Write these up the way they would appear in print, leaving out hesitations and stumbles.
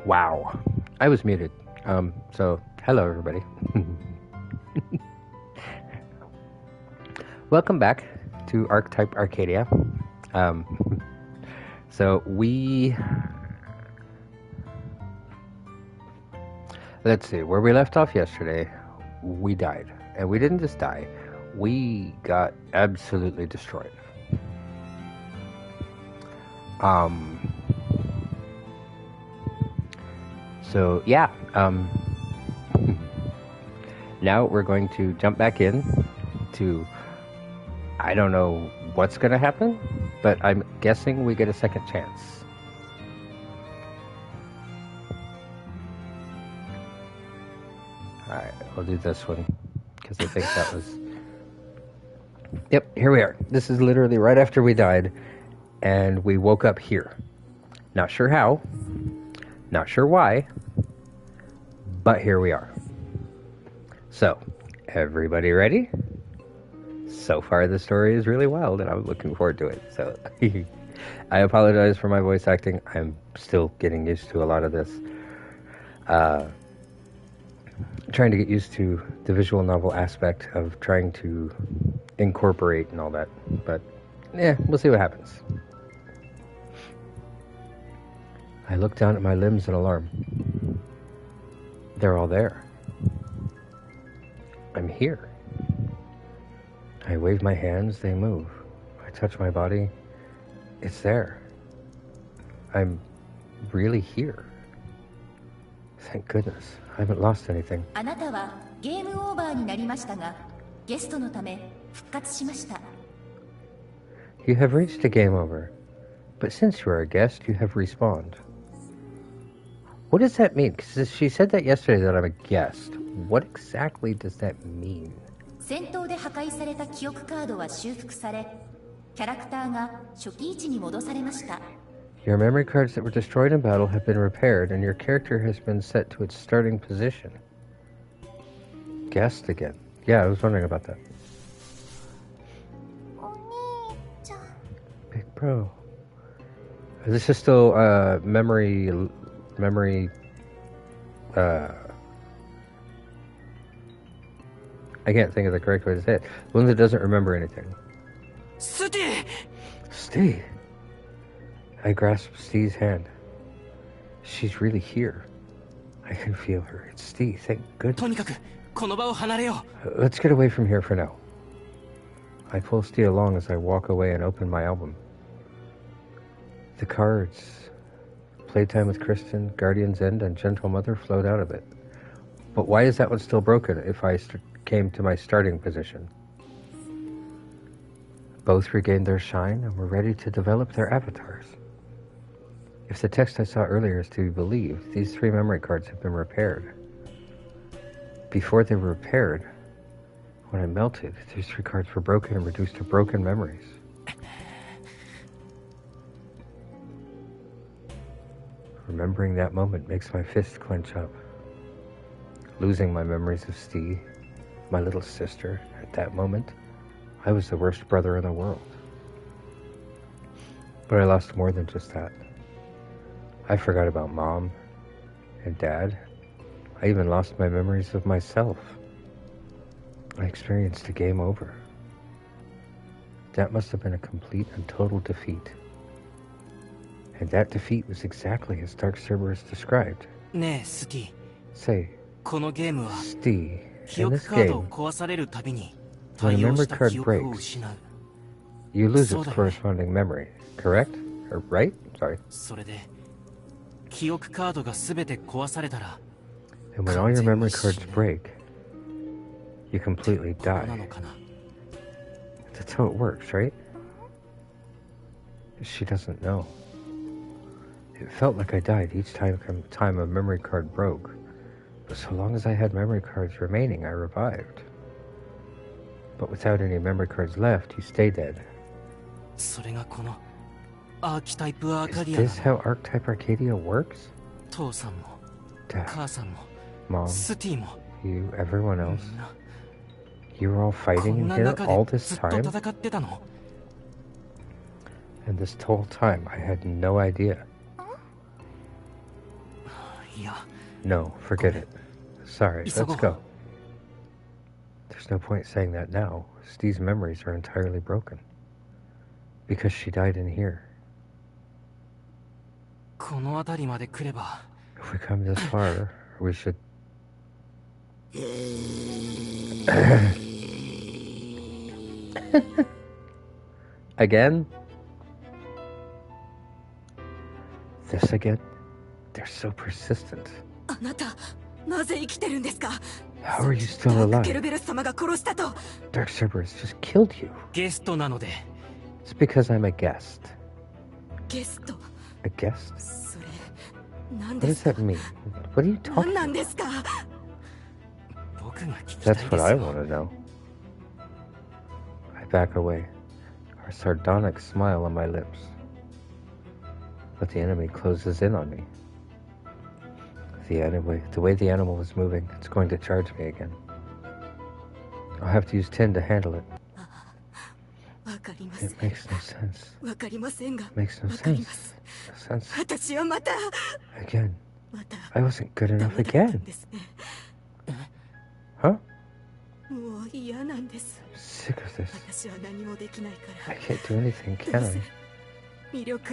Wow. I was muted. So, hello everybody. Welcome back to Archetype Arcadia. So let's see, where we left off yesterday, we died. And we didn't just die, we got absolutely destroyed. So yeah, now we're going to jump back in to, I don't know what's going to happen, but I'm guessing we get a second chance. Alright, we'll do this one, because I think that was... Yep, here we are. This is literally right after we died, and we woke up here. Not sure how, not sure why, but here we are. So, everybody ready? So far the story is really wild and I'm looking forward to it. So, I apologize for my voice acting. I'm still getting used to a lot of this. Trying to get used to the visual novel aspect of trying to incorporate and all that. But, yeah, we'll see what happens. I look down at my limbs in alarm. They're all there. I'm here. I wave my hands, they move. I touch my body, it's there. I'm really here. Thank goodness, I haven't lost anything. あなたはゲームオーバーになりましたが、ゲストのため復活しました。 You have reached a game over, but since you are a guest, you have respawned. What does that mean? Because she said that yesterday that I'm a guest. What exactly does that mean? 戦闘で破壊された記憶カードは修復され、キャラクターが初期位置に戻されました。 Your memory cards that were destroyed in battle have been repaired, and your character has been set to its starting position. Guest again. Yeah, I was wondering about that. Big bro. This is still memory. I can't think of the correct way to say it. One that doesn't remember anything. Stee! I grasp Stee's hand. She's really here. I can feel her. It's Stee, thank goodness. Let's get away from here for now. I pull Stee along as I walk away and open my album. The cards, Playtime with Kristen, Guardian's End, and Gentle Mother flowed out of it. But why is that one still broken if I came to my starting position? Both regained their shine and were ready to develop their avatars. If the text I saw earlier is to be believed, these 3 memory cards have been repaired. Before they were repaired, when I melted, these 3 cards were broken and reduced to broken memories. Remembering that moment makes my fist clench up. Losing my memories of Stee, my little sister, at that moment, I was the worst brother in the world. But I lost more than just that. I forgot about Mom and Dad. I even lost my memories of myself. I experienced a game over. That must have been a complete and total defeat. And that defeat was exactly as Dark Cerberus described. Say, Stee, in this game, when a memory card breaks, you lose its corresponding memory, correct? Or right? Sorry. And when all your memory cards break, you completely die. That's how it works, right? She doesn't know. It felt like I died each time a memory card broke. But so long as I had memory cards remaining, I revived. But without any memory cards left, you stay dead. Is this how Archetype Arcadia works? Dad, Mom, you, everyone else. You were all fighting in here all this time? And this whole time, I had no idea. No, forget it. Sorry, let's go. There's no point saying that now. Steve's memories are entirely broken. Because she died in here. If we come this far, we should... Again? This again? They're so persistent. How are you still alive? Dark Cerberus just killed you. It's because I'm a guest. A guest? What does that mean? What are you talking about? That's what I want to know. I back away, a sardonic smile on my lips. But the enemy closes in on me. The way the animal is moving, it's going to charge me again. I'll have to use Tin to handle it. It makes no sense. Makes no sense. No sense. Again. I wasn't good enough again. Huh? I'm sick of this. I can't do anything, can I?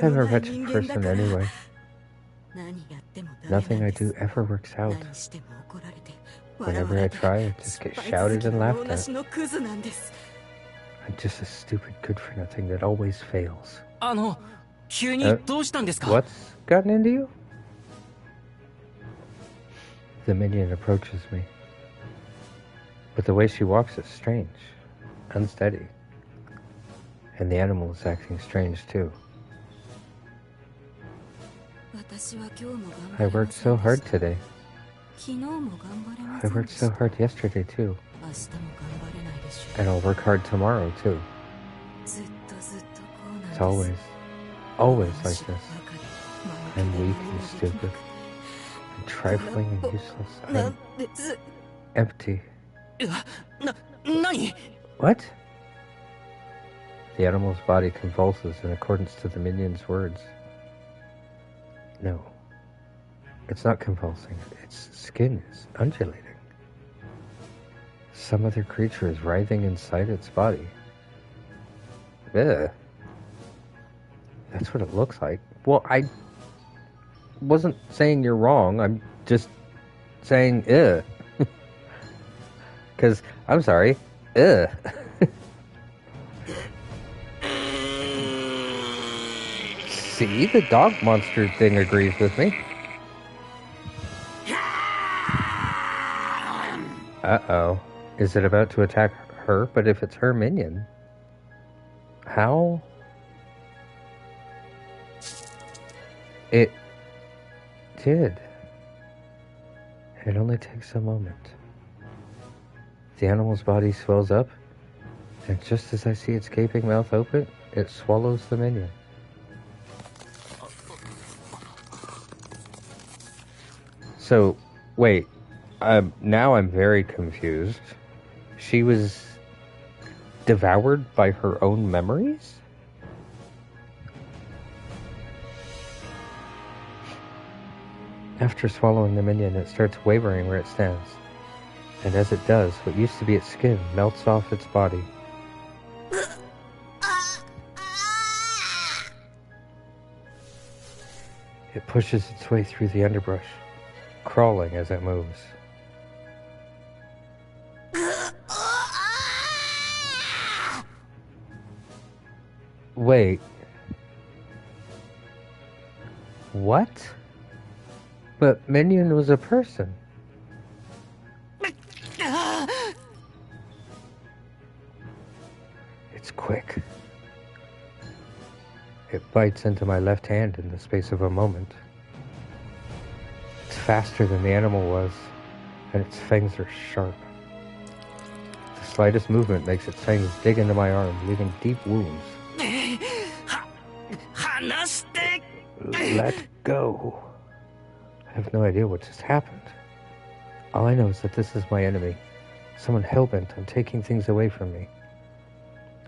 I'm a wretched person anyway. Nothing I do ever works out. Whenever I try, I just get shouted and laughed at. I'm just a stupid good-for-nothing that always fails. What's gotten into you? The minion approaches me. But the way she walks is strange, unsteady. And the animal is acting strange too. I worked so hard today. I worked so hard yesterday too. And I'll work hard tomorrow too. It's always like this. I'm weak and stupid. I'm trifling and useless. I'm empty. What? The animal's body convulses in accordance to the minion's words. No. It's not convulsing. Its skin is undulating. Some other creature is writhing inside its body. Ugh. That's what it looks like. Well, I wasn't saying you're wrong. I'm just saying, ugh. Because, I'm sorry, ugh. See, the dog monster thing agrees with me. Uh-oh. Is it about to attack her? But if it's her minion, how? It did. It only takes a moment. The animal's body swells up, and just as I see its gaping mouth open, it swallows the minion. So, wait. Now I'm very confused. She was devoured by her own memories? After swallowing the minion, it starts wavering where it stands. And as it does, what used to be its skin melts off its body. It pushes its way through the underbrush, crawling as it moves. Wait. What? But Minion was a person. It's quick. It bites into my left hand in the space of a moment. It's faster than the animal was, and its fangs are sharp. The slightest movement makes its fangs dig into my arm, leaving deep wounds. Let go. I have no idea what just happened. All I know is that this is my enemy. Someone hell-bent on taking things away from me.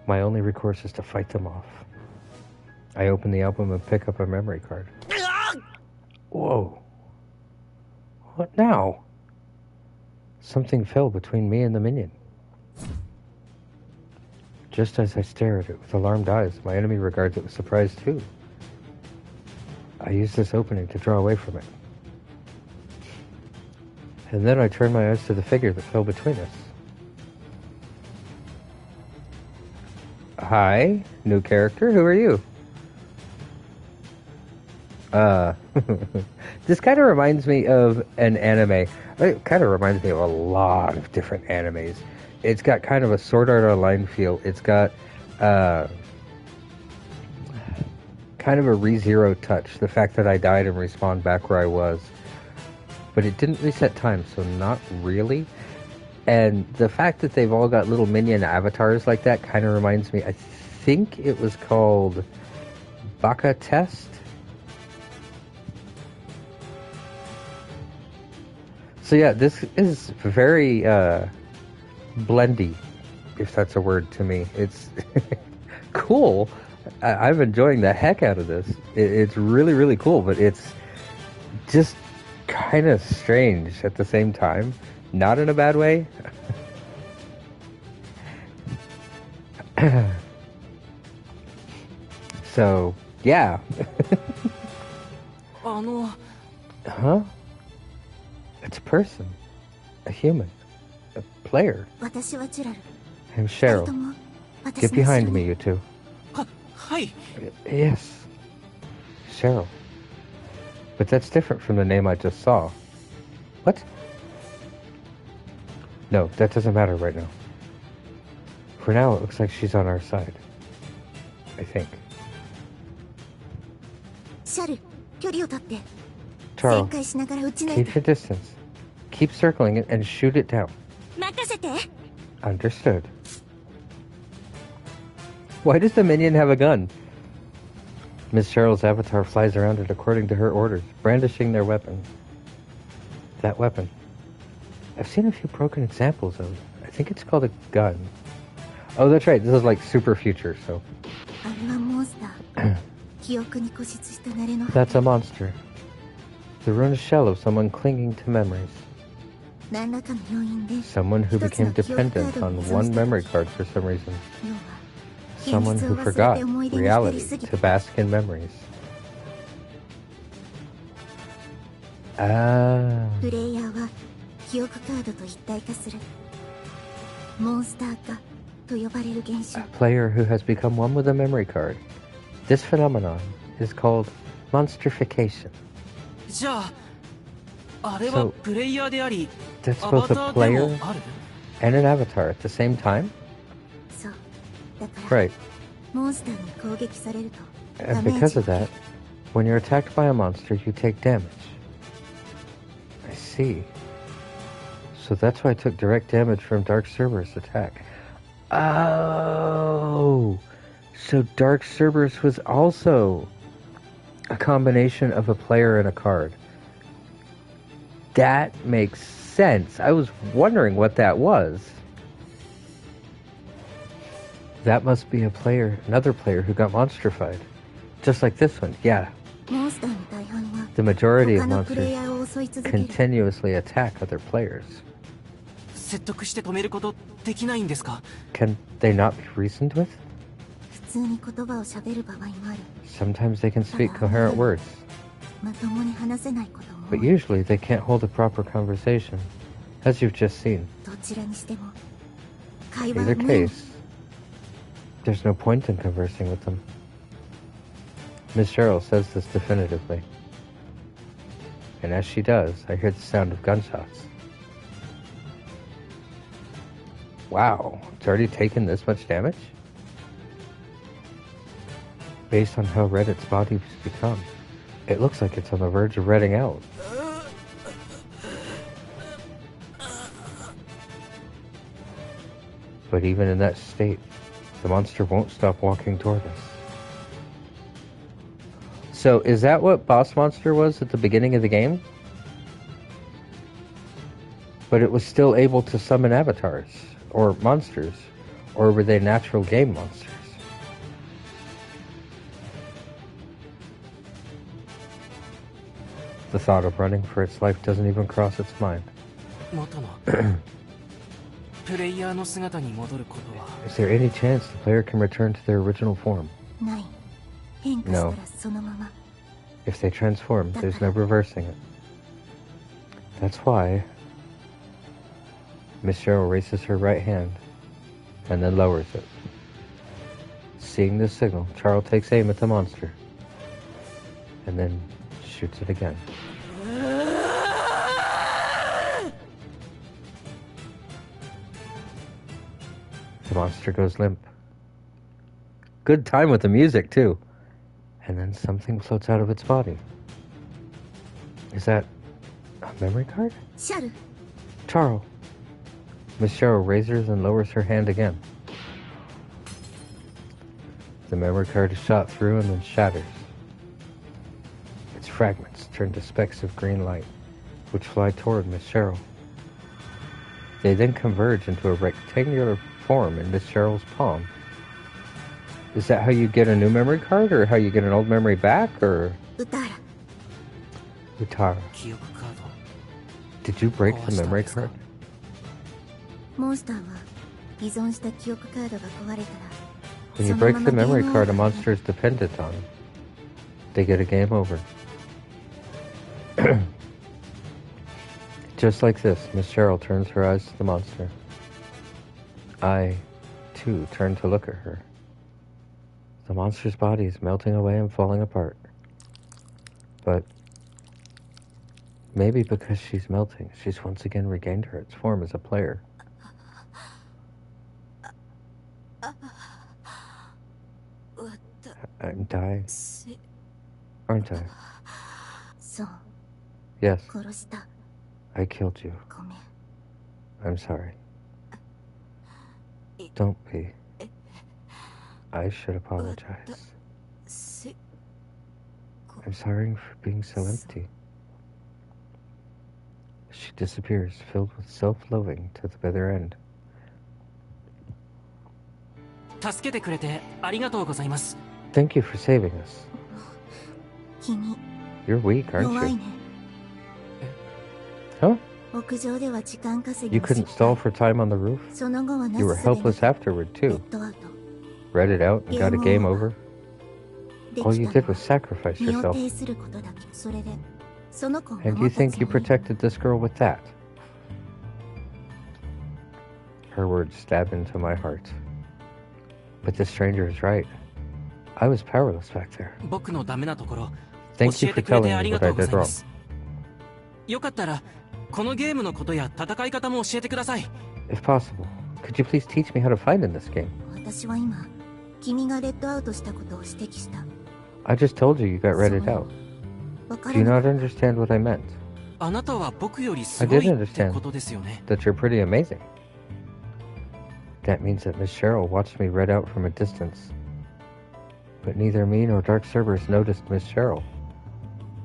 My only recourse is to fight them off. I open the album and pick up a memory card. Whoa. What now? Something fell between me and the minion. Just as I stare at it with alarmed eyes, my enemy regards it with surprise too. I use this opening to draw away from it. And then I turn my eyes to the figure that fell between us. Hi, new character, who are you? This kind of reminds me of an anime. It kind of reminds me of a lot of different animes. It's got kind of a Sword Art Online feel. It's got kind of a ReZero touch. The fact that I died and respawned back where I was. But it didn't reset time, so not really. And the fact that they've all got little minion avatars like that kind of reminds me, I think it was called Baka Test. So yeah, this is very blendy, if that's a word to me. It's cool. I'm enjoying the heck out of this. It's really, really cool, but it's just kind of strange at the same time. Not in a bad way. So, yeah. Huh? It's a person. A human. A player. I'm Cheryl. Get behind me, you two. Yes. Cheryl. But that's different from the name I just saw. What? No, that doesn't matter right now. For now, it looks like she's on our side. I think. Charles, keep your distance. Keep circling it and shoot it down. Understood. Why does the minion have a gun? Miss Cheryl's avatar flies around it according to her orders, brandishing their weapon. That weapon. I've seen a few broken examples of it. I think it's called a gun. Oh, that's right. This is like super future, so. That's a monster. The ruined shell of someone clinging to memories. Someone who became dependent on one memory card for some reason. Someone who forgot reality to bask in memories. Ah. A player who has become one with a memory card. This phenomenon is called monstrification. So, that's both a player and an avatar at the same time? Right. And because of that, when you're attacked by a monster, you take damage. I see. So that's why I took direct damage from Dark Cerberus' attack. Oh! So Dark Cerberus was also a combination of a player and a card. That makes sense. I was wondering what that was. That must be a player, another player who got monstrified. Just like this one, yeah. The majority of monsters continuously attack other players. Can they not be reasoned with? Sometimes they can speak coherent words. But usually they can't hold a proper conversation, as you've just seen. In either case, there's no point in conversing with them. Miss Cheryl says this definitively. And as she does, I hear the sound of gunshots. Wow, it's already taken this much damage? Based on how red its body's become, it looks like it's on the verge of redding out. But even in that state, the monster won't stop walking toward us. So, is that what Boss Monster was at the beginning of the game? But it was still able to summon avatars, or monsters, or were they natural game monsters? The thought of running for its life doesn't even cross its mind. 元のプレイヤーの姿に戻ることは Is there any chance the player can return to their original form? ない。変化したらそのまま。If they transform, there's no reversing it. That's why Miss Cheryl raises her right hand and then lowers it. Seeing this signal, Charles takes aim at the monster and then shoots it again. The monster goes limp. Good time with the music, too. And then something floats out of its body. Is that a memory card? シャル。 Charles. Miss Cheryl raises and lowers her hand again. The memory card is shot through and then shatters. Its fragments turn to specks of green light, which fly toward Miss Cheryl. They then converge into a rectangular form in Miss Cheryl's palm. Is that how you get a new memory card, or how you get an old memory back, or? ウタラ。 Utara, 記憶カード did you break the memory card? モンスターは依存した記憶カードが壊れたら When you break the memory card a monster is dependent on, they get a game over. Just like this, Miss Cheryl turns her eyes to the monster. I, too, turn to look at her. The monster's body is melting away and falling apart. But maybe because she's melting, she's once again regained her its form as a player. I'm dying, aren't I? そう。 Yes, 殺した。 I killed you. ごめん。 I'm sorry. Don't be. I should apologize. せ I'm sorry for being so empty. She disappears, filled with self-loathing to the bitter end. 助けてくれてありがとうございます Thank you for saving us. 君 You're weak, aren't 弱い you? ね。 Huh? 屋上では時間稼ぎ You を失 couldn't 敗 stall for time on the roof? その後はな You す were すべな helpless く afterward, レ too. ッドアウト。 Read it out and got a game over? で All き you た did の was は sacrifice 身を yourself. 挺することだけ。それでその子を And you 守ったつ think you もり。 protected this girl with that? Her words stab into my heart. But the stranger is right. I was powerless back there. 僕のダメなところ Thank 教 you え for てくれて telling あ me りが what と I うござ did いま wrong. すよかったらこのゲームのことや戦い方も教えてください If possible, could you please teach me how to fight in this game? 私は今君がレッドアウトしたことを指摘した。 I just told you you got read it out. わか Do you ら not ない。 understand what I meant? あなたは僕よりすご I い didn't って understand ことですよね that you're pretty amazing. That means that Miss Cheryl watched me read out from a distance. But neither me nor Dark Cerberus noticed Miss Cheryl.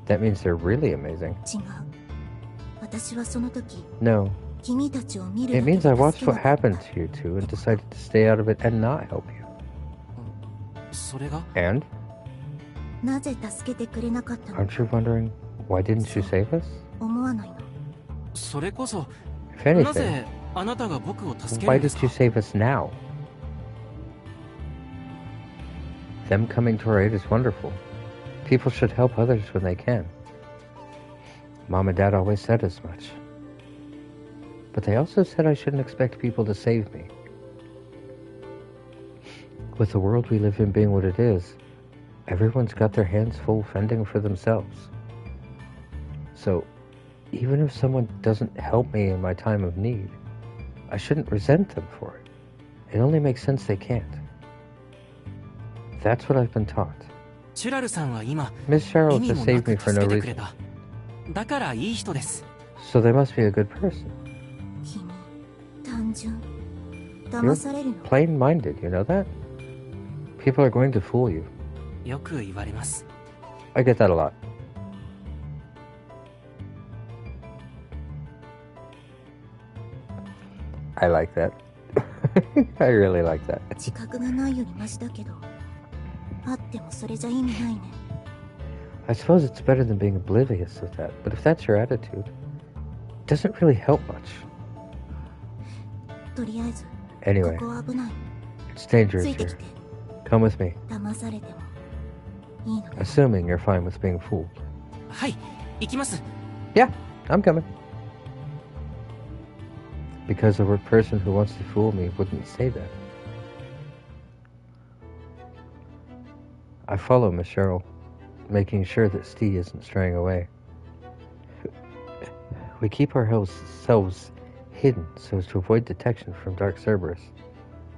That means they're really amazing. 違う。私はその時 No, 君たちを見る it だけ means I で watched 助け what なかった。 happened to you two and decided to stay out of it and not help you. それが And? なぜ助けてくれなかったの Aren't you wondering, why didn't you save us? 思わないの。それこそ If な anything, ぜあなたが僕を助ける why んです did か you save us now? Them coming to our aid is wonderful. People should help others when they can. Mom and Dad always said as much. But they also said I shouldn't expect people to save me. With the world we live in being what it is, everyone's got their hands full fending for themselves. So, even if someone doesn't help me in my time of need, I shouldn't resent them for it. It only makes sense they can't. That's what I've been taught. チュラルさんは今 Miss 意 Cheryl 味 just もな saved く me for 助 no けてくれ reason. ただからいい人です So they must be a good person. 君、単純。騙されるの。 Plain-minded, you know that? People are going to fool you. よく言われます I get that a lot. I like that. I really like that. 自覚がないよりマシだけど、あってもそれじゃ意味ないね。I suppose it's better than being oblivious of that, but if that's your attitude, it doesn't really help much. とりあえず Anyway, ここは危ない。 it's dangerous ついて here. きて。 Come with me, 騙されてもいいのね。 assuming you're fine with being fooled. はい行きます。 Yeah, I'm coming. Because a person who wants to fool me wouldn't say that. I follow Miss Cheryl, making sure that Steve isn't straying away. We keep ourselves hidden so as to avoid detection from Dark Cerberus,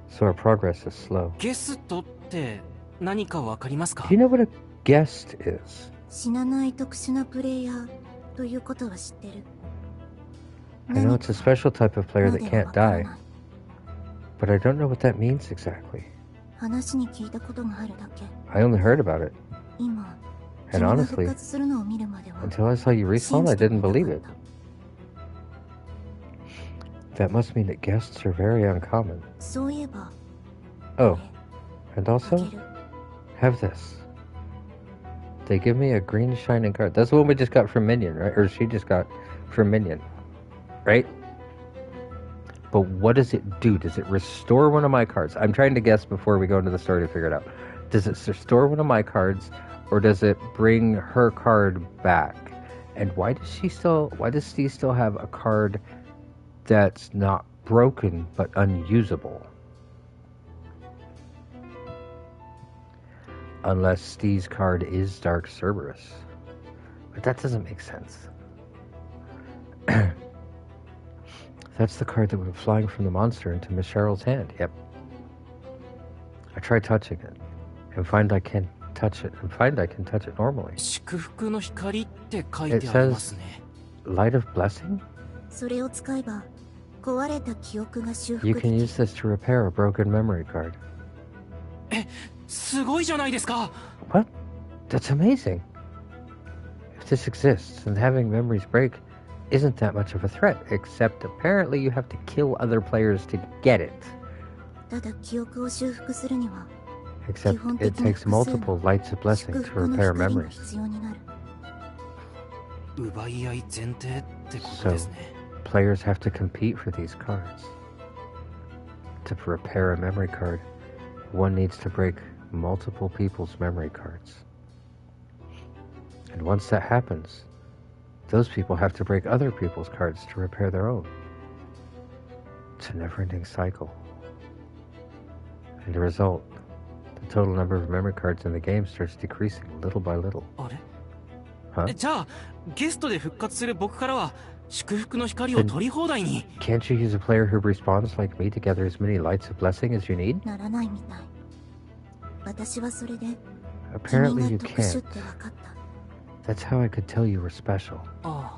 so our progress is slow. ゲストって何かわかりますか？ Do you know what a guest is? 死なない特殊なプレイヤーということは知ってる。 I know it's a special type of player ま that では can't わから die, ない。 but I don't know what that means exactly. 話に聞いたことがあるだけ。 I only heard about it, 今、 and 君が honestly, 復活するのを見るまでは until I saw you 信 respawn, じ I ても didn't いな believe か it. った That must mean that guests are very uncommon. そういえば、 Oh, こ and れ also, あげる。 have this. They give me a green shining card. That's the one we just got from Minion, right? Or she just got from Minion, right? But what does it do? Does it restore one of my cards? I'm trying to guess before we go into the story to figure it out. Does it restore one of my cards, or does it bring her card back? And why does Steve still have a card that's not broken but unusable? Unless Steve's card is Dark Cerberus. But that doesn't make sense. That's the card that went flying from the monster into Miss Cheryl's hand. Yep. I tried touching it, and find I can touch it normally. 祝福の光って書いてありますね。 Light of Blessing? それを使えば、壊れた記憶が修 You 復で can き use this to repair a broken memory card. すごいじゃないですか。 What? That's amazing. If this exists, then having memories break isn't that much of a threat, except apparently you have to kill other players to get it. ただ記憶を修復するには、 Except it takes multiple lights of blessing 祝 to 福の repair 光が memories. 必要になる。奪い合い前提ってことですね。 Players have to compete for these cards. To repair a memory card, one needs to break multiple people's memory cards. And once that happens, those people have to break other people's cards to repair their own. It's a never-ending cycle. And the result, the total number of memory cards in the game starts decreasing little by little. あれ Huh? じゃあゲストで復活する僕からは祝福の光を取り放題に。 Can't you use a player who respawns like me to gather as many lights of blessing as you need? ならないみたい。私はそれで、君 Apparently が you 特殊 can't. って分かった。 That's how I could tell you were special. あ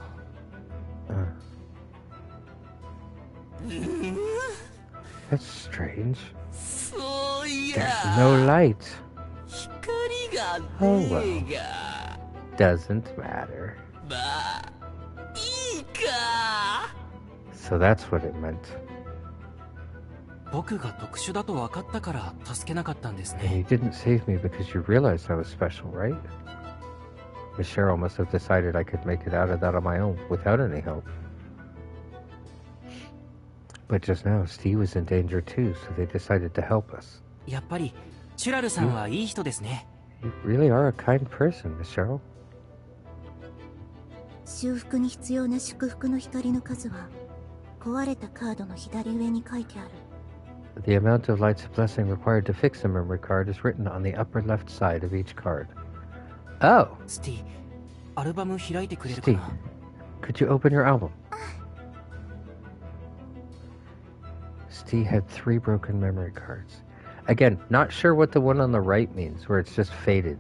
That's strange. そうい There's no light. 光が Oh ね well. えが。 Doesn't matter. まあいいか。 So that's what it meant. 僕が特殊だと分かったから助けなかったんです And ね。 you didn't save me because you realized I was special, right? Miss Cheryl must have decided I could make it out of that on my own without any help. But just now, Steve was in danger too, so they decided to help us. やっぱりチュラルさんはいい人ですね。 You really are a kind person, Miss Cheryl. 修復に必要な祝福の光の数は、壊れたカードの左上に書いてある。The amount of lights of blessing required to fix a memory card is written on the upper left side of each card. Oh, スティ、アルバム開いてくれるか Steve, な。 could you open your album? Steve had 3 broken memory cards. Again, not sure what the one on the right means, where it's just faded.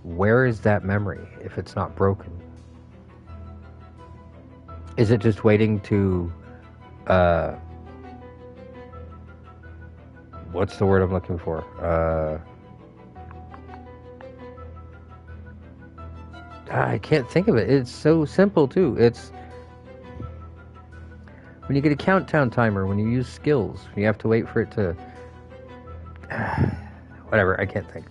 Where is that memory if it's not broken? Is it just waiting to, what's the word I'm looking for? I can't think of it. It's so simple too. It's when you get a countdown timer, when you use skills, you have to wait for it to... Whatever, I can't think.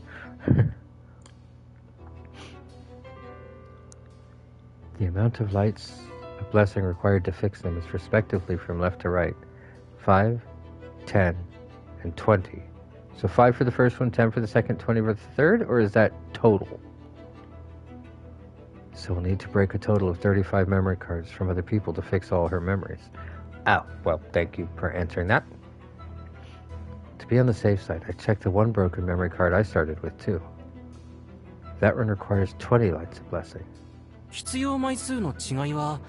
The amount of lights of blessing required to fix them is respectively from left to right 5, 10, and 20. So 5 for the first one, 10 for the second, 20 for the third, or is that total? So we'll need to break a total of 35 memory cards from other people to fix all her memories. Oh, well, thank you for answering that. To be on the safe side, I checked the one broken memory card I started with, too. That one requires 20 lights of blessing. 必要枚数の違いは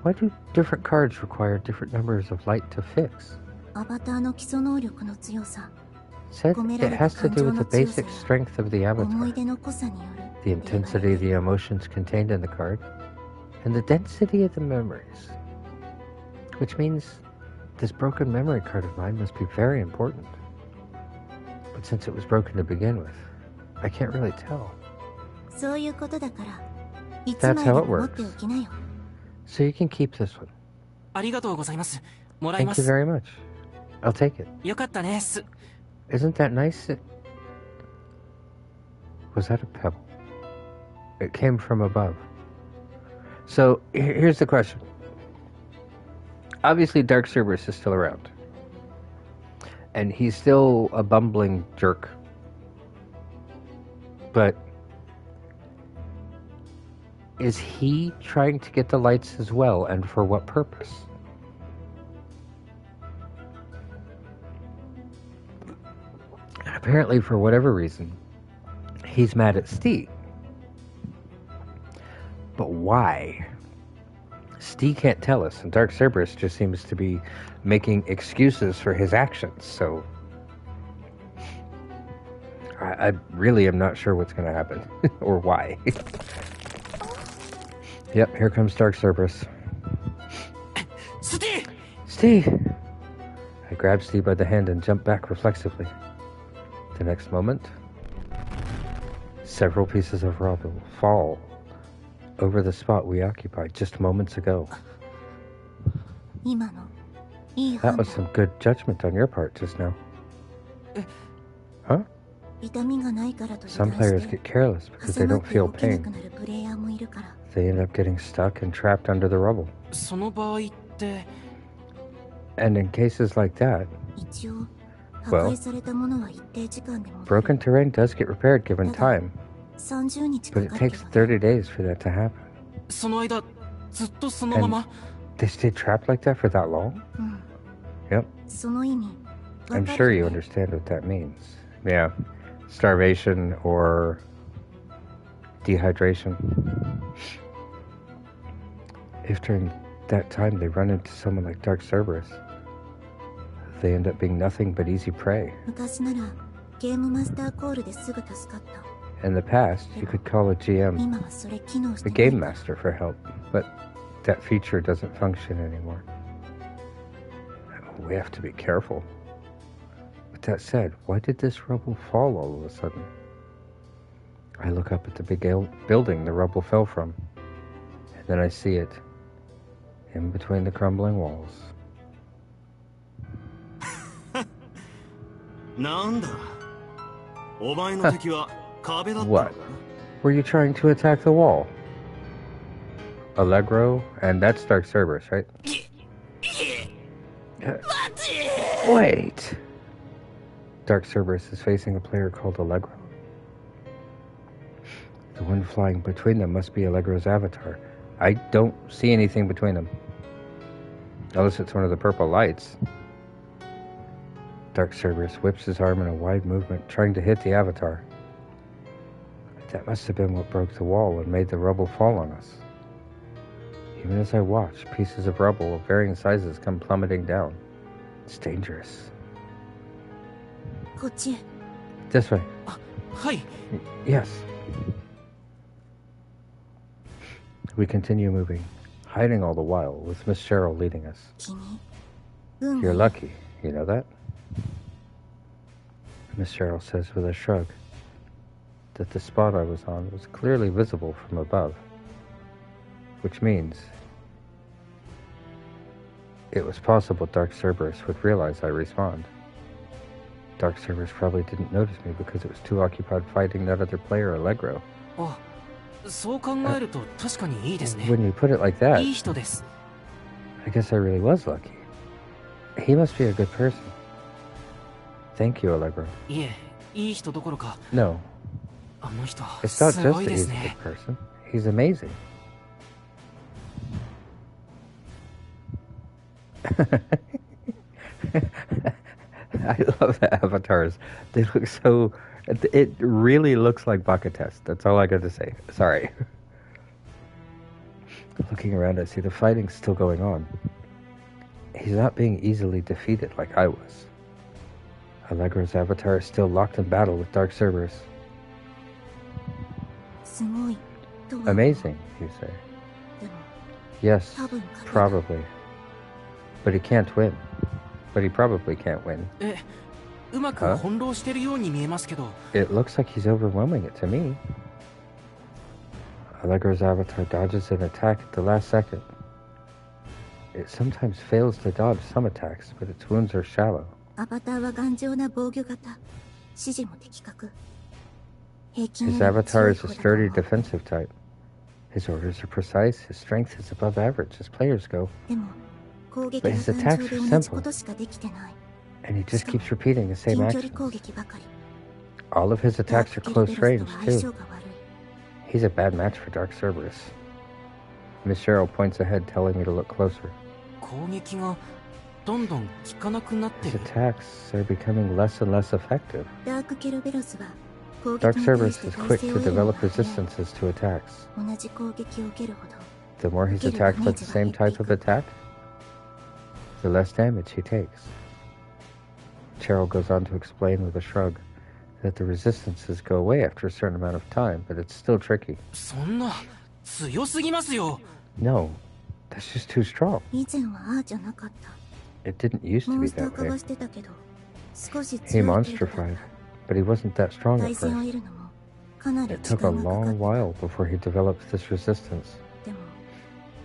Why do different cards require different numbers of light to fix? アバターの基礎能力の強さ、 Said it has to do with the basic strength of the 思い avatar, 出の濃さによる the intensity of the emotions contained in the card, and the density of the memories. Which means this broken memory card of mine must be very important. But since it was broken to begin with, I can't really tell. そういうことだからいつ That's まで how も it 持 works. っておきなよ。 So you can keep this one. ありがとうございます。もらいま Thank you す。 very much. I'll take it. よかったね。Isn't that nice? Was that a pebble? It came from above. So here's the question. Obviously, Dark Cerberus is still around. And he's still a bumbling jerk. But is he trying to get the lights as well, and for what purpose? Apparently, for whatever reason, he's mad at Steve. But why? Steve can't tell us, and Dark Cerberus just seems to be making excuses for his actions, so I really am not sure what's going to happen, or why. Yep, here comes Dark Cerberus. Steve! Steve! I grab Steve by the hand and jump back reflexively. The next moment, several pieces of rubble fall over the spot we occupied just moments ago. 今のいい That 判 was 断。 some good judgment on your part just now. Huh? 痛みがないからと Some 油断 players して get careless because 挟 they まっ don't て feel 起きなく pain. なるプレイヤーもいるから。 They end up getting stuck and trapped under the rubble. その場合って、 And in cases like that, 一応破 Well, 壊されたものは一定時間でも broken terrain does get repaired given time, 30日 but か it かる takes けどね 30 days for that to happen. その間、ずっとそのまま。 They stayed trapped like that for that long? うん Yep. その意味わ I'm か sure る you よね understand what that means. Yeah. Starvation or dehydration. If during that time they run into someone like Dark Cerberus, they end up being nothing but easy prey. 昔ならゲームマスターコールですぐ助かった In the past, you could call a GM 今はそれ機能し the てない game master for help, but that feature doesn't function anymore. We have to be careful. With that said, why did this rubble fall all of a sudden? I look up at the big building the rubble fell from, and then I see it in between the crumbling walls. なんだお前の敵は壁だったの What? Were you trying to attack the wall? Allegro, and that's Dark Cerberus, right? Wait! Dark Cerberus is facing a player called Allegro. The one flying between them must be Allegro's avatar. I don't see anything between them. Unless it's one of the purple lights. Dark Cerberus whips his arm in a wide movement, trying to hit the avatar. That must have been what broke the wall and made the rubble fall on us. Even as I watch, pieces of rubble of varying sizes come plummeting down. It's dangerous. こっちへ This way. はい。 Yes. We continue moving, hiding all the while, with Miss Cheryl leading us. 君運 You're がいい lucky, you know that? Miss Cheryl says with a shrug that the spot I was on was clearly visible from above, which means it was possible Dark Cerberus would realize I respawned. Dark Cerberus probably didn't notice me because it was too occupied fighting that other player, Allegro. あ、そう考えると確かにいいですね。 When you put it like that, いい人です。 I guess I really was lucky. He must be a good person. Thank you, Allegro. いえ、いい人どころか、 No, あの人 it's す not ご just い that です he's a ね。 good person. He's amazing. I love the avatars. They look so... It really looks like Baka Test. That's all I got to say. Sorry. Looking around, I see the fighting still going on. He's not being easily defeated like I was. Allegro's avatar is still locked in battle with Dark Cerberus. すごいとは Amazing, you say. でも Yes, 多分勝てない probably. But he can't win. But he probably can't win. うまく翻弄してるように見えますけど、 It looks like he's overwhelming it to me. Allegro's avatar dodges an attack at the last second. It sometimes fails to dodge some attacks, but its wounds are shallow. アバターは頑丈な防御型指示も的確平均 His より avatar 強い is a 方だと sturdy 思う defensive type. His orders are precise, his strength is above average as players go, でも攻撃 But は his 頑 attacks 丈 are で同じ simple. ことしかできてない and he just keeps repeating the same 近距離 actions. 攻撃ばかり All of his ダー attacks are クケル close ベロ range, スとは相性 too. が悪い He's a bad match for Dark Cerberus. Miss Cheryl points ahead, telling me to look closer. 攻撃がどんどん効かなくなって His る。 attacks are becoming less and less effective. ダークケルベロスは攻撃 Dark に対 Cerberus して is 耐 quick 性を to 得るの develop が早い resistances to attacks. 同じ攻撃を受けるほど The more he's attacked by the same type of attack, the less damage he takes. Cheryl goes on to explain with a shrug that the resistances go away after a certain amount of time, but it's still tricky. そんな強すぎますよ。 No, that's just too strong. 以前はああじゃなかった It didn't used モ to ン be スター that 化 way. はしてたけど少し He 強い程度だ monstrified, った but he wasn't that strong 対 at 戦を first. 得るのもかなり It 時 took a 間がかかっ long た while before he developed this resistance. でも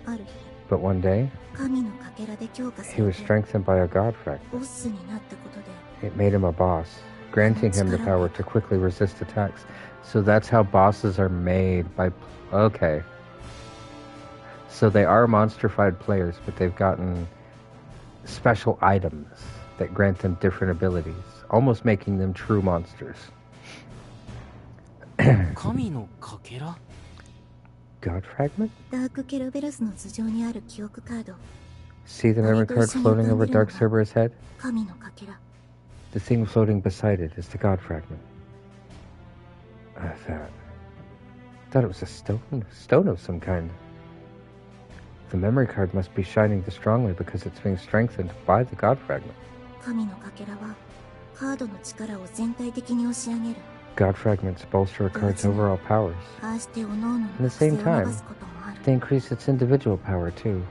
ある日 But one day, 神のかけらで強化さ he れ was て strengthened by a god fragment. ボッスになったことで It made him a boss, granting him the power to quickly resist attacks. So that's how bosses are made by... Okay. So they are monstrified players, but they've gotten special items that grant them different abilities, almost making them true monsters. 神のかけら。 God fragment? ダークケルベロスの頭上にある記憶カード See the memory card floating over Dark Cerberus' head? 神のかけら The thing floating beside it is the God fragment. Thought it was a stone of some kind. The memory card must be shining this strongly because it's being strengthened by the God fragment. 神のかけらはカードの力を全体的に押し上げる God fragments bolster a card's overall powers. ああして各々の At the 特性 same を time, 伸ばすこともある they increase its individual power too.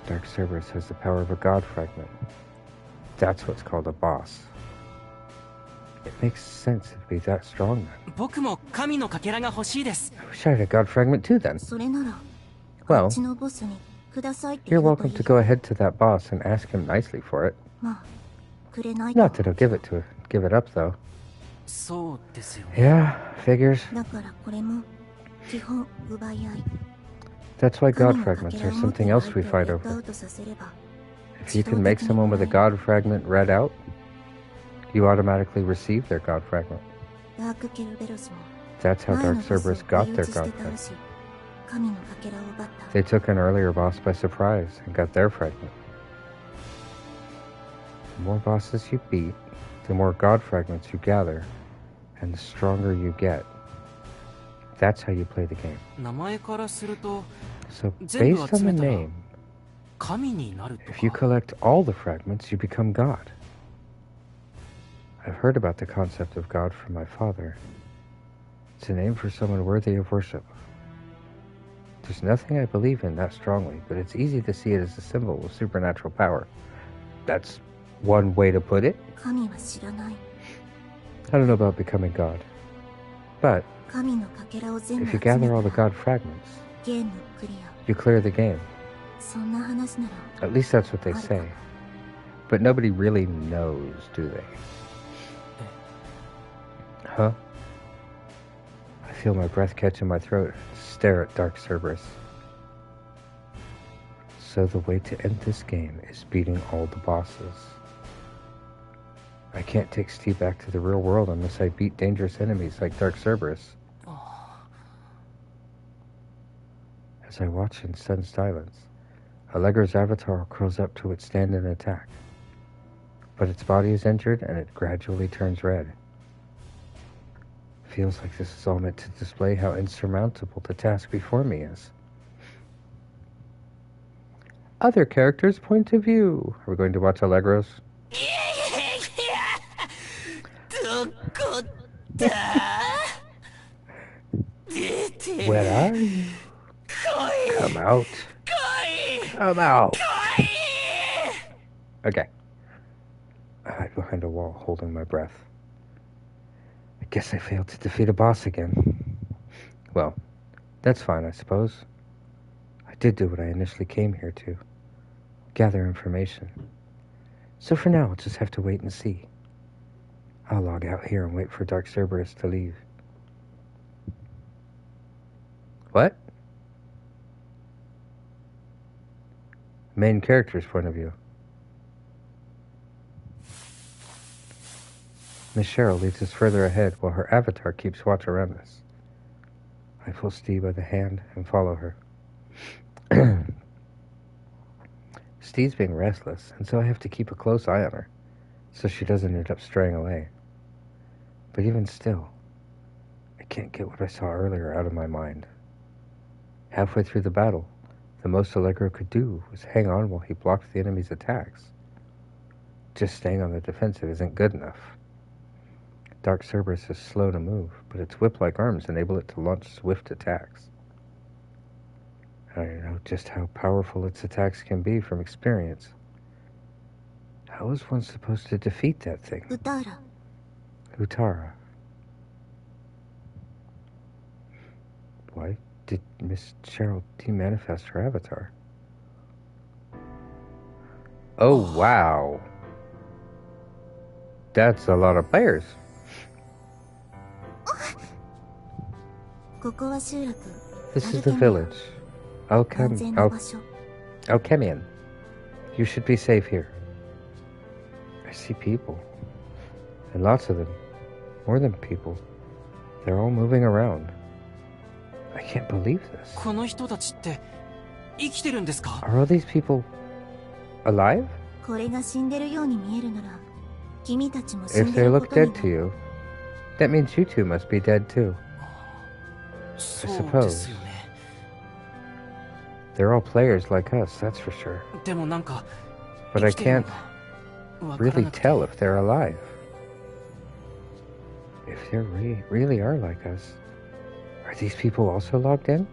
Dark Cerberus has the power of a God fragment. That's what's called a boss. It makes sense it'd be that strong then. 僕も神のかけらが欲しいです。 I wish I had a God fragment too then. それなら Well, あっちのボスにくださいって you're 言うとい welcome い to go ahead to that boss and ask him nicely for it. まあくれないと Not that he'll give it up though. そうですよね。 Yeah, figures. だからこれも基本奪い合い That's why God 神のか fragments けら are を持って something る else 相 we 手を fight レッドア over. ウトさせれば If you can make someone with a God fragment read out, you automatically receive their God fragment. ダークケルベロスも That's how 前の Dark ボスを Cerberus 不 got 意 their 打ちして God たら fragment. しい神のかけらを奪った They took an earlier boss by surprise and got their fragment. The more bosses you beat, the more God fragments you gather, and the stronger you get. That's how you play the game. 名前からすると So 全部 based 集 on め the たら name, 神になると if you か。 collect all the fragments, you become God. I've heard about the concept of God from my father. It's a name for someone worthy of worship. There's nothing I believe in that strongly, but it's easy to see it as a symbol of supernatural power. That's one way to put it. 神は知らない I don't know about becoming God. But 神のかけらを全部 if 集 you め gather た all the ら God fragments, ゲームクリ you clear the game. アそんな話なら At least that's what they say. But nobody really knows, do they? Huh? I feel my breath catch in my throat, stare at Dark Cerberus. So the way to end this game is beating all the bosses. I can't take Steve back to the real world unless I beat dangerous enemies like Dark Cerberus. As I watch in stunned silence, Allegra's avatar curls up to withstand an attack. But its body is injured and it gradually turns red. Feels like this is all meant to display how insurmountable the task before me is. Other characters' point of view. Are we going to watch Allegra's? Where are you? Come out. Come out. Okay. I hide behind a wall, holding my breath. I guess I failed to defeat a boss again. Well, that's fine, I suppose. I did do what I initially came here to. Gather information. So for now, I'll just have to wait and see. I'll log out here and wait for Dark Cerberus to leave. What? Main character's point of view. Miss Cheryl leads us further ahead while her avatar keeps watch around us. I pull Steve by the hand and follow her. Steve's being restless, and so I have to keep a close eye on her, so she doesn't end up straying away. But even still, I can't get what I saw earlier out of my mind. Halfway through the battle, the most Allegra could do was hang on while he blocked the enemy's attacks. Just staying on the defensive isn't good enough. Dark Cerberus is slow to move, but its whip-like arms enable it to launch swift attacks. I know just how powerful its attacks can be from experience. How is one supposed to defeat that thing? Utara. Why did Miss Cheryl demanifest her avatar? Oh, wow. That's a lot of players. This is the village. Alchemian. You should be safe here. I see people. And lots of them. More than people. They're all moving around. I can't believe this. Are all these people alive? If they look dead to you, that means you two must be dead too. I suppose. They're all players like us, that's for sure. But I can't really tell if they're alive. If they really are like us, are these people also logged in?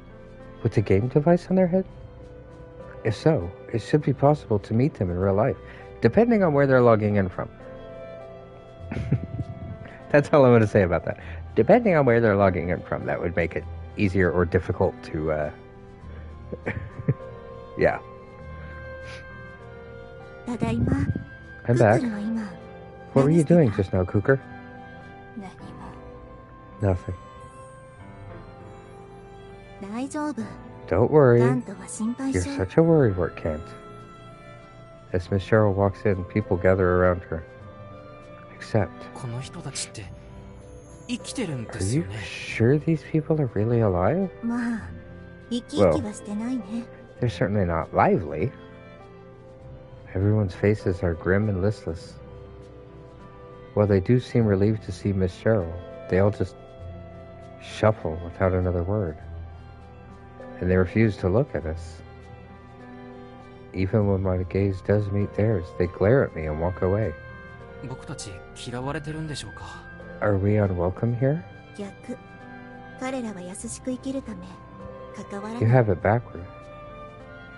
With the game device on their head? If so, it should be possible to meet them in real life, depending on where they're logging in from. That's all I'm going to say about that. Depending on where they're logging in from, that would make it easier or difficult to, yeah. I'm back. What were you doing just now, Cooker? Nothing. Don't worry. You're such a worrywart, Kent. As Miss Cheryl walks in, people gather around her. Except... Are you sure these people are really alive? Well, they're certainly not lively. Everyone's faces are grim and listless. While they do seem relieved to see Miss Cheryl, they all just shuffle without another word. And they refuse to look at us. Even when my gaze does meet theirs, they glare at me and walk away. Are we unwelcome here? You have it backward.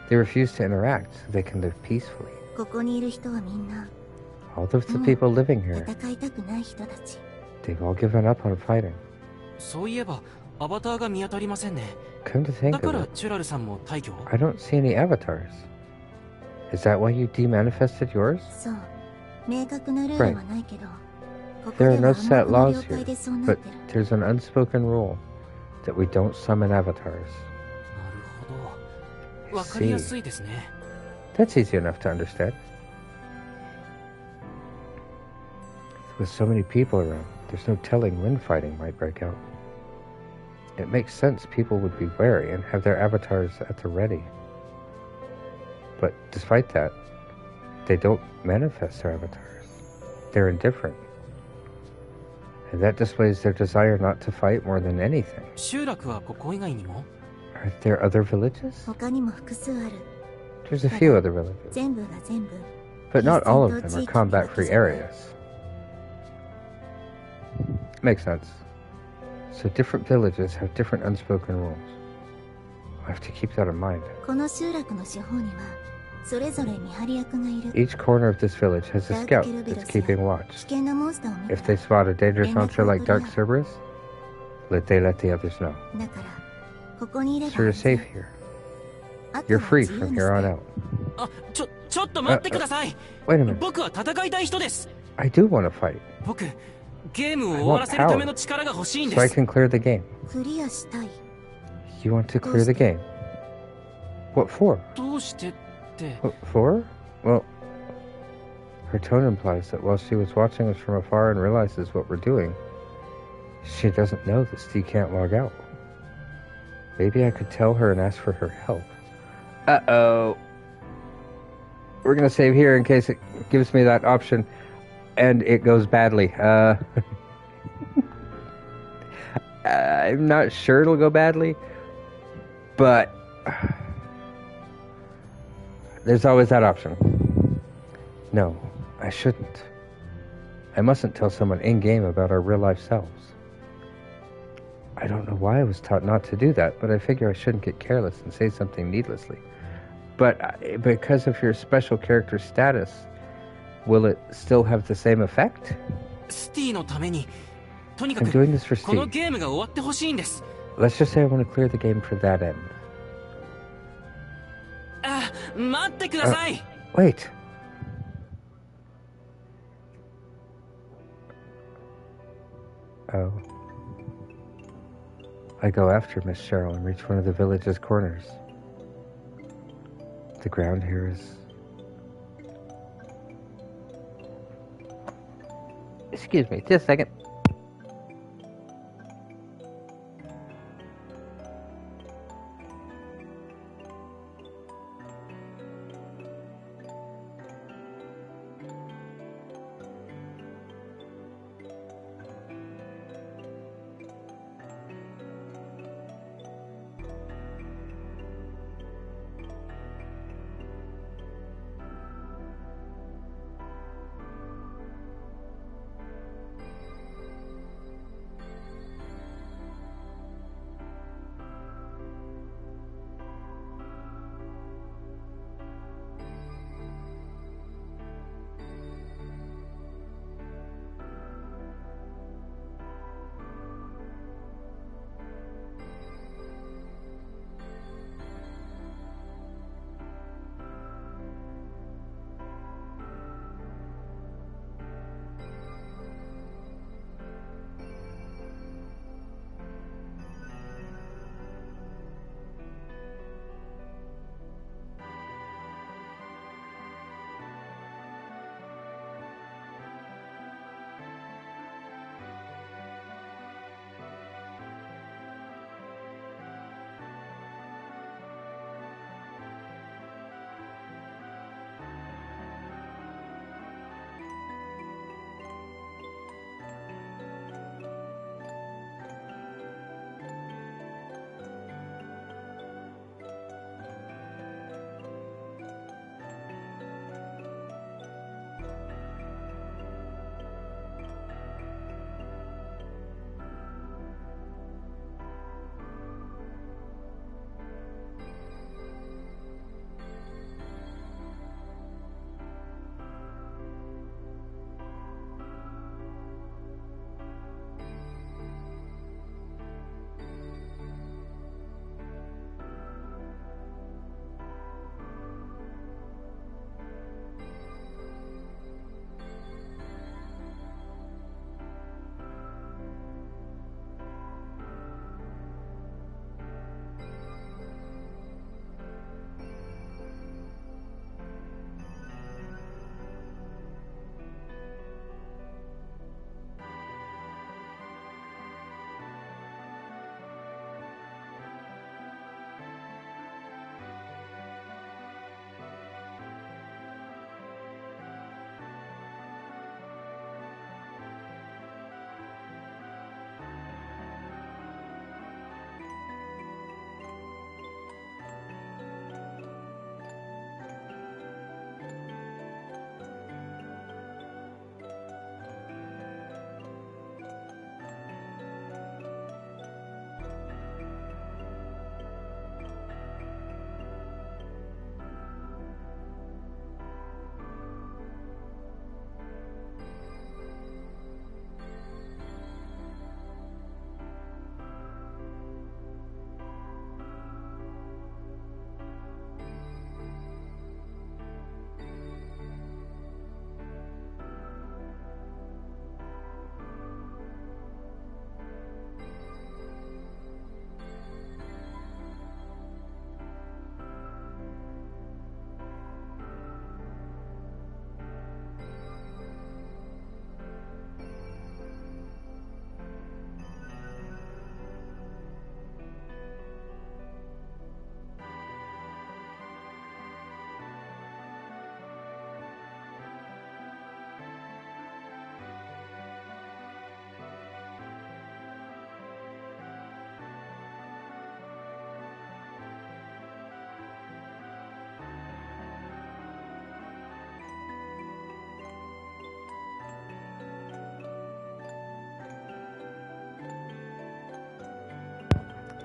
They refuse to interact so they can live peacefully. All of the people living here, they've all given up on fighting. Come to think of it, I don't see any avatars. Is that why you demanifested yours? Right. There are no set laws here, but there's an unspoken rule. that we don't summon avatars. なるほど。わかりやすいですね。That's easy enough to understand. With so many people around, there's no telling when fighting might break out. It makes sense people would be wary and have their avatars at the ready. But despite that, they don't manifest their avatars. They're indifferent. And that displays their desire not to fight more than anything. 集落はここ以外にも Are there other villages? 他にも複数ある。 There's a few other villages, 全部が全部。 but not all of them are combat-free areas. Makes sense. So different villages have different unspoken rules. I have to keep that in mind. この集落の四方にはそれぞれ見張り役がいる。 Each corner of this village has a scout that's keeping 危 watch. 険なモンスターを見 If た。 they spot a dangerous monster like Dark Cerberus, let the others know. だからここにいれば So you're safe here. あと You're は free 自由 from に here して on out. あ、ちょっと待ってください。 Wait a minute. 僕は戦いたい人です。 I do want to fight, 僕、ゲームを終わらせるための力が欲しいんで so I す。 can clear the game. クリアしたい。 You want to clear the game? What for? どうしてって。 What for? Well, her tone implies that while she was watching us from afar and realizes what we're doing, she doesn't know that Steve can't log out. Maybe I could tell her and ask for her help. Uh-oh. We're gonna save here in case it gives me that option and it goes badly. I'm not sure it'll go badly, but there's always that option. No, I shouldn't. I mustn't tell someone in-game about our real-life selves. I don't know why I was taught not to do that, but I figure I shouldn't get careless and say something needlessly. But because of your special character status, will it still have the same effect? スティのために、とにか I'm く doing this for この Steve. ゲームが終わってほしいんです。 Let's just say I want to clear the game for that end. あ、待ってください。 Wait. Oh. I go after Miss Cheryl and reach one of the village's corners. The ground here is... Excuse me, just a second.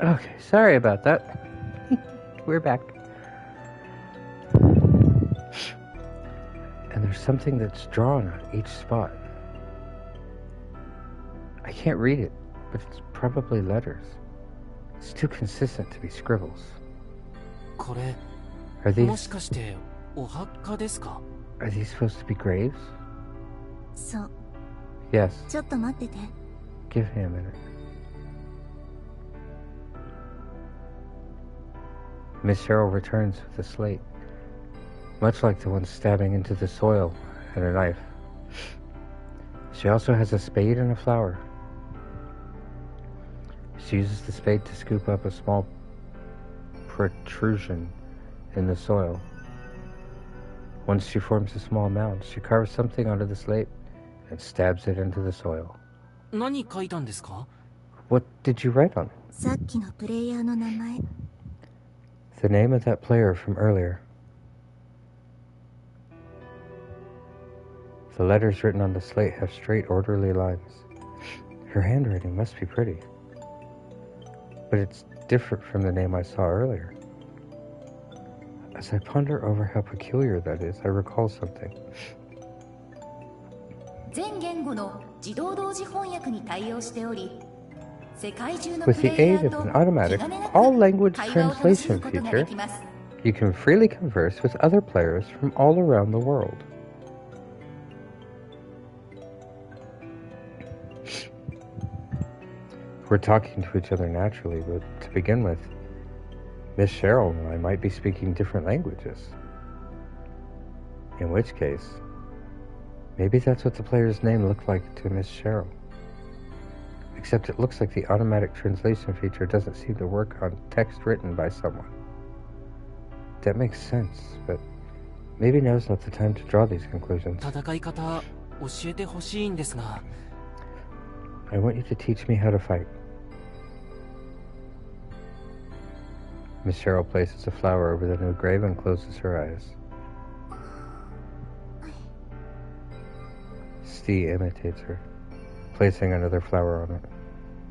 Okay, sorry about that. We're back. And there's something that's drawn on each spot. I can't read it, but it's probably letters. It's too consistent to be scribbles. これ Are も these しかしてお墓ですか？ are these supposed to be graves? そう Yes. ちょっと待ってて Give me a minute. Miss Cheryl returns with a slate, much like the one stabbing into the soil, and a knife. She also has a spade and a flower. She uses the spade to scoop up a small protrusion in the soil. Once she forms a small mound, she carves something onto the slate and stabs it into the soil. 何書いたんですか？ What did you write on it? さっきのプレイヤーの名前 The name of that player from earlier. The letters written on the slate have straight, orderly lines. Her handwriting must be pretty. But it's different from the name I saw earlier. As I ponder over how peculiar that is, I recall something. 全言語の自動同時翻訳に対応しており世界中の With プ the レイヤ aid ー of と an automatic 気兼ねな all く language 会話を楽しむ translation ことが feature, できます you can freely converse with other players from all around the world. We're talking to each other naturally, but to begin with, Miss Cheryl and I might be speaking different languages. In which case, maybe that's what the player's name looked like to Miss Cheryl. Except it looks like the automatic translation feature doesn't seem to work on text written by someone. That makes sense, but maybe now's not the time to draw these conclusions. 戦い方教えてほしいんですが。 I want you to teach me how to fight. Miss Cheryl places a flower over the new grave and closes her eyes. Steve imitates her, placing another flower on it.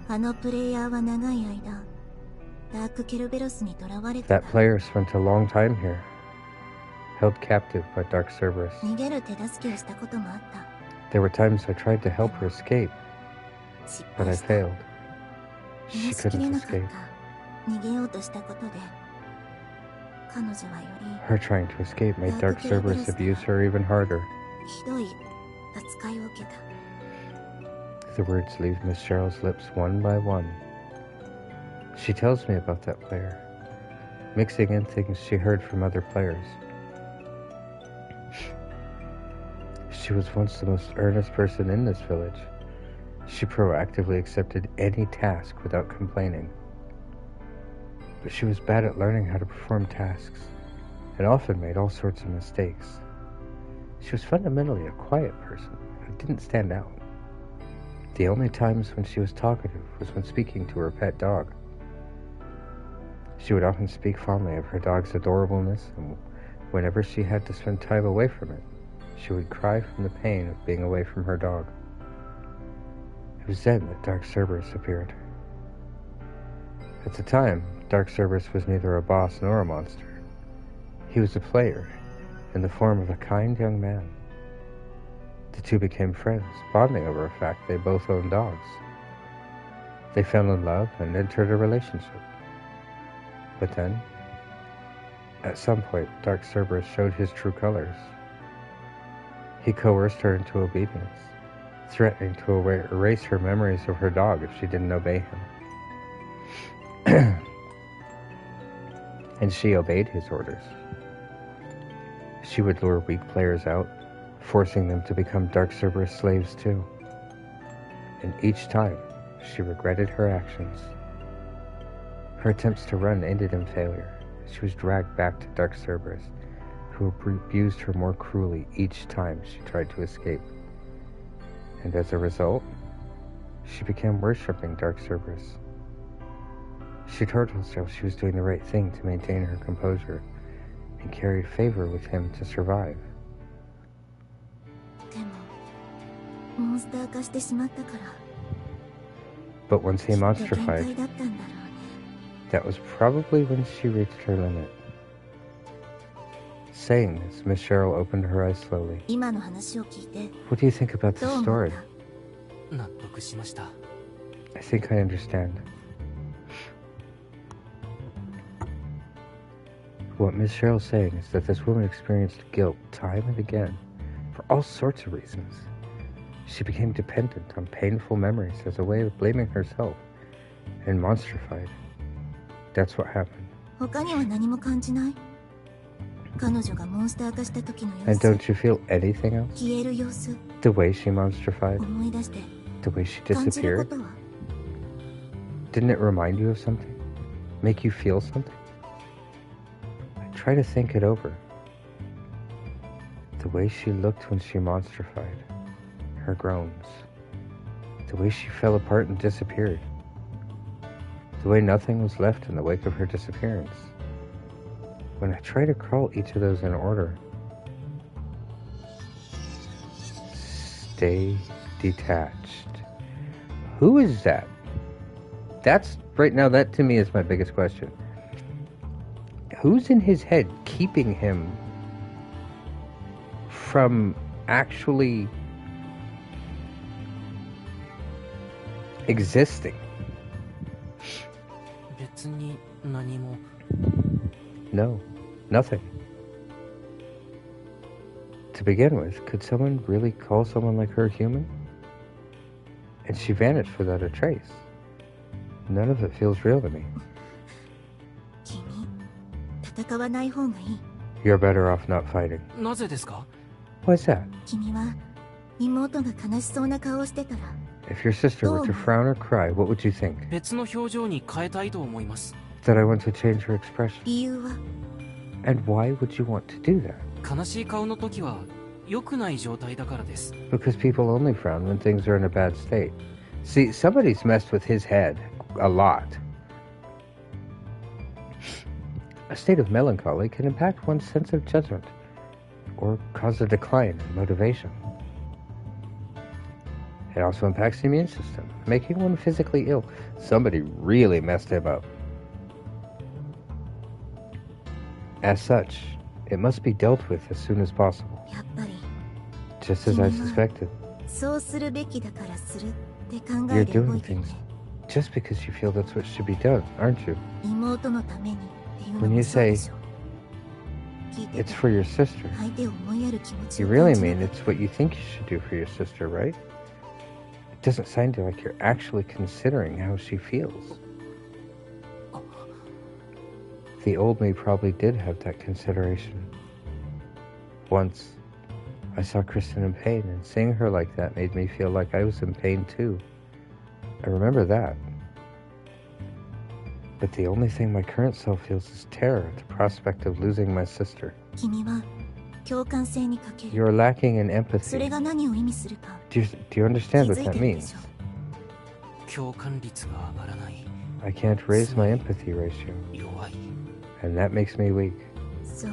あのプレイヤーは長い間ダークケルベロスに囚われてた That player spent a long time here, held captive by Dark Cerberus. 逃げる手助けをしたこともあった There were times I tried to help her escape, 失 but 敗 I した failed. 逃 She がしきれ couldn't なかっ escape. た逃げようとしたことで彼女はよ Her trying to escape made Dark Cerberus abuse her even harder. りひどい扱いを受けた The words leave Miss Cheryl's lips one by one. She tells me about that player, mixing in things she heard from other players. She was once the most earnest person in this village. She proactively accepted any task without complaining. But she was bad at learning how to perform tasks, and often made all sorts of mistakes. She was fundamentally a quiet person who didn't stand out. The only times when she was talkative was when speaking to her pet dog. She would often speak fondly of her dog's adorableness, and whenever she had to spend time away from it, she would cry from the pain of being away from her dog. It was then that Dark Cerberus appeared. At the time, Dark Cerberus was neither a boss nor a monster. He was a player, in the form of a kind young man. The two became friends, bonding over a fact they both owned dogs. They fell in love and entered a relationship. But then, at some point, Dark Cerberus showed his true colors. He coerced her into obedience, threatening to erase her memories of her dog if she didn't obey him. And she obeyed his orders. She would lure weak players out, forcing them to become Dark Cerberus slaves too. And each time, she regretted her actions. Her attempts to run ended in failure. She was dragged back to Dark Cerberus, who abused her more cruelly each time she tried to escape. And as a result, she began worshipping Dark Cerberus. She told herself she was doing the right thing to maintain her composure, and carried favor with him to survive. でもモンスター化してしまったから But once he きっと限 monstrified, 界だったんだろうね That was probably when she reached her limit. Saying this, Miss Cheryl opened her eyes slowly. 今の話を聞いて What do you think about ど the う思っ story? た？納得しました。 I think I understand. What Miss Cheryl's saying is that this woman experienced guilt time and again for all sorts of reasons. She became dependent on painful memories as a way of blaming herself and monstrified. That's what happened. 他には何も感じない？彼女がモンスター化した時の様 And 子、 don't you feel anything else? 消える様子、 The way she monstrified? 思い出して The way she 感じるこ disappeared? とは？ Didn't it remind you of something? Make you feel something? I try to think it over. The way she looked when she monstrified. Her groans. The way she fell apart and disappeared. The way nothing was left in the wake of her disappearance. When I try to crawl each of those in order. Stay detached. Who is that? That's, right now, that to me is my biggest question. Who's in his head keeping him from actually existing? 別に何も。 No, nothing. To begin with, could someone really call someone like her human? And she vanished without a trace. None of it feels real to me. 君、戦わない方がいい。 You're better off not fighting. なぜですか？ Why's that? 君は妹が悲しそうな顔をしてたら、 If your sister were to frown or cry, what would you think? 別の表情に変えたいと思います。 That I want to change her expression? 理由は And why would you want to do that? 悲しい顔の時は良くない状態だからです。 Because people only frown when things are in a bad state. See, somebody's messed with his head a lot. A state of melancholy can impact one's sense of judgment or cause a decline in motivation. It also impacts the immune system, making one physically ill. Somebody really messed him up. As such, it must be dealt with as soon as possible, やっぱり just as I suspected. そうするべきだからするって考 You're えて動 doing いてる things ね。 just because you feel that's what should be done, aren't you? 妹のためにっていうの When も you そう say でしょ。聞いて it's て for your sister, 相手を思いやる気持ち you を really 感じな mean かっ it's what you think you should do for your sister, right? It doesn't sound like you're actually considering how she feels. The old me probably did have that consideration. Once, I saw Kristen in pain, and seeing her like that made me feel like I was in pain too. I remember that. But the only thing my current self feels is terror at the prospect of losing my sister. た。君は共感性に欠ける。 You're lacking in それ empathy. が何を意味するか Do you understand 気 what づい that てるで means? しょ。共感率が上がらない。 I can't raise my empathy ratio, 弱い。 and that makes me weak. そう。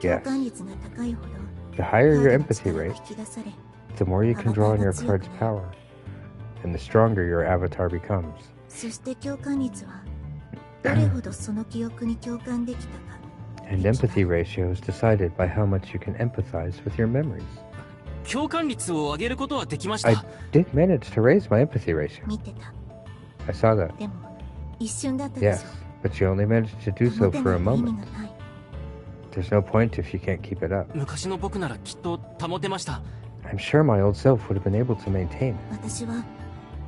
Yes. 共感率が高いほど The カ higher ー your ドの empathy 力が rate, 引き出され、 the more you can draw on your card's power, and the stronger your avatar becomes. そして共感率はどれほどその記憶に共感できたか。 And empathy ratio is decided by how much you can empathize with your memories. 共感率を上げることはできまし I た。 did manage to raise my empathy ratio. 見てた。 I saw that. でも一瞬だったで Yes, しょ。 but you only managed to do 保 so て for な a い意味 moment. がない。 There's no point if you can't keep it up. 昔の僕ならきっと保てました。 I'm sure my old self would have been able to maintain it. 私は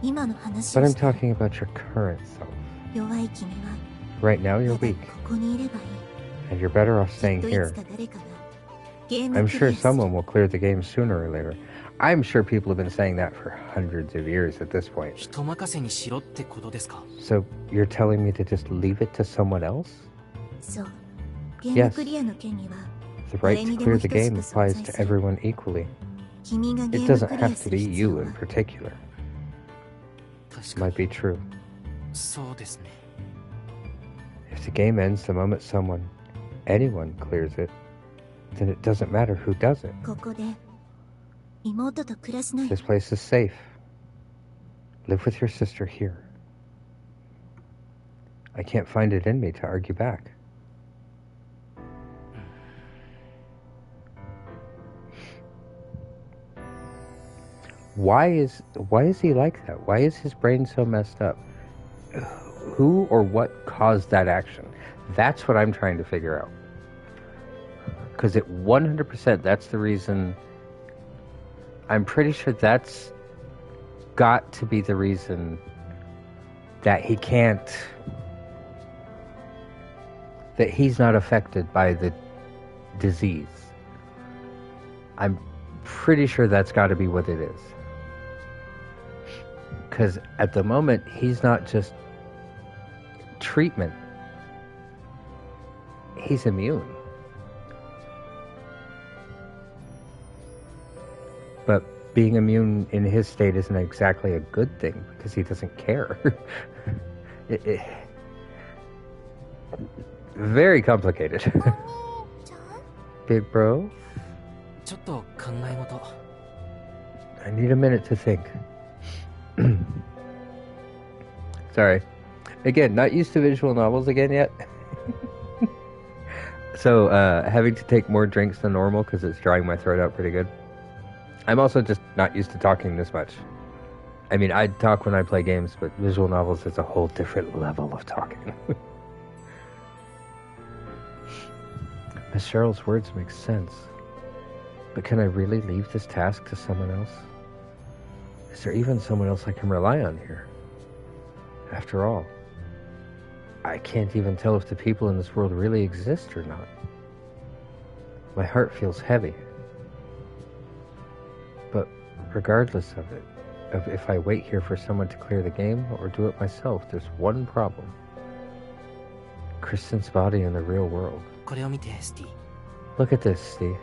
今の話 But を I'm して talking about your current self. 弱い君は Right now た you're だ weak, ここにいればいい。 and you're better off きっ staying とい here. つか誰かがゲーム I'm クリ sure アする。 someone will clear the game sooner or later. I'm sure people have been saying that for hundreds of years at this point. 人任せにしろってことですか？ So you're telling me to just leave it to someone else? そう。ゲームクリアの権利は The right to clear the game applies to everyone equally. 君がゲ It ーム doesn't クリア have す to る be 必要 you は in particular. 確か Might に be true. そうですね。 If the game ends the moment anyone clears it, then it doesn't matter who does it. ここで妹と暮らしない。 This place is safe. Live with your sister here. I can't find it in me to argue back. Why is he like that? Why is his brain so messed up? Who or what caused that action? That's what I'm trying to figure out. Because at 100%, that's the reason. I'm pretty sure that's got to be the reason that he can't, that he's not affected by the disease. I'm pretty sure that's got to be what it is. Because at the moment, he's not just treatment. He's immune. But being immune in his state isn't exactly a good thing because he doesn't care. Very complicated. Big bro? ちょっと考え事。 I need a minute to think. Sorry. Again, not used to visual novels again yet. So, having to take more drinks than normal because it's drying my throat out pretty good. I'm also just not used to talking this much. I mean, I talk when I play games, but visual novels is a whole different level of talking. Miss Cheryl's words make sense. But can I really leave this task to someone else? Is there even someone else I can rely on here? After all, I can't even tell if the people in this world really exist or not. My heart feels heavy. But regardless of it, of if I wait here for someone to clear the game or do it myself, there's one problem. Kristen's body in the real world. これを見て、スティ。 Look at this, Steve.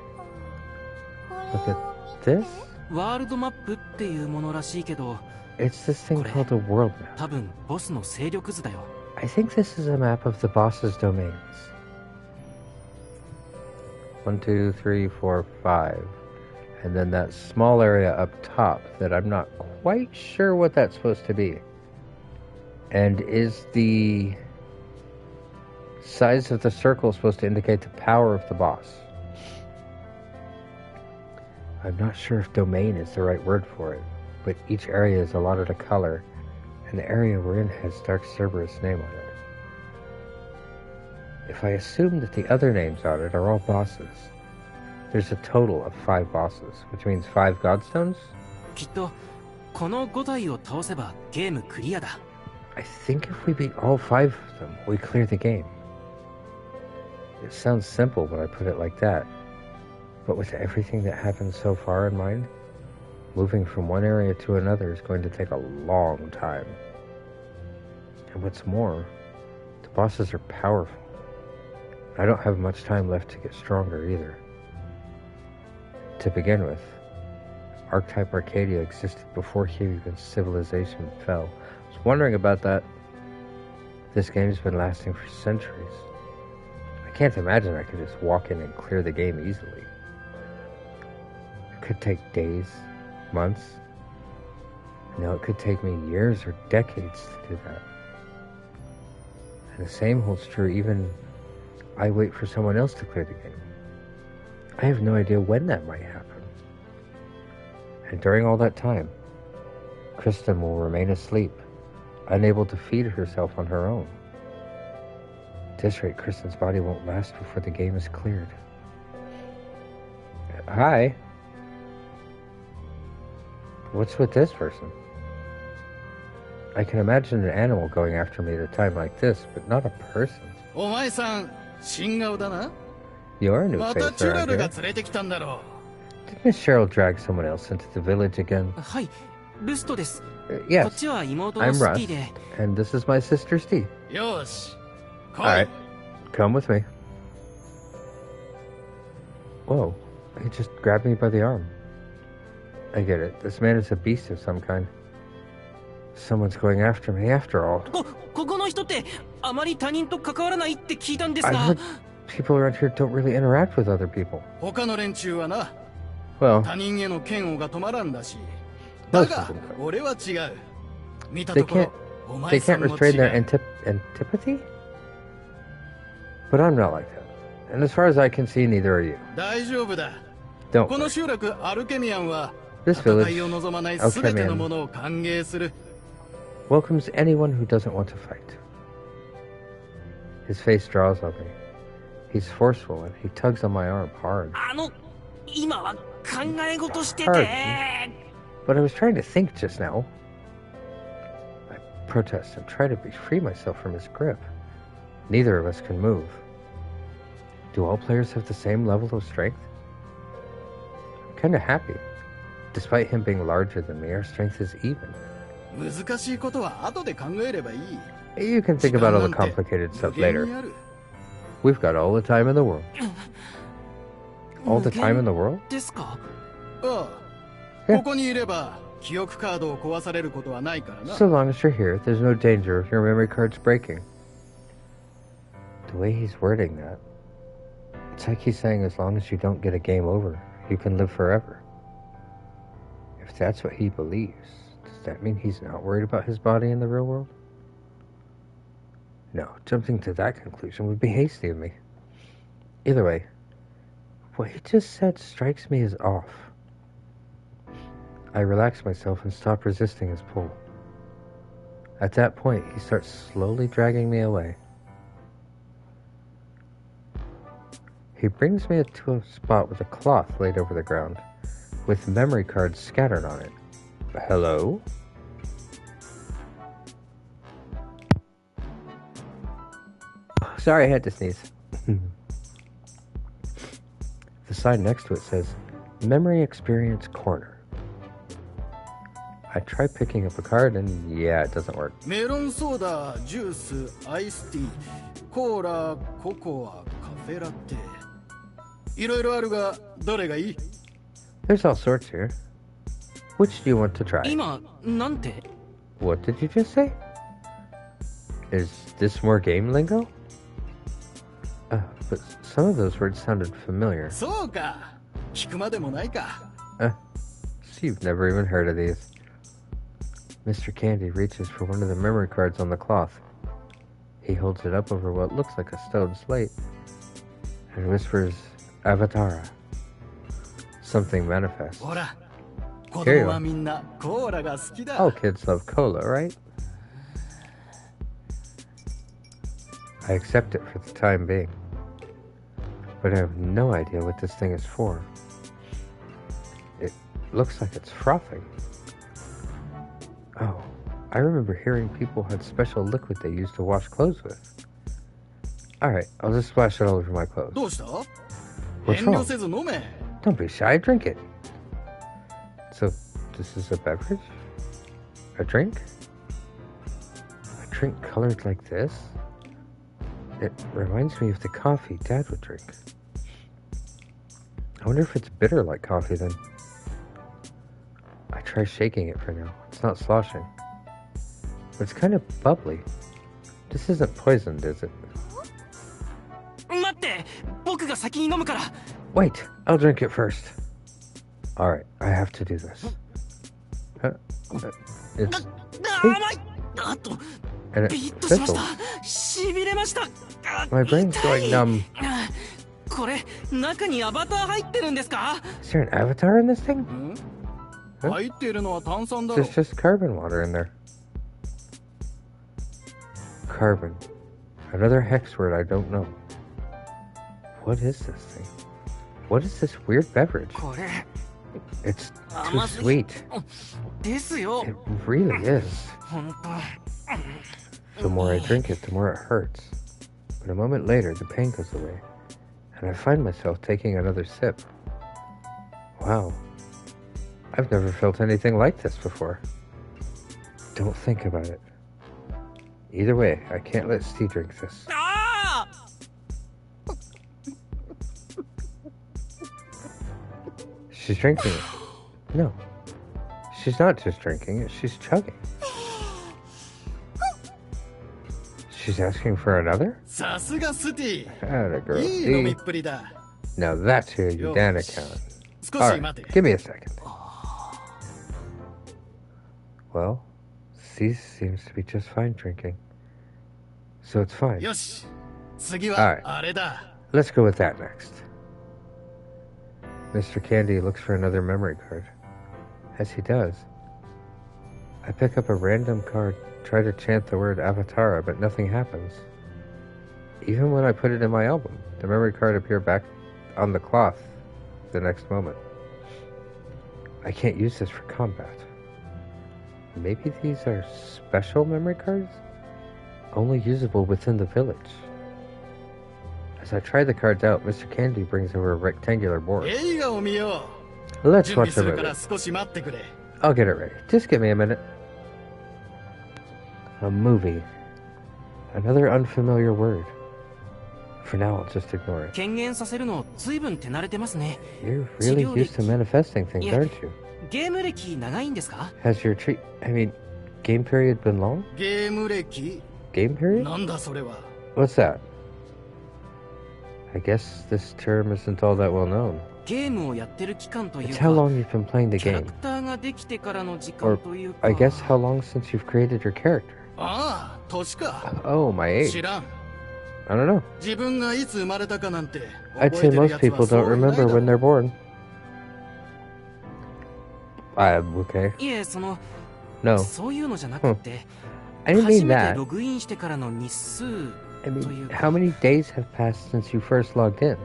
Look at this? ワールドマップっていうものらしいけど、 It's this thing called a world map. 多分ボスの勢力図だよ。 I think this is a map of the boss's domains. 1, 2, 3, 4, 5. And then that small area up top that I'm not quite sure what that's supposed to be. And is the size of the circle supposed to indicate the power of the boss? I'm not sure if domain is the right word for it, but each area is allotted a color, and the area we're in has Dark Cerberus' name on it. If I assume that the other names on it are all bosses, there's a total of 5 bosses, which means 5 Godstones? きっとこの5体を倒せばゲームクリアだ。 I think if we beat all 5 of them, we clear the game. It sounds simple when I put it like that, but with everything that happened so far in mind, moving from one area to another is going to take a long time. And what's more, the bosses are powerful. I don't have much time left to get stronger either. To begin with, Archetype Arcadia existed before Hugon's civilization fell. I was wondering about that. This game's been lasting for centuries. I can't imagine I could just walk in and clear the game easily. It could take days, months. No, it could take me years or decades to do that. And the same holds true even I wait for someone else to clear the game. I have no idea when that might happen. And during all that time, Kristen will remain asleep, unable to feed herself on her own. At this rate, Kristen's body won't last before the game is cleared. Hi. What's with this person? I can imagine an animal going after me at a time like this, but not a person. お前さん、新顔だな。 You're a new ま face たチュラ around ルが here. 連れてきたんだろ Did Miss Cheryl drag someone else into the village again? はい、ルストです。こっ Yes, ちは妹の I'm ステ Russ, ィで。 and this is my sister Steve. う。よし。来い。 Alright, come with me. Whoa, he just grabbed me by the arm. I get it. This man is a beast of some kind. Someone's going after me after all. ここの人ってあまり他人と関わらないって聞いたんです I が heard people around here don't really interact with other people. 他の連中はな、 Well, 他人への嫌悪が止まらんだし。 most だ of が them don't. 俺は違う。見た They ところ can't They can't restrain their antipathy? But I'm not like that. And as far as I can see, neither are you. 大丈夫だ。 Don't この worry. 集落アルケミアンは This 戦 village, いを望まないすべてのものを歓迎する。 welcomes anyone who doesn't want to fight. His face draws on me. He's forceful and he tugs on my arm hard. 今は考え事して Hard. て。 But I was trying to think just now. I protest and try to free myself from his grip. Neither of us can move. Do all players have the same level of strength? I'm kind of happy. Despite him being larger than me, our strength is even. 難しいことは後で考えればいい。 You can think about all the complicated stuff 無限 later. にある。 We've got all the time in the world. All the time in the world? ですか？ああ、ここにいれば記憶カードを壊されることはないからな。 So long as you're here, there's no danger of your memory cards breaking. The way he's wording that, it's like he's saying as long as you don't get a game over, you can live forever. If that's what he believes, does that mean he's not worried about his body in the real world? No, jumping to that conclusion would be hasty of me. Either way, what he just said strikes me as off. I relax myself and stop resisting his pull. At that point, he starts slowly dragging me away. He brings me to a spot with a cloth laid over the ground, with memory cards scattered on it. Hello? Sorry, I had to sneeze. The sign next to it says, Memory Experience Corner. I try picking up a card and yeah, it doesn't work. メロンソーダ、ジュース、アイスティー、コーラ、ココア、カフェラテ。いろいろあるが、どれがいい？ There's all sorts here. Which do you want to try? 今なんて？ What did you just say? Is this more game lingo? But some of those words sounded familiar. そうか。聞くまでもないか。 So you've never even heard of these. Mr. Candy reaches for one of the memory cards on the cloth. He holds it up over what looks like a stone slate and whispers, Avatara. Something manifests. ほら、子 Here you 供 are. はみんなコーラが好きだ。 All kids love cola, right? I accept it for the time being. But I have no idea what this thing is for. It looks like it's frothing. Oh, I remember hearing people had special liquid they used to wash clothes with. Alright, I'll just splash it all over my clothes. どうした？ What's 遠慮 wrong? せず飲め。 Don't be shy, drink it. So, this is a beverage? A drink? A drink colored like this? It reminds me of the coffee Dad would drink. I wonder if it's bitter like coffee then. I try shaking it for now. It's not sloshing. But it's kind of bubbly. This isn't poisoned, is it? 待って、僕が先に飲むから。 Wait, I'll drink it first. Alright, I have to do this. It's 甘い。あと and ピ it リッとしまし fizzles. た。しびれました。あ My brain's 痛い going numb. これ中にアバター入ってるんですか？ Is there an avatar in this thing? ん？ Huh? 入っているのは炭酸だろ。 There's just carbon water in there. Carbon. Another hex word I don't know. What is this thing? What is this weird beverage? これ It's too 甘すぎ。 sweet. ですよ。 It really is. 本当。 The more I drink it, the more it hurts. But a moment later, the pain goes away, and I find myself taking another sip. Wow. I've never felt anything like this before. Don't think about it. Either way, I can't let Steve drink this. ああ。 She's drinking it. No. She's not just drinking it, she's chugging. She's asking for another? さすがスティ。 Atta girl. いい飲み See? っぷりだ。 Now that's your Udana account. 少し待て。 Alright, give me a second. Well, He seems to be just fine drinking. So it's fine. よし、次 Alright. はあれだ。 Let's go with that next. Mr. Candy looks for another memory card. As he does, I pick up a random card, try to chant the word Avatara, but nothing happens. Even when I put it in my album, the memory card appears back on the cloth the next moment. I can't use this for combat. Maybe these are special memory cards? Only usable within the village. As I try the cards out, Mr. Candy brings over a rectangular board. 映画を見よう。 Let's 準備 watch す the るから movie. 少し待ってくれ。 I'll get it ready. Just give me a minute. A movie. Another unfamiliar word. For now, I'll just ignore it. 権限させるの随分手慣れてますね。 You're really used to manifesting things, Yeah. aren't you? ゲーム歴長いんですか？ Has your game period been long? ゲーム歴 Game period? なんだそれは。 What's that? I guess this term isn't all that well known. ゲームをやってる期間という It's か、 how long you've been playing the キャラ game. クターができてからの時 Or 間というか。 I guess how long since you've created your character. ああ、年か。 Oh, my 知 age. らん。 I don't know. 自分がいつ生まれたかなんて I'd 覚 say えてる most やつは people そう don't いない remember だろ when they're born. Okay. いえ、その、 No. そういうのじゃなくて、 I didn't 初 mean めて that. ログインしてからの日数 I とい mean, うか。 how many days have passed since you first logged in?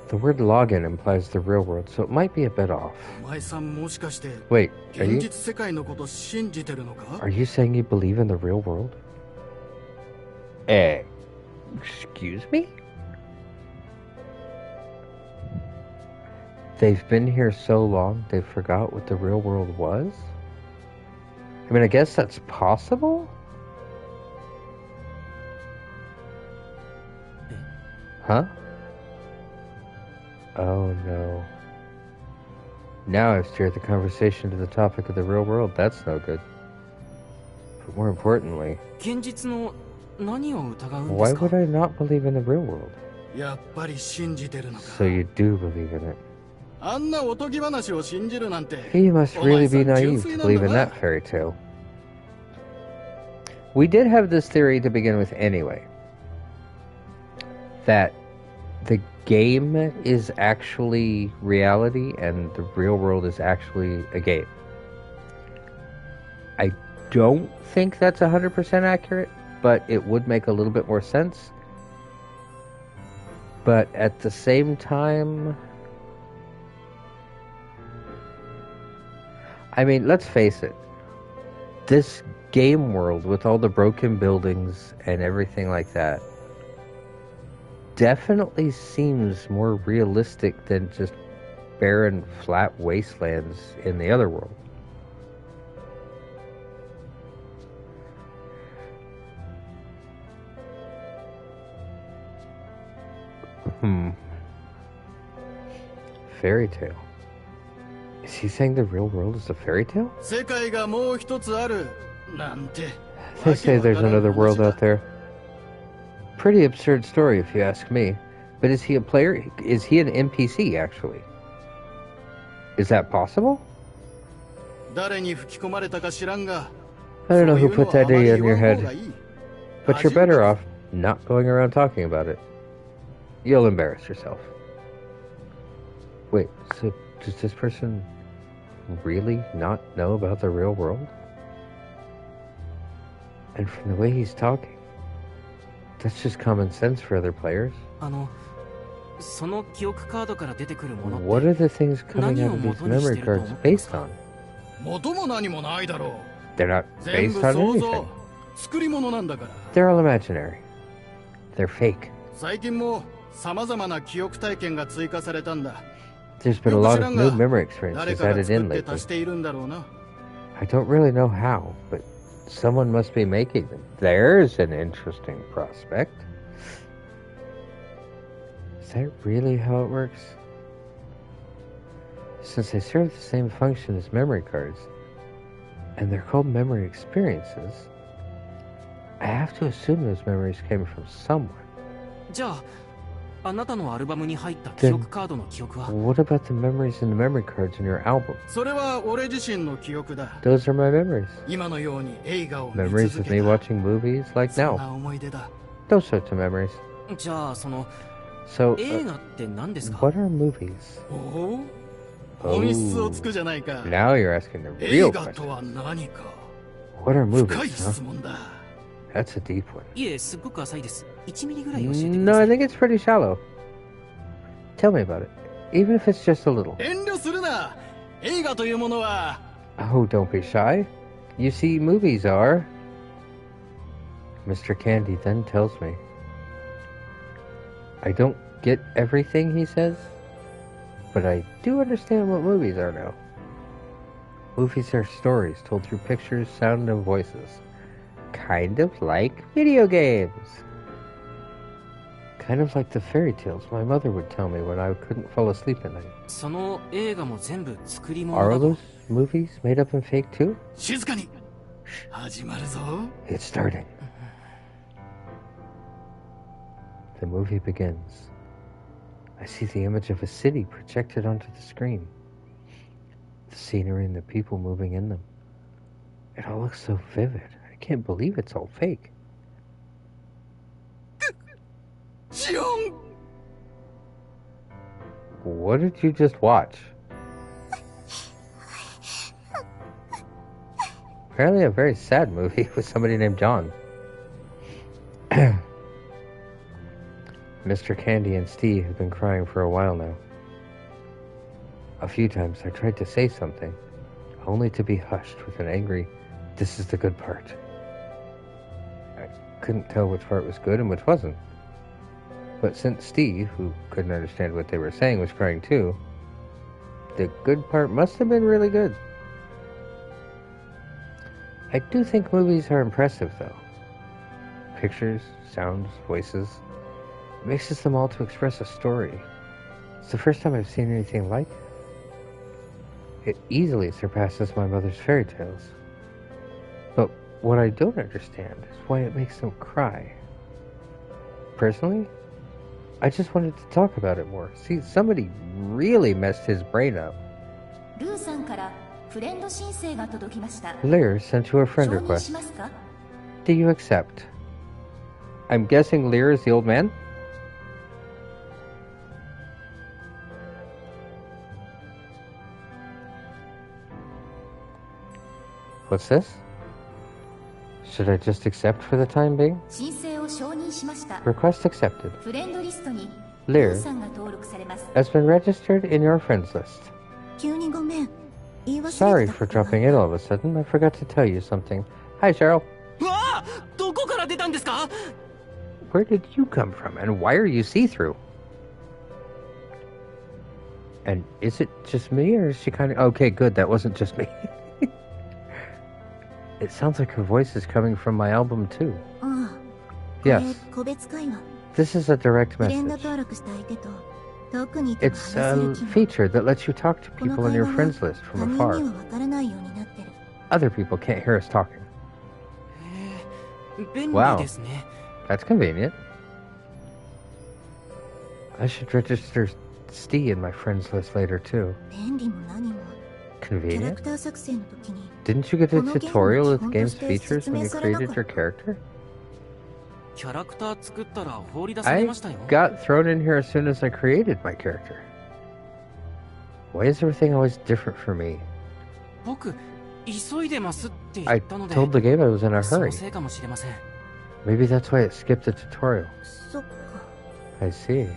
The word login implies the real world, so it might be a bit off. お前さんもしかして Wait, are 現 you 実世界のこと信じてるのか are you saying you believe in the real world? Excuse me? They've been here so long they forgot what the real world was? I mean, I guess that's possible? Huh? Oh no. Now I've steered the conversation to the topic of the real world. That's no good. But more importantly, 現実の何を疑うんで why すか？ would I not believe in the real world? やっぱり信じてるのか So you do believe in it. あんなおとぎ話を信じるなんて He must really be naive to believe in that fairy tale. We did have this theory to begin with anyway. That the game is actually reality and the real world is actually a game. I don't think that's 100% accurate, but it would make a little bit more sense. But at the same time, I mean, let's face it. This game world with all the broken buildings and everything like that definitely seems more realistic than just barren, flat wastelands in the other world. Fairy tale. Is he saying the real world is a fairy tale? 世界がもう一つあるなんて They say there's another world out there. Pretty absurd story if you ask me. But is he a player? Is he an NPC actually? Is that possible? 誰に吹き込まれたか知らんが I don't know そうい who うの put はあ that まり idea in 言 your わん方 head. がいい But you're better off not going around talking about it. You'll embarrass yourself. Wait, so does this person really not know about the real world? And from the way he's talking, that's just common sense for other players. その記憶カードから出てくるものって What are the things coming out of these memory cards based on? 元も何もないだろ They're not う全 based 部 on 想 anything. 像作り物なんだから They're all imaginary. They're fake. 最近も様々な記憶体験が追加されたんだ There's been a よく lot 知ら of ん new が memory 誰 experiences かが added 作 in って lately. 足しているんだろうな I don't really know how, but someone must be making them. There's an interesting prospect. Is that really how it works? Since they serve the same function as memory cards, and they're called memory experiences, I have to assume those memories came from someone. じゃああなたのアルバムに入った記憶カードの記憶は What about the memories in the memory cards in your album? それは俺自身の記憶だ。 Those are my memories. 今のように映画を見 Memories 続 of け me た watching movies like そん now. な思い出だ。 Those sorts of memories. じゃあその So, 映画って何ですか what are movies? おお、本質をつくじゃないか。 Now you're asking the 映 real 画と question. は何か。 What are 深い movies, huh? 質問だ。 That's a deep one. いえすっごく浅いです1ミリぐらい教えてく No, ださ I い think it's pretty shallow. Tell me about it. Even if it's just a little. 遠慮するな。映画というものは Oh, don't be shy. You see, movies are... Mr. Candy then tells me. I don't get everything he says, but I do understand what movies are now. Movies are stories told through pictures, sound, and voices. Kind of like video games. Kind of like the fairy tales my mother would tell me when I couldn't fall asleep at night. その映画も全部作り物 Are だ all と those movies made up and fake too? 静かに。始まるぞ。 It's starting. The movie begins. I see the image of a city projected onto the screen. The scenery and the people moving in them. It all looks so vivid. I can't believe it's all fake. シオン。 What did you just watch? Apparently a very sad movie with somebody named John. Mr. Candy and Steve have been crying for a while now. A few times I tried to say something, only to be hushed with an angry, "This is the good part." I couldn't tell which part was good and which wasn't. But since Steve, who couldn't understand what they were saying, was crying too, the good part must have been really good. I do think movies are impressive, though. Pictures, sounds, voices. It mixes them all to express a story. It's the first time I've seen anything like it. It easily surpasses my mother's fairy tales. But what I don't understand is why it makes them cry. Personally, I just wanted to talk about it more. See, somebody really messed his brain up. ルーさんからフレンド申請が届きました。 Lear sent you a 承 friend 認 request. しますか？ Do you accept? I'm guessing Lear is the old man? What's this? Should I just accept for the time being? 申請を承認しました。 Request accepted. フレンドリストにルー Lear さんが登録されます。 has been registered in your friends list. 急にごめん。言い忘れて Sorry た for ことが dropping in all of a sudden. I forgot to tell you something. Hi, Cheryl. うわあどこから出たんですか Where did you come from, and why are you see-through? And is it just me, or is she kind of... Okay, good, that wasn't just me. It sounds like her voice is coming from my album, too. ああ、 Yes, これ個別会話。 this is a direct フレンド message. 登録した相手と遠くにいても It's 話せ a る機能。 feature that lets you talk to この people in 会 your 話 friends は list 他 from 人 afar. にはわからないようになってる。 Other people can't hear us talking. 便 Wow. 利ですね That's convenient. I should register Steve in my friends list later, too. 便利も何も。キャラ Convenient? クター作成の時に Didn't you get a このゲームの tutorial with 基本 game's として features 説 when 明 you されな created か your った character? キャラクター作ったら放り出され I ましたよ got thrown in here as soon as I created my character. Why is everything always different for me? 僕急いでますって言 I ったので told the game I was in a そ hurry. のせいかもしれません Maybe that's why it skipped the tutorial. そっか。 I see.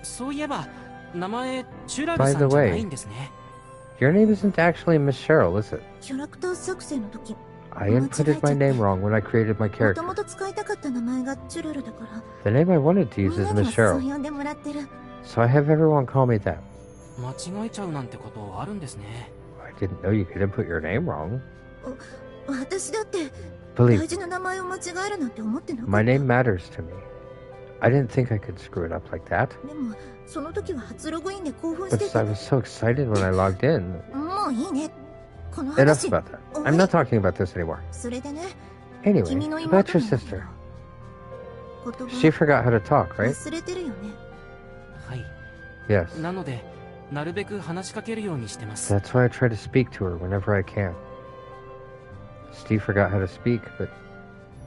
そういえば名前チュラル By さ the んじゃ way ないんですね Your name isn't actually Miss Cheryl, is it? キャラクター作成の時 I inputted my name wrong when I created my もと character. もと使いたかった名前がチュルルだから The name I wanted to み use ん is なに Miss はそう Cheryl, 呼んでもらってる。 so I have everyone call me that. 間違えちゃうなんてことあるんですね I didn't know you could input your name wrong. 私だって Believe 大 me, 事な名前を間違えるなんて思ってなかった my name matters to me. I didn't think I could screw it up like that. でもその時は初ログインで興奮して But I て was so excited when I logged in. もういいねこの Enough 話 about that. I'm not talking about this anymore. それでね Anyway, 君の about 妹 your なんだ sister. けど言 She 葉 forgot how to talk, right? 忘れてるよね Yes. なのでなるべく話しかけるようにしてます。 That's why I try to speak to her whenever I can. Steve forgot how to speak, but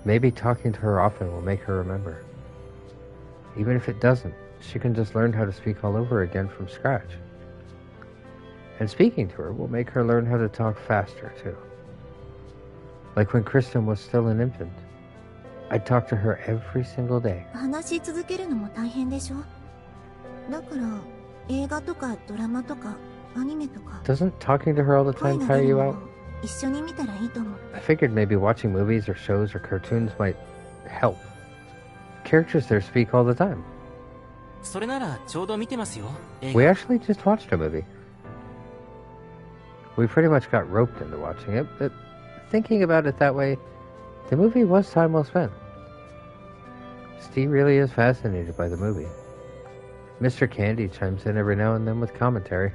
maybe talking to her often will make her remember. Even if it doesn't, she can just learn how to speak all over again from scratch. And speaking to her will make her learn how to talk faster, too. Like when Kristen was still an infant. I'd talk to her every single day. 話し続けるのも大変でしょ。だから映画とかドラマとかアニメとか Doesn't talking to her all the 声 time が tire 出る you の out? も一緒に見たらいいと思う。 I figured maybe watching movies or shows or cartoons might help. Characters there speak all the time. それならちょうど見てますよ。映 We 画 actually just watched a movie. We pretty much got roped into watching it, but thinking about it that way, the movie was time well spent. Steve really is fascinated by the movie. Mr. Candy chimes in every now and then with commentary.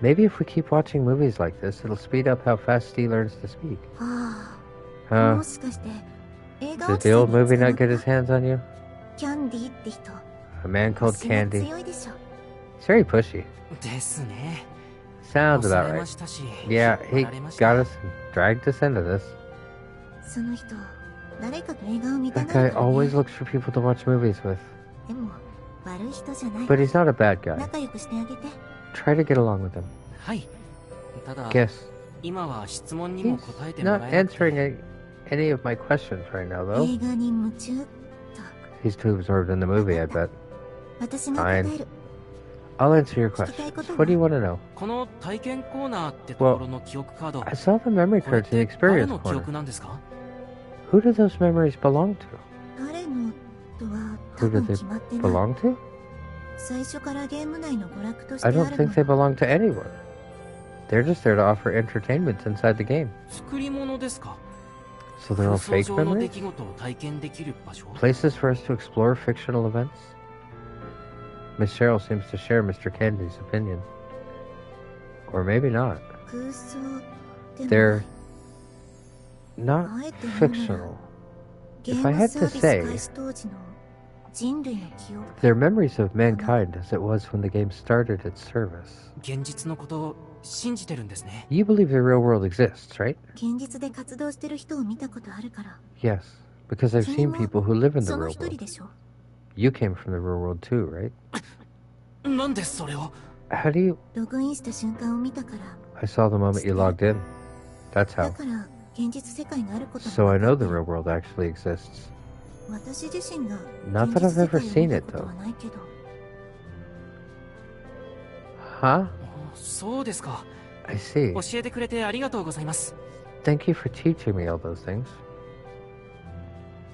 Maybe if we keep watching movies like this, it'll speed up how fast Steve learns to speak. はあ、 Huh? もしかして映画 Did おじ the さん old に movie 捕ま not った get his hands on you? キャンディーって人 A man called 腰が Candy. 強いでしょ。 It's very pushy. ですね。 Sounds 押さ about れま right. したし、 Yeah, 引 he っ張られました got us and dragged us into this. その人誰かと映画を見た That がる guy からね。 always looks for people to watch movies with. でも悪い人じゃない。 But he's not a bad guy. 仲良くしてあげて。 Try to get along with him. はい。ただ Guess. 今は質問にも He's 答えてもら not えなく answering て、 any of my questions right now, though. 映画に夢中と He's too absorbed in the movie, I bet. 私が答える。 I'll answer your questions. What do you want to know? この体験コーナーってところの記憶カード、 I saw the memory これっ cards in て the 誰 experience の記 corner. 憶なんですか？ Who do those memories belong to? 誰のとは Who 多 do 分 they 決まってない belong to? 最初からゲーム内の娯楽として I あ don't る think の they belong to anyone. They're just there to offer entertainment inside the game. 作り物ですか？ So they're all 空 fake 想上の出 memories? 来事を体験できる場所？ Places for us to explore fictional events? Miss Cheryl seems to share Mr. Candy's opinion. Or maybe not. 空想でも They're not あえて言うなら fictional. ゲ If ー I ム had サ to ービス say, 開始当時の人類の記憶 they're memories of mankind as it was when the game started its service. 現実のことを信じてるんですね。 You believe the real world exists, right? 現実で活動してる人を見たことあるから Yes, because I've seen people who live in the その real 一人 world. でしょ。 You came from the real world too, right? なんでそれを？ How do you... ログインした瞬間を見たから I saw the moment you logged in. That's だ how. から現実世界があることも So I 分か know って the る real world actually exists. 私自身が Not 現 that 実 I've 世 ever 界を seen 見た it, ことはないけど Huh? そうですか。 I see. 教えてくれてありがとうございます。 Thank you for teaching me all those things.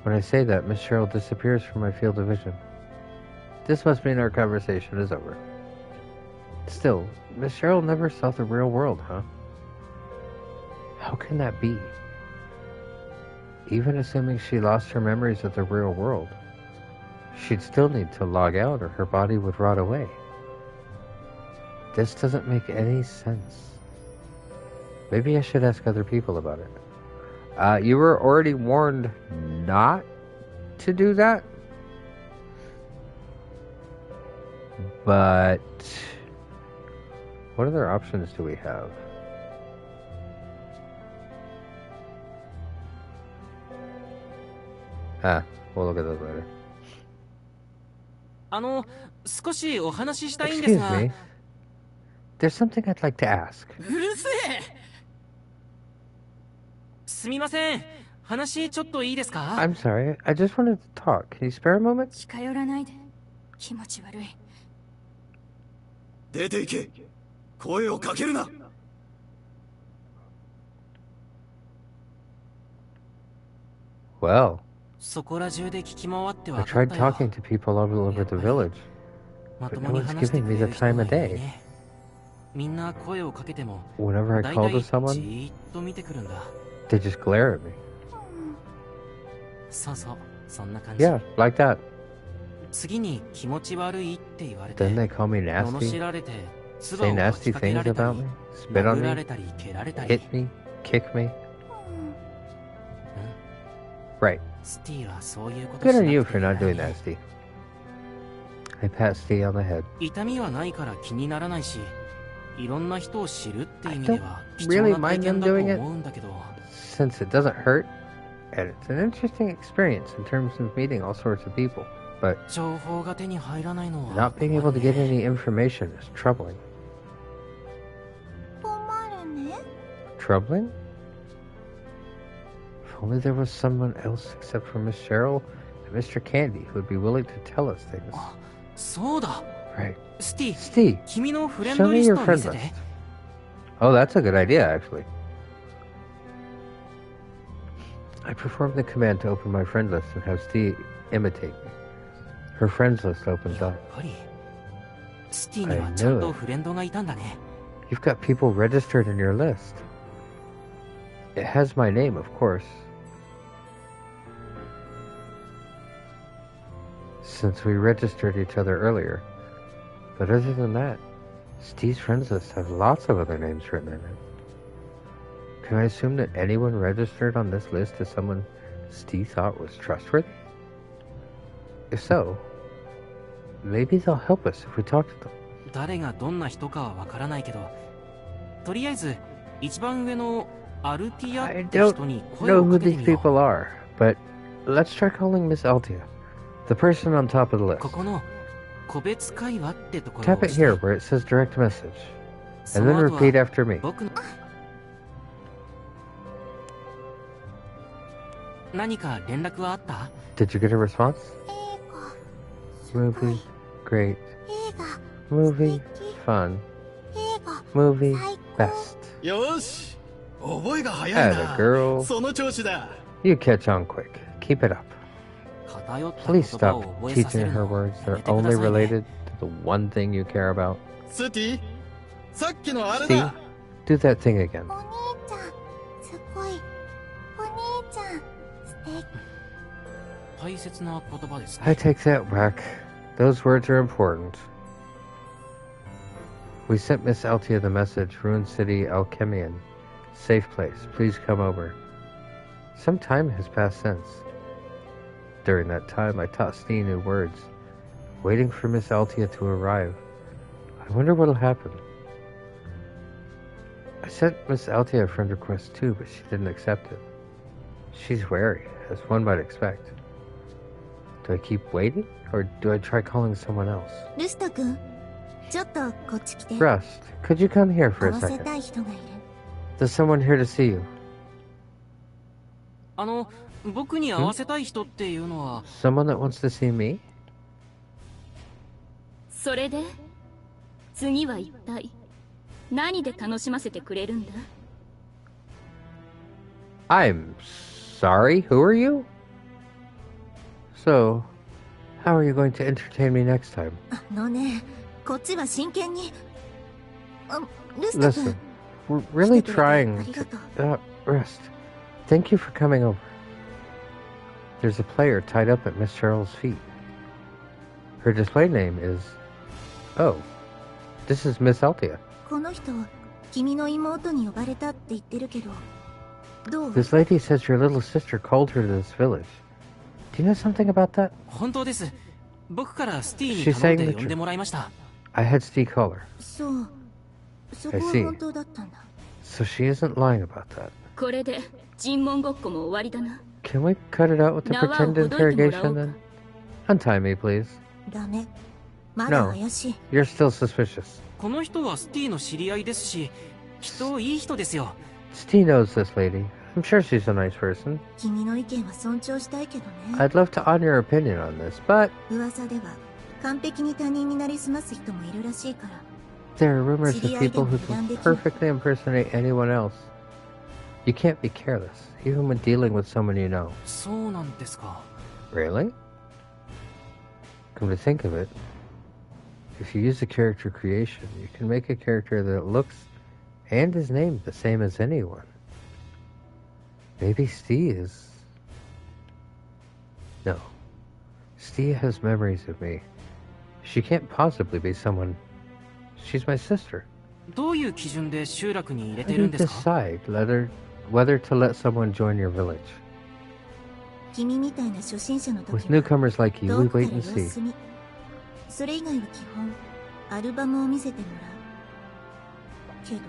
When I say that, Miss Cheryl disappears from my field of vision. This must mean our conversation is over. Still, Miss Cheryl never saw the real world, huh? How can that be? Even assuming she lost her memories of the real world, she'd still need to log out or her body would rot away. This doesn't make any sense. Maybe I should ask other people about it. You were already warned not to do that? But what other options do we have? We'll look at those later. 少しお話ししたいんです Excuse が。 me. There's something I'd like to ask. うるせえ。すみません。話ちょっといいですか？ I'm sorry. I just wanted to talk. Can you spare a moment? 近寄らないで。気持ち悪い。出て行け。声をかけるな。Well, そこら中で聞き回って I はかっ tried たよ。 talking to people all over the village. まと but も no に one's 話して giving く me れ the る人 time が of いない day. ね。みんな声をかけても、 Whenever I だい call た to い someone, じーっと見てくるんだ。 they just glare at me. そうそう、そんな感じ。 Yeah, like that. 次に気持ち悪いって言われて、 Then they call me 罵 nasty, られて、唾 say を吐き nasty かけ things られた about り me,、spit on 殴ら me, れたり、蹴られたり。 hit me, kick me. Right. スティはそういうこと Good しな on くて you いい for から not doing ね。 nasty. I pat Steve on the head. 痛みはないから気にならないし、いろんな人を知るって意味 I では don't 貴重 really な体 mind 験 them だと doing it. 思うんだけど。 Since it doesn't hurt, and it's an interesting experience in terms of meeting all sorts of people, but 情報が手に入らないのは not being able to get any information is troubling. 困るね。 Troubling? If only there was someone else except for Miss Cheryl and Mr. Candy who would be willing to tell us things. そうだ Right. スティ Steve, 君のフレン show ド me リス your トを friend 見せ list. て。 Oh, that's a good idea, actually. I performed the command to open my friend list and have Steve imitate me. Her friends list opens やっ up. ぱりスティにはちゃんとフレンドがいたんだね。 You've got people registered in your list. It has my name, of course. Since we registered each other earlier. But other than that, Steve's friends list has lots of other names written in it. Can I assume that anyone registered on this list is someone Steve thought was trustworthy? If so, maybe they'll help us if we talk to them. 誰がどんな人かはわからないけど、とりあえず一番上のアルティア I って人に don't 声を know か who けて these みよう。 people are, but let's try calling Miss Altia, the person on top of the list. ここの個別会話ってところを Tap it 押して here where it says direct message, そ and の then 後は repeat after me. 僕の何か連絡はあった？ Did you get a response? 映画。すごい Movie, great. 映画。 Movie, 素敵 fun. 映画。 Movie, 最高。 best. よし覚えが早い Atta な girl. その調子だ You catch on quick. Keep it up. 偏った言 Please 葉を stop 覚えさせ teaching る her のを words や that め are てくだ only さいね。 related to the one thing you care about. スティさっきのあれ Steve, だ do that thing again. お兄ちゃん。すごい。お兄ちゃん。素敵。大切な言葉です I ね。 take that back. Those words are important. We sent Miss Altia the message, Ruin City, Alchemian. Safe place. Please come over. Some time has passed since. During that time, I taught Steve new words, waiting for Miss Altia to arrive. I wonder what'll happen. I sent Miss Altia a friend request too, but she didn't accept it. She's wary, as one might expect. Do I keep waiting, or do I try calling someone else? ルスト君。ちょっとこっち来て。 Rust, could you come here 会 for a わせ second? たい人がいる。 There's someone here to see you. 僕に会わせたい人っていうのは、 Someone that wants to see me? それで次は一体何で楽しませてくれるんだ？ I'm sorry, who are you? So, how are you going to entertain me next time? あのね、こっちは真剣に。ルスト Listen, 君。 we're really 来てくれてあ trying りが to... とう。 Rust, thank you for coming over. There's a player tied up at Miss Cheryl's feet. Her display name is... Oh, this is Miss Altia. この人、君の妹に呼ばれたって言ってるけど、どう？ This lady says your little sister called her to this village. Do you know something about that? 本当です。僕からスティに She's 頼ん saying で the 呼んでもらいました。 I had Steve call her, そう。そこ I は see. 本当だったんだ。 so she isn't lying about that. これで尋問ごっこも終わりだな。 Can we cut it out with the Now, pretend well, interrogation then? Untie me, please. ダメ。まだ No. 怪しい。 You're still suspicious. この人はスティの知り合いですし、きっといい人ですよ。 Steve knows this lady. I'm sure she's a nice person. 君の意見は尊重したいけどね。 I'd love to honor your opinion on this, but 噂では完璧に他人になりすます人もいるらしいから。 there are rumors of people who can perfectly impersonate anyone else. You can't be careless, even when dealing with someone you know. そうなんですか。 Really? Come to think of it, if you use a character creation, you can make a character that looks and is named the same as anyone. Maybe Steve is... No. Steve has memories of me. She can't possibly be someone... She's my sister. どういう基準で集落に入れ How て do る you んですか？ decide whether to let someone join your village? 君みたいな初心者の時 With は newcomers like you, 遠 we くから wait and 様 see. 子見。それ以外は基本アルバムを見せてもらうけど。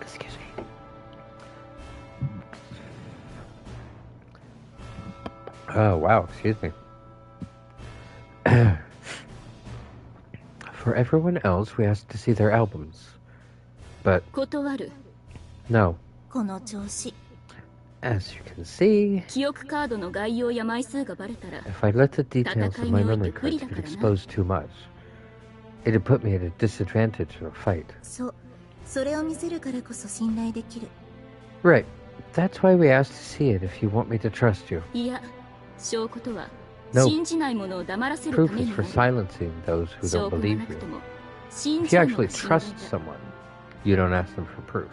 Excuse me. Oh, wow, excuse me. For everyone else, we asked to see their albums. But 断る。 no. この調子。 As you can see, 記憶カードの概要や枚数がバレたら if I let the details of my memory cards get exposed too much, it'd put me at a disadvantage in a fight. そう、それを見せるからこそ信頼できる。 Right. That's why we asked to see it if you want me to trust you. いや、証拠とは No. 信じないものを黙らせるた Proof め is に for なる。 silencing those who 証 don't 拠が believe なく you. とも信 If じ you るの actually が信 trust 頼だ。 someone, you don't ask them for proof.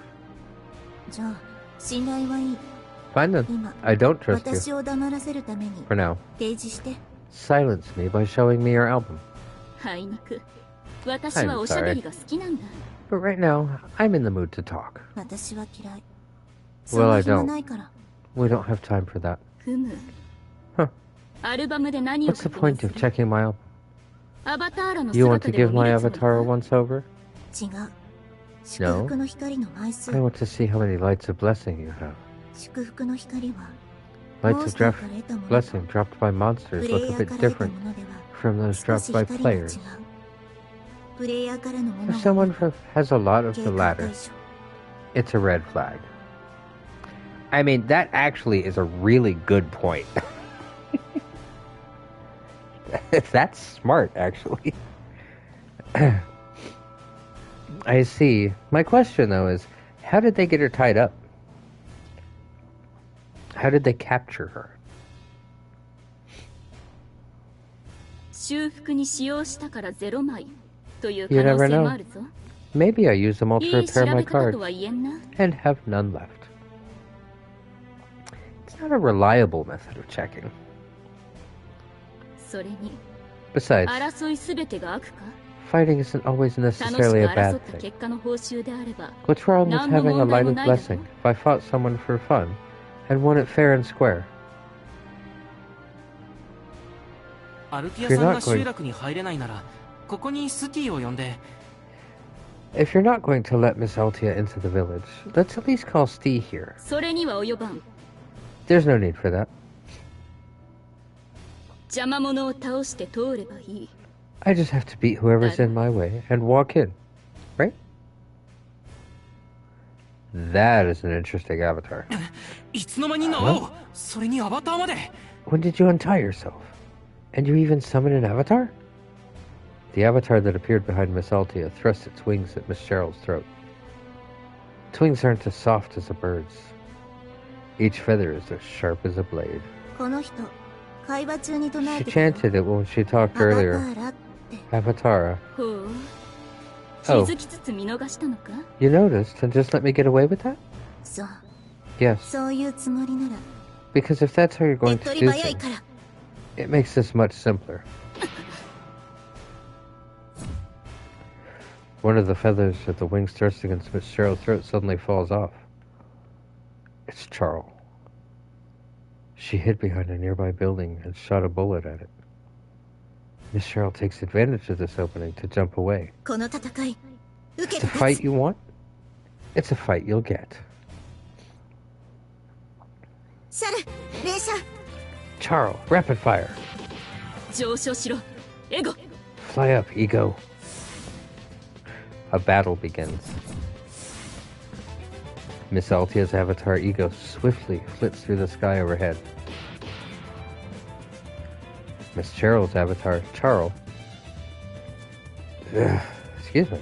じゃあ信頼はいい。 Fine then. 今 I don't trust 私 you. を黙らせるために For now. 提示して。 Silence me by showing me your album. あいにく私はおしゃべりが好きなんだ。 But right now, I'm in the mood to talk. 私は嫌い。 Well, そん I な暇 don't. ないから。 We don't have time for that. ふむ。 Huh. アルバムで何を What's the 確 point 認 of する？ checking my album? アバターラの You want 姿 to で give も見 my るつもり avatar か？ once over? 違う。祝福の光の枚数。 I want to see how many lights of blessing you have. 祝福の光は Lights モン of スター drop から得たものと blessing dropped by プ monsters レイ look ヤ a ー bit から得た different ものでは from those 少 dropped し by 光が違う。 players. プレイヤーからのもの If が someone has a lot of 警 the 戒 latter, 対象。 it's a red flag. I mean, that actually is a really good point. That's smart, actually. I see. My question, though, is how did they get her tied up? How did they capture her? 修復に使用したから0枚という You 可能 never 性も know. あるぞ。 Maybe I used them all い to い調 repair my べ方 cards とは言えんな。 and have none left. It's not a reliable method of checking. それに Besides, 争いすべてが悪か？ fighting isn't always 楽しく necessarily a 争 bad った thing. 結果の報酬であれば What's wrong with 何の having a 問題 light も of ないだろ blessing if I fought someone for fun and won it fair and square? アルティアさんが集落に入れないならここにスティを呼んで If you're not going to let Miss Altia into the village, let's at least call Stee here. それには及ばん。 There's no need for that. 邪魔者を倒して通ればいい。 I just have to beat whoever's in my way and walk in. Right? That is an interesting avatar. いつの間に縄をそれにアバターまで When did you untie yourself? And you even summon an avatar? The avatar that appeared behind Miss Altia thrust its wings at Miss Cheryl's throat. Its wings aren't as soft as a bird's. Each feather is as sharp as a blade. この人会話中に唱え She てたよ。 chanted it when she talked アバタ earlier. ーラって。 Avatara. ほう。気 Oh. づきつつ見逃したのか？ You noticed and just let me get away with that? そう Yes. そういうつもりなら Because if that's how you're 手っ going to 取 do り早い things, から。 it makes this much simpler. One of the feathers at the wings thrust against Miss Cheryl's throat suddenly falls off. It's Charles. She hid behind a nearby building and shot a bullet at it. Miss Cheryl takes advantage of this opening to jump away. この戦い受け It's て a 立 fight つ。 you want? It's a fight you'll get. シャル連射。 Charles, rapid fire. 上昇しろ。エゴ。 Fly up, ego. A battle begins. Miss Altia's avatar ego swiftly flits through the sky overhead. Miss Cheryl's avatar, Charles. Excuse me.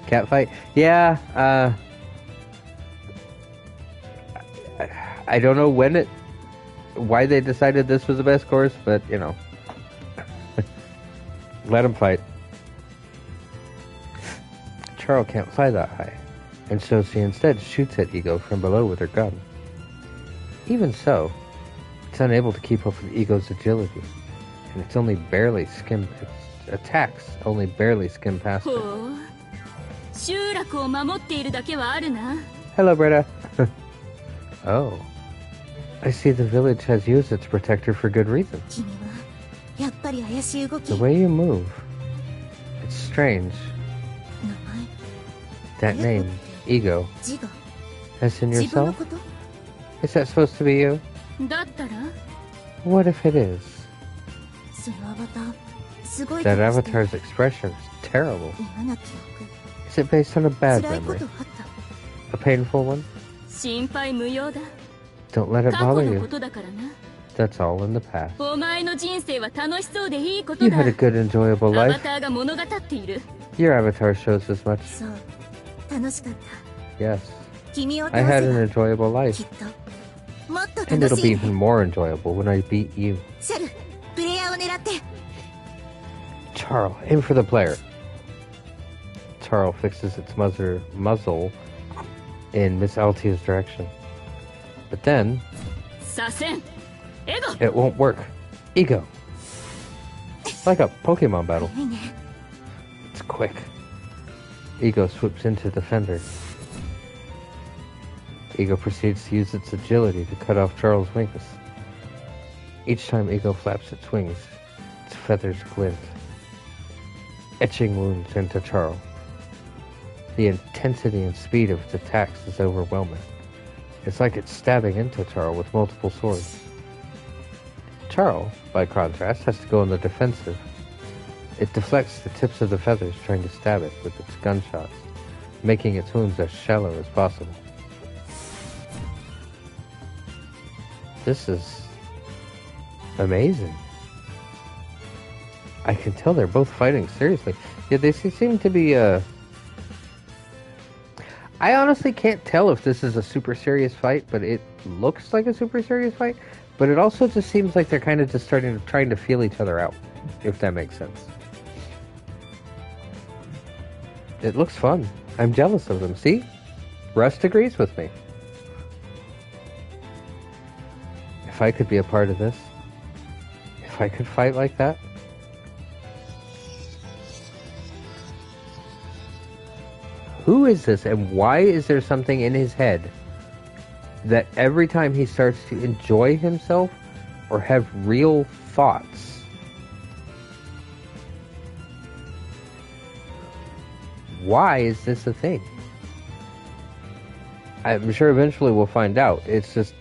Cat fight? Yeah, I don't know why they decided this was the best course, but, you know. Let them fight. Charles can't fly that high, and so she instead shoots at Ego from below with her gun. Even so, it's unable to keep up with Ego's agility, and its attacks only barely skim past ほ it. う。集落を守っているだけはあるな。 Hello, Britta. Oh. I see the village has used it to protect her for good reason. 君はやっぱり怪しい動き。 The way you move, it's strange. 名 That name, Ego, 自我 as in 自分の yourself? こと。 Is that supposed to be you? だったら What if it is? そのアバターすごい That 顔して avatar's expression is terrible. 嫌な記憶。 Is it based on a bad 辛いこ memory? とあった。 A painful one? 心配無用だ。 Don't let it 過去 bother のこ you. とだからな。 That's all in the past. お前の人生は楽しそうでいいこと You だ。 had a good, enjoyable アバ life. ターが物語っている。 Your avatar shows as much. そう楽しかった。 Yes. 君を倒 I せ had ば an enjoyable き life. っともっと And 楽 it'll し be い even more enjoyable when I beat you. シャルプレイヤーを狙って Charl, aim for the player. Charl fixes its muzzle in Miss Altia's direction. But then, 左遷エゴ it won't work. Ego. Like a Pokemon battle. いいね It's quick. Ego swoops into the fender. Ego proceeds to use its agility to cut off Charles' wings. Each time Ego flaps its wings, its feathers glint, etching wounds into Charles. The intensity and speed of its attacks is overwhelming. It's like it's stabbing into Charles with multiple swords. Charles, by contrast, has to go on the defensive. It deflects the tips of the feathers trying to stab it with its gunshots, making its wounds as shallow as possible. This is amazing. I can tell they're both fighting seriously. Yeah, they seem to be, I honestly can't tell if this is a super serious fight, but it looks like a super serious fight. But it also just seems like they're kind of just trying to feel each other out, if that makes sense. It looks fun. I'm jealous of them. See? Rust agrees with me. If I could be a part of this, if I could fight like that. Who is this, and why is there something in his head that every time he starts to enjoy himself or have real thoughts, why is this a thing? I'm sure eventually we'll find out. It's just,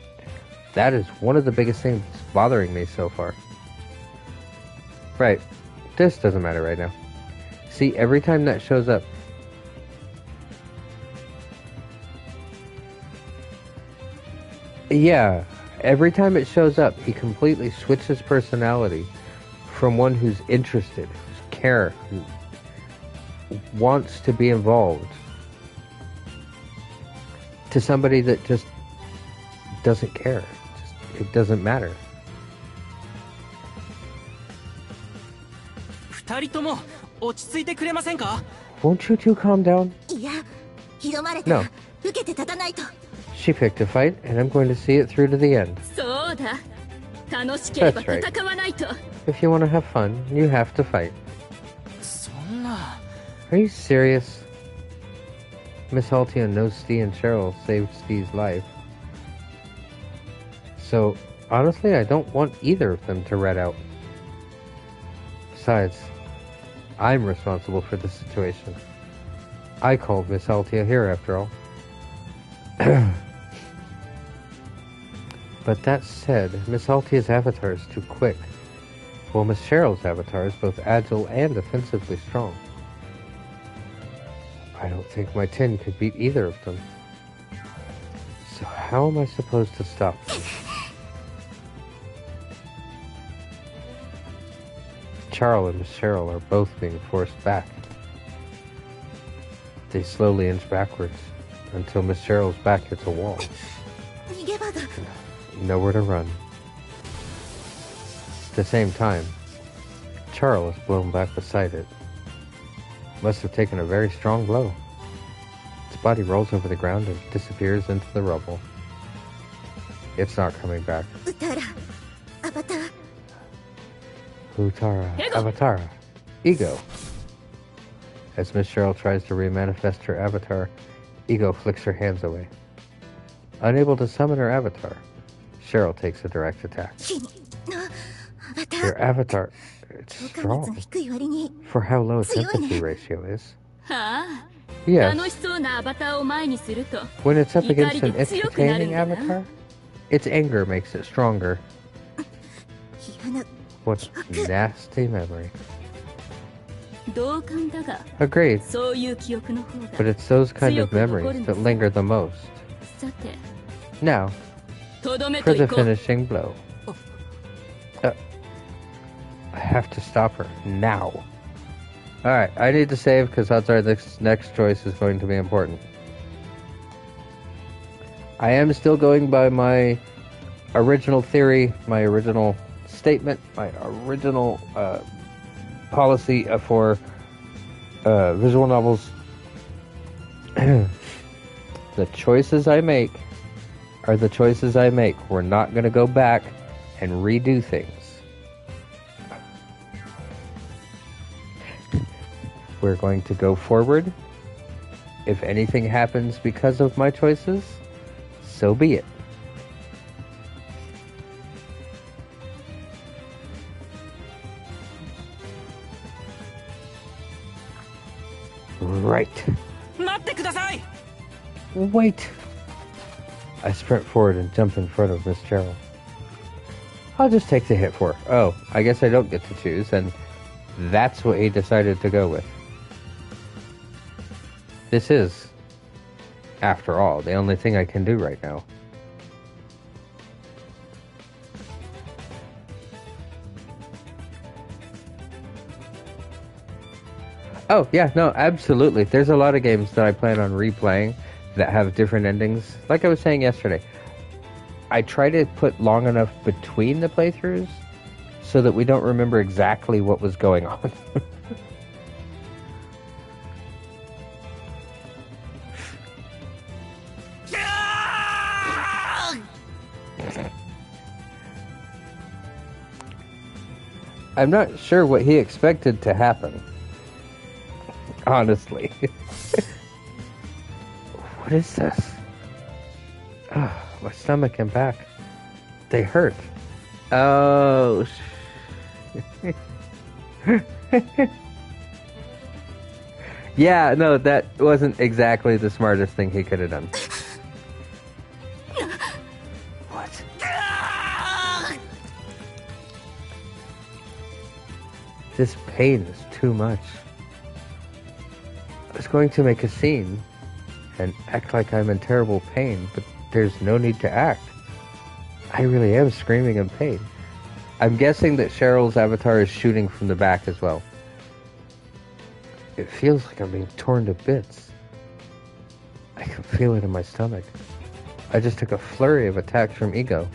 that is one of the biggest things that's bothering me so far. Right. This doesn't matter right now. See, every time that shows up, yeah, every time it shows up, he completely switches personality from one who's interested, who's care, who wants to be involved, to somebody that just doesn't care. It doesn't matter. 二人とも落ち着いてくれませんか？ Won't you two calm down? いやひどまれたら No. 受けて立たないと She picked a fight, and I'm going to see it through to the end. そうだ楽しければ That's right. 戦わないと If you want to have fun, you have to fight. そんな。 Are you serious? Miss Haltia knows Stee and Cheryl saved Stee's life. So, honestly, I don't want either of them to rat out. Besides, I'm responsible for the situation. I called Miss Haltia here, after all. But that said, Miss Altia's avatar is too quick, while Miss Cheryl's avatar is both agile and offensively strong. I don't think my tin could beat either of them. So how am I supposed to stop them? Charl and Miss Cheryl are both being forced back. They slowly inch backwards until Miss Cheryl's back hits a wall. 逃げ場が Nowhere to run. At the same time, Charl is blown back beside it. Must have taken a very strong blow. Its body rolls over the ground and disappears into the rubble. It's not coming back. ウタラアバター Utara, Ego. Avatara, Ego. As Miss Cheryl tries to remanifest her avatar, Ego flicks her hands away. Unable to summon her avatar, Cheryl takes a direct attack. アバタ Your ー avatar, it's 強化率が strong 低い割に for how low its 強いね。 empathy ratio is. はあ、 Yes, 楽しそうなアバターを前にすると when it's up against an 怒りで強くなるん entertaining だな。 avatar, its anger makes it stronger. 嫌な What nasty memory. 同感だが Agreed, そういう記憶の方 but が it's those kind of 強く残る memories んです。 that linger the most. さて Now, とどめ for と the いこう。 finishing blow. I have to stop her now. Alright, I need to save because odds are this next choice is going to be important. I am still going by my original theory, my original statement, my original policy for visual novels. The choices I make are the choices I make. We're not going to go back and redo things. We're going to go forward. If anything happens because of my choices, so be it. Right. 待ってください。 Wait. I sprint forward and jump in front of Miss Cheryl. I'll just take the hit for her. Oh, I guess I don't get to choose, and that's what he decided to go with. This is, after all, the only thing I can do right now. Oh, yeah, no, absolutely. There's a lot of games that I plan on replaying that have different endings. Like I was saying yesterday, I try to put long enough between the playthroughs so that we don't remember exactly what was going on. I'm not sure what he expected to happen. Honestly. What is this? Oh, my stomach and back. They hurt. Oh. Yeah, no, that wasn't exactly the smartest thing he could have done. What? This pain is too much. I was going to make a scene and act like I'm in terrible pain, but there's no need to act. I really am screaming in pain. I'm guessing that Cheryl's avatar is shooting from the back as well. It feels like I'm being torn to bits. I can feel it in my stomach. I just took a flurry of attacks from Ego.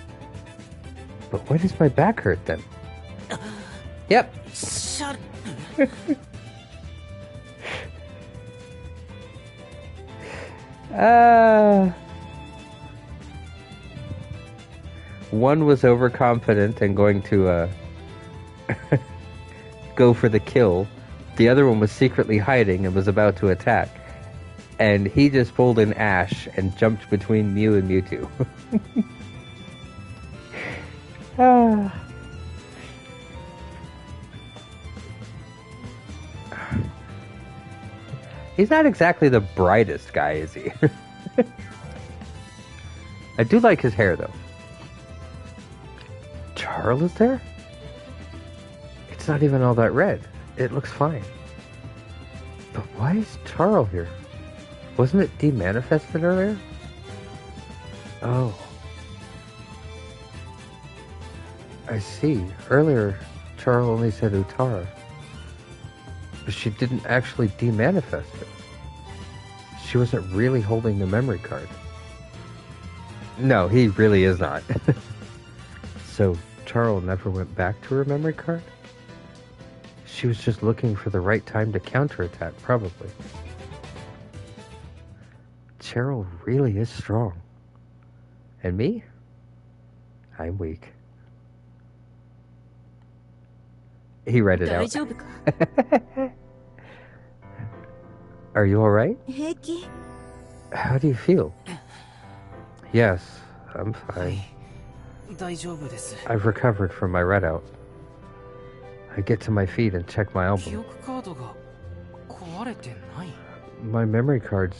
But why does my back hurt then? Yep. Shut. One was overconfident and going to go for the kill. The other one was secretly hiding and was about to attack. And he just pulled an Ash and jumped between Mew and Mewtwo. He's not exactly the brightest guy, is he? I do like his hair, though. Charl is there? It's not even all that red. It looks fine. But why is Charl here? Wasn't it demanifested earlier? Oh. I see. Earlier, Charl only said Utara. But she didn't actually demanifest it. She wasn't really holding the memory card. No, he really is not. So, Charl never went back to her memory card? She was just looking for the right time to counterattack, probably. Cheryl really is strong. And me? I'm weak. He read it out. 大丈夫か？ Are you alright? 平気 How do you feel? Yes, I'm fine. 大丈夫です。 I've recovered from my readout. I get to my feet and check my 記 album. 憶カードが壊れてない。 My memory cards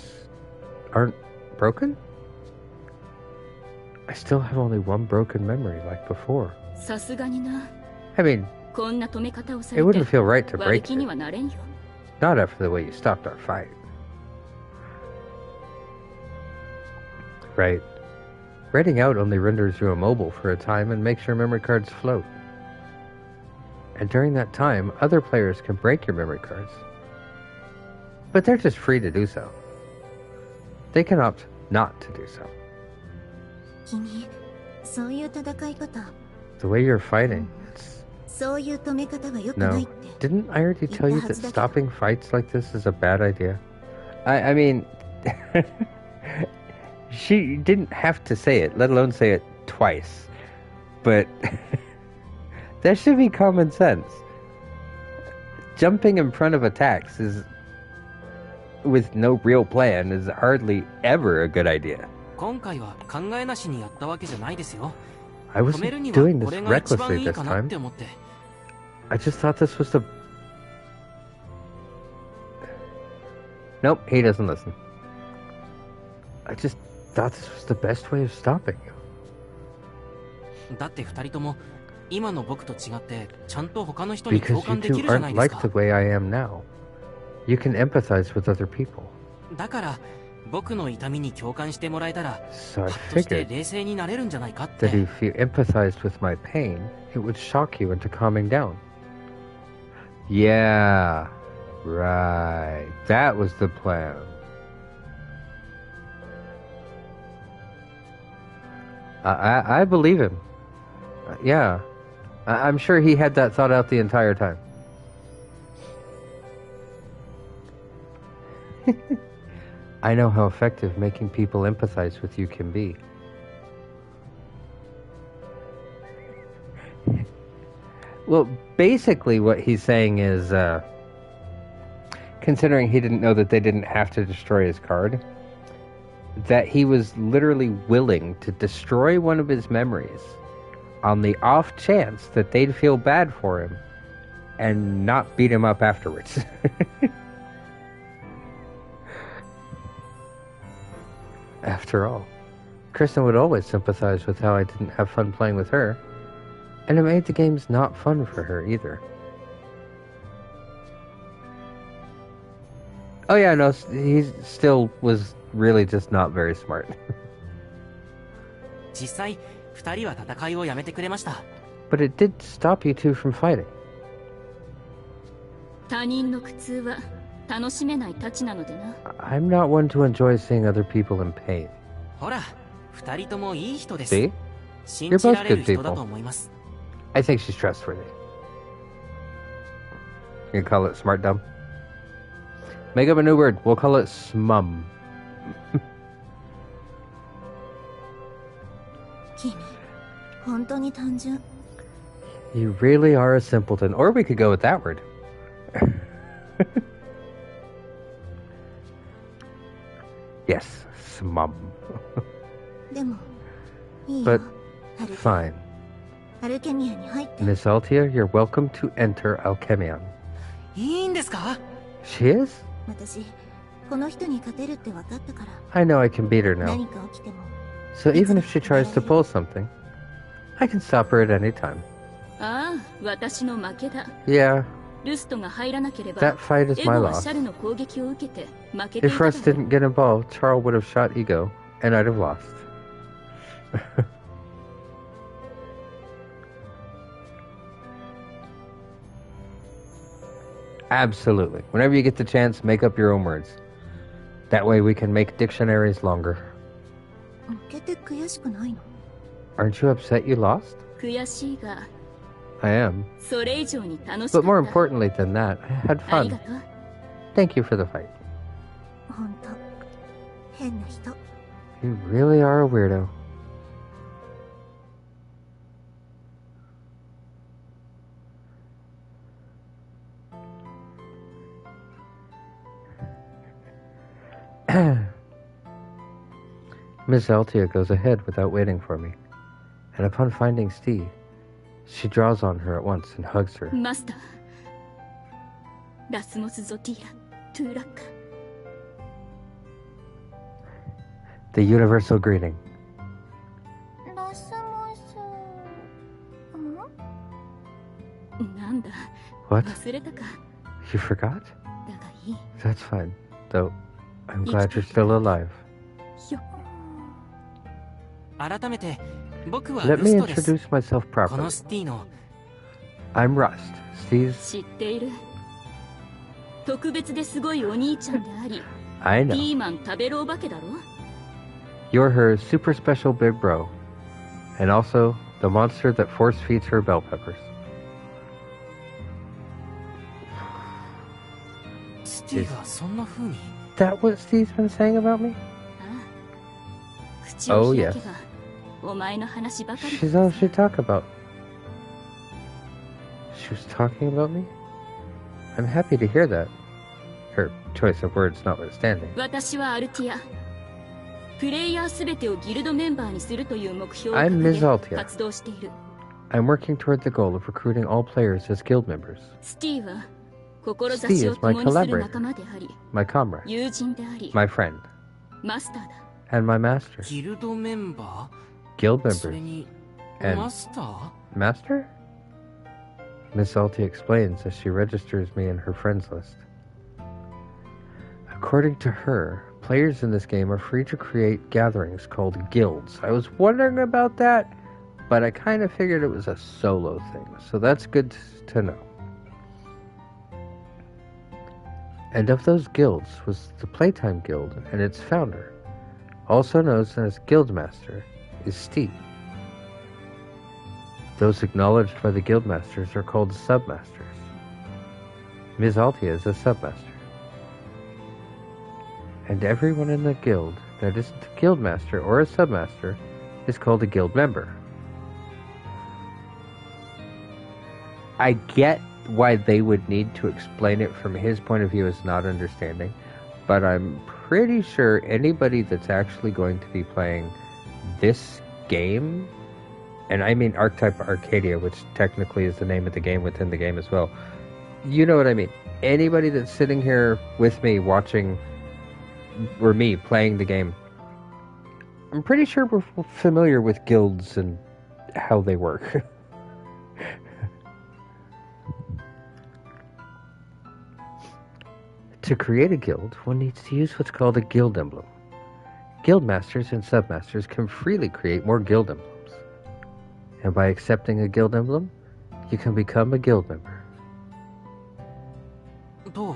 aren't broken? I still have only one broken memory like before. さすがにな。 I mean, こんな止め方をさ it れて wouldn't feel right to 悪 break 気に it. はなれんよ。 Not after the way you stopped our fight. Right. Writing out only renders you immobile for a time and makes your memory cards float. And during that time, other players can break your memory cards. But they're just free to do so. They can opt not to do so. 君、そういう戦い方、 The way you're fighting, it's... そういう止め方は良くな No. いって。 Didn't I already tell you that stopping fights like this is a bad idea? I mean... She didn't have to say it, let alone say it twice. But... that should be common sense. Jumping in front of attacks is... with no real plan is hardly ever a good idea. 今回は考えなしにやったわけじゃないですよ。 I 止める wasn't には doing こ this れが一番 recklessly いい this かなっ time. て思って。 I just thought this was the... Nope, he doesn't listen. I just thought this was the best way of stopping you. だって二人とも今の僕と違ってちゃんと他の人に Because 共 you 感でき two るじゃない aren't です like か。 the way I am now. You can empathize with other people. だから僕の痛みに共感してもらえたら、 So I ハッとして figured 冷静になれるんじゃないかっ that て。 if you empathized with my pain, it would shock you into calming down. Yeah, right. That was the plan. I believe him. Yeah. I'm sure he had that thought out the entire time. I know how effective making people empathize with you can be. Well, basically what he's saying is, considering he didn't know that they didn't have to destroy his card, that he was literally willing to destroy one of his memories on the off chance that they'd feel bad for him and not beat him up afterwards. After all, Kristen would always sympathize with how I didn't have fun playing with her, and it made the games not fun for her either. Oh yeah, no, he still was really just not very smart. 実際二人は戦いをやめてくれました。 But it did stop you two from fighting. 他人の苦痛は楽しめないたちなのでな。 I'm not one to enjoy seeing other people in pain. ほら、二人ともいい人です。 See? 信じられる人だと思います。 I think she's trustworthy. You can call it smart dumb. Make up a new word. We'll call it smum. 君、本当に単純。 You really are a simpleton. Or we could go with that word. Yes, smum. でも、いいよ。 But アルケ fine. アルケミアに入って。 Miss Altia, you're welcome to enter Alchemion. いいんですか？ She is? 私、この人に勝てるって分かったから。 I know I can beat her now. 何か起きても。 So even if she tries to pull something, I can stop her at any time. ああ、私の負けだ。 Yeah, ルストが入らなければ、 that fight is エ my ゴは loss. シャルの攻撃を受けて負けてい If た Russ だろう。 didn't get involved, Charl would have shot Ego, and I'd have lost. Absolutely. Whenever you get the chance, make up your own words. That way we can make dictionaries longer. 負けて悔しくないの？ Aren't you upset you lost? 悔しいが、 I am. それ以上に楽しか But った。 more importantly than that, I had ありが fun. とう。 Thank you for the fight. 本当、変な人。 You really are a weirdo. Miss Altia goes ahead without waiting for me, And upon finding Steve, she draws on her at once and hugs her. マスター、ラスモス・ゾティーラ・トゥーラッカ。 The universal greeting. ラスモス。なんだ、 What? 忘れたか。 You forgot? だがいい。 That's fine. Though, I'm glad you're still alive. ひょ。改めて僕は Let ル me ストです introduce myself この properly. スティの I'm Rust, Steve's... 知っている。特別ですごいお兄ちゃんであり、 I ピ know. ーマン食べるお化けだろ。 You're her super special big bro. And also, the monster that force feeds her bell peppers. スティがそんな風に That what Steve's been saying about me? ああ、口を Oh, 開 yes. けば、お前の話ばかり She's all she talk about. She was talking about me? I'm happy to hear that. Her choice of words notwithstanding. 私はアルティア。プレイヤーすべてをギルドメンバーにするという目標を I'm 掲 Ms. げ Altia. 活動している。 I'm working toward the goal of recruiting all players as guild members. スティは志を共にする仲間であり、 My comrade, 友人であり、 my friend, マスターだ。 and my master. ギルドメンバ Guild ーそれ members. に And マスター master? Miss Alti explains as she registers me in her friends list. According to her, players in this game are free to create gatherings called guilds. I was wondering about that, but I kind of figured it was a solo thing, so that's good to know. And of those guilds was the Playtime Guild, and its founder, also known as Guildmaster, is Steve. Those acknowledged by the Guildmasters are called Submasters. Ms. Altia is a Submaster. And everyone in the guild that isn't a Guildmaster or a Submaster is called a Guild member. I get why they would need to explain it from his point of view as not understanding, but I'm pretty sure anybody that's actually going to be playing this game, and I mean Archetype Arcadia, which technically is the name of the game within the game as well, you know what I mean. Anybody that's sitting here with me watching, or me playing the game, I'm pretty sure we're familiar with guilds and how they work. To create a guild, one needs to use what's called a guild emblem. Guild masters and submasters can freely create more guild emblems. And by accepting a guild emblem, you can become a guild member. どう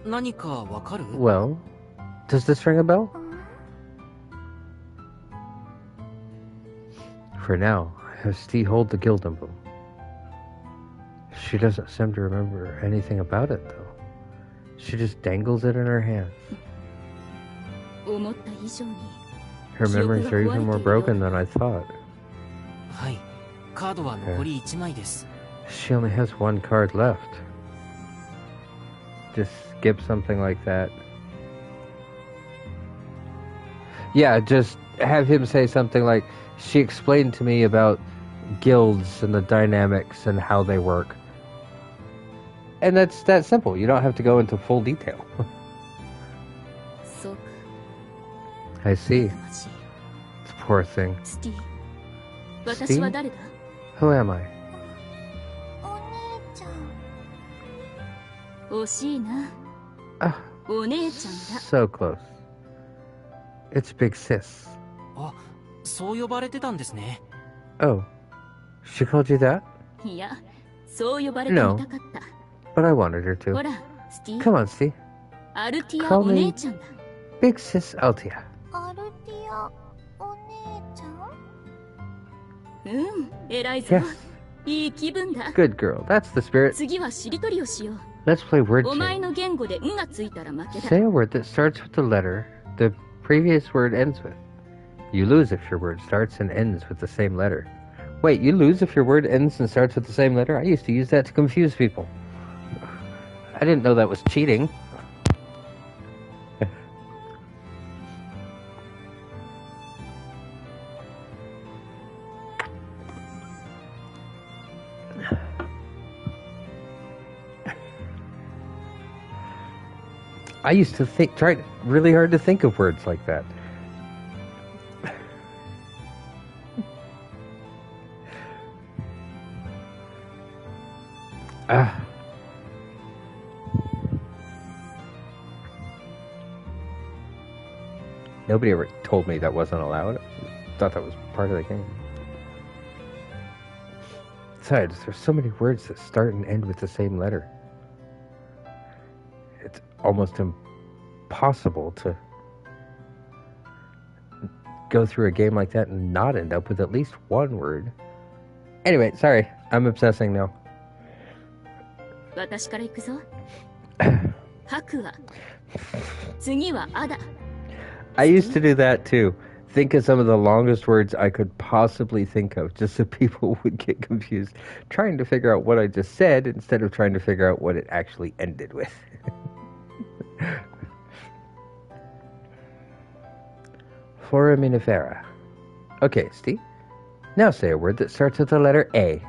何かわかる Well, does this ring a bell? For now, I have Steve hold the guild emblem. She doesn't seem to remember anything about it, though. She just dangles it in her hands. 思った以上に。 Her memories are even more broken than I thought. はいカードは残り1枚です She only has one card left. Just skip something like that. Yeah, just have him say something like, she explained to me about guilds and the dynamics and how they work. And that's that simple. You don't have to go into full detail. そうか。 I see. 魂。 It's a poor thing. スティ。私は誰だ Who am I? お兄ちゃん。惜しいな。 Ah, お姉ちゃんだ。 so close. It's Big Sis. あそう呼ばれてたんですね Oh, she called you that? いや、そう呼ばれてみたかった。 But I wanted her ほ to. ら、スティ。 Come on, Steve. アルティア Call お me 姉ちゃんだ。 Big Sis Altia. アルティア、お姉ちゃん。うん、偉いぞ。 Yes. いい気分だ。 Good girl. That's the spirit. 次はしりとりをしよう。 Let's play word お前 chain. の言語で「ん」がついたら負けだ。 Say a word that starts with the letter the previous word ends with. You lose if your word starts and ends with the same letter. Wait, you lose if your word ends and starts with the same letter? I used to use that to confuse people. I didn't know that was cheating. I used to try really hard to think of words like that. Nobody ever told me that wasn't allowed. I thought that was part of the game. Besides, there's so many words that start and end with the same letter. It's almost impossible to go through a game like that and not end up with at least one word. Anyway, sorry, I'm obsessing now. 私から行くぞ。白は。次はあだ。 I used to do that too. Think of some of the longest words I could possibly think of, just so people would get confused, trying to figure out what I just said instead of trying to figure out what it actually ended with. Foraminifera. Okay, Steve. Now say a word that starts with the letter A.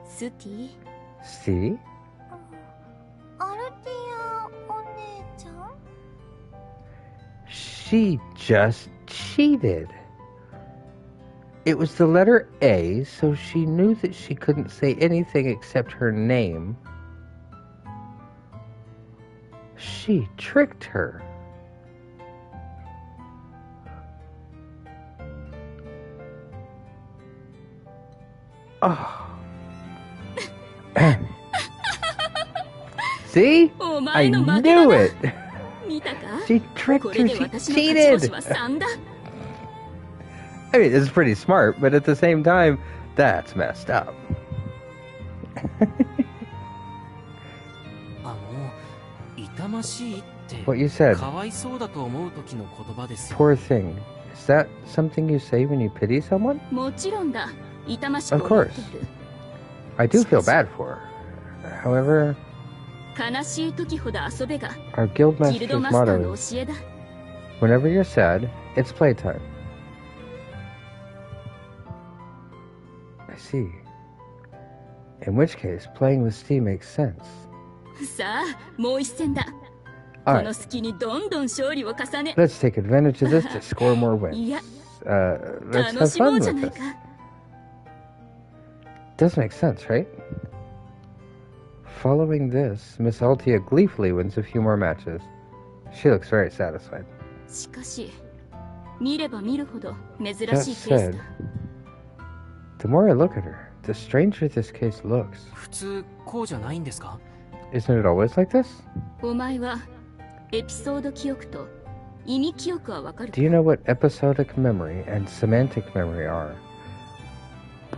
スティ See? アルティアお姉ちゃん She just cheated. It was the letter A, so she knew that she couldn't say anything except her name. She tricked her. Oh. See? I knew it. 見たか She tricked こ her. れで She 私の勝ち星 cheated. は3だ I mean, it's pretty smart, but at the same time, that's messed up. 痛ましいって What you said. かわいそうだと思う時の言葉ですよ。 Poor thing. Is that something you say when you pity someone? もちろんだ痛ましく Of 思っ course. ている I do feel bad for her. However, 悲しい時ほど遊べが our guild ギルド master's マスター motto の is, 教えだ whenever you're sad, it's playtime. I see. In which case, playing with Steve makes sense. さあもう一戦だ All この right, 隙にどんどん勝利を重ね let's take advantage of this to score more wins. いや Let's 楽 have しも fun うじゃ with ない this. か Does make sense, right? Following this, Miss Altia gleefully wins a few more matches. She looks very satisfied. しかし見れば見るほど珍しい That ケース said, だ the more I look at her, the stranger this case looks. 普通こうじゃないんですか？ Isn't it always like this? お前はエピソード記憶と意味記憶はわかるか Do you know what episodic memory and semantic memory are?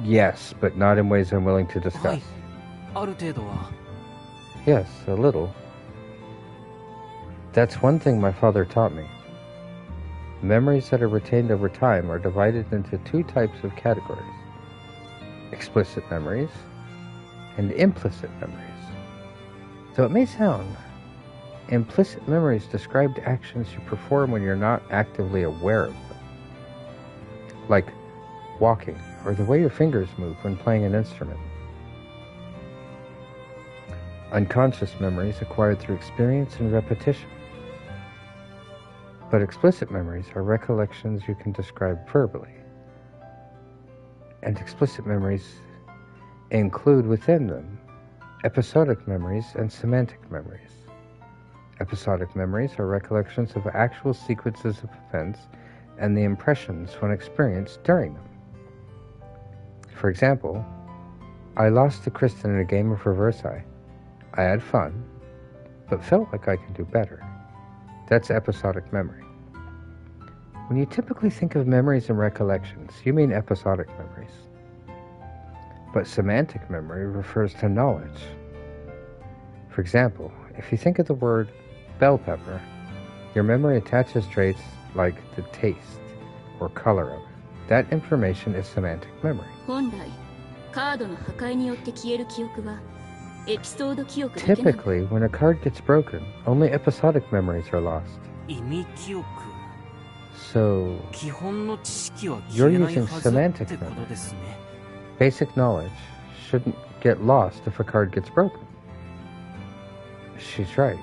Yes, but not in ways I'm willing to は discuss. い。ある程度は。 Yes, a little. That's one thing my father taught me. Memories that are retained over time are divided into two types of categories: explicit memories and implicit memories. Though it may sound, implicit memories describe actions you perform when you're not actively aware of them, like walking or the way your fingers move when playing an instrument. Unconscious memories acquired through experience and repetition. But explicit memories are recollections you can describe verbally. And explicit memories include within them episodic memories and semantic memories. Episodic memories are recollections of actual sequences of events and the impressions one experienced during them. For example, I lost to Kristen in a game of Reverse Eye. I had fun, but felt like I could do better. That's episodic memory. When you typically think of memories and recollections, you mean episodic memories. But semantic memory refers to knowledge. For example, if you think of the word bell pepper, your memory attaches traits like the taste or color of it. That information is semantic memory. 本来カードの破壊によって消える記憶はエピソード記憶だけなの Typically, when a card gets broken, only episodic memories are lost. 意味記憶。 So, 基本の知識は消えないはず You're using って semantic ことですね。 basic knowledge shouldn't get lost if a card gets broken. She's right.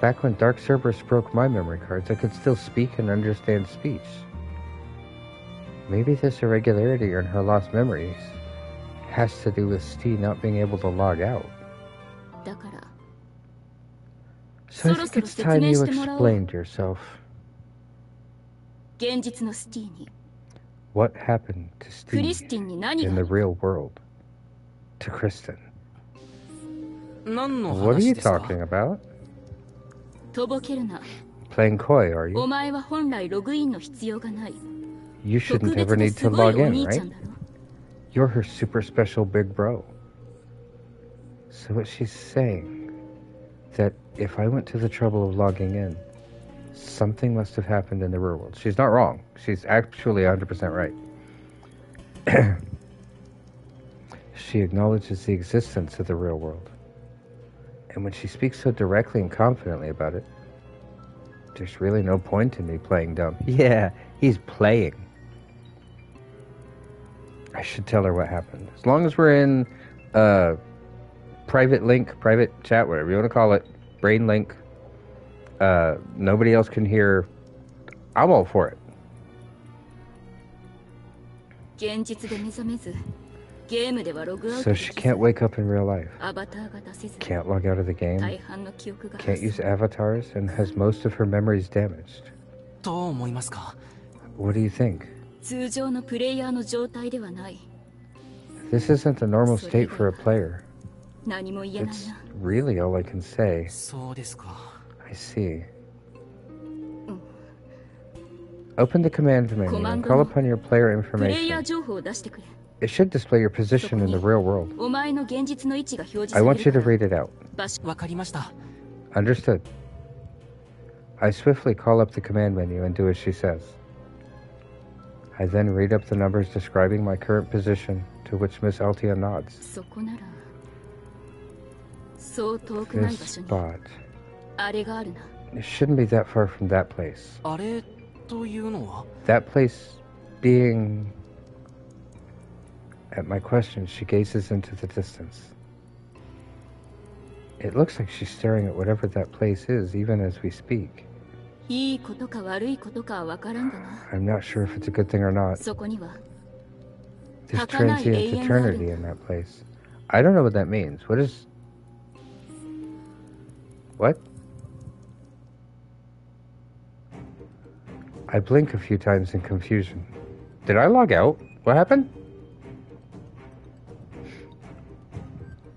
Back when Dark Cerberus broke my memory cards, I could still speak and understand speech. Maybe this irregularity in her lost memories has to do with Steve not being able to log out. だから So I think it's time you explained yourself. 現実のスティに What happened to クリ Steve スティンに何 in が the real world? To Kristen. 何の What are you 話ですか talking about? とぼけるな Playing coy, are お you? 前は本来ログインの必要がない You 特 shouldn't 別 ever で need す to ごい log お in, 兄ちゃ right? んだろ You're her super special big bro. So what she's saying, that if I went to the trouble of logging in, something must have happened in the real world. She's not wrong. She's actually 100% right. She acknowledges the existence of the real world. And when she speaks so directly and confidently about it, there's really no point in me playing dumb. Yeah, he's playing. I should tell her what happened. As long as we're in private link, private chat, whatever you want to call it, brain link, nobody else can hear, I'm all for it. 現実で目覚めずゲームではログアウ So トで she き can't ず wake up in real life, アバターが出せず can't log out of the game, 大半の記憶が can't use avatars, and has most of her memories damaged. どう思いますか What do you think? 通常のプレイヤーの状態ではない This isn't a normal state for a player. 何も言えない It's な really all I can say. そうですか I see. Open the command menu and call upon your player プレイヤー information. 情報を出してくれ It should display your position in the real world. お前の現実の位置が表示 I され want you る to から read it out. 場所わかりました Understood. I swiftly call up the command menu and do as she says. I then read up the numbers describing my current position, to which Miss Altia nods. そこならそう遠くない This 場所に spot. あれがあるな It shouldn't be that far from that place. あれというのは That place being... At my question, she gazes into the distance. It looks like she's staring at whatever that place is, even as we speak. いいことか悪いことかは分からんがな I'm not sure if it's a good thing or not. そこには There's Hakanai transient Eian eternity in that place. I don't know what that means. What is... What? I blink a few times in confusion. Did I log out? What happened?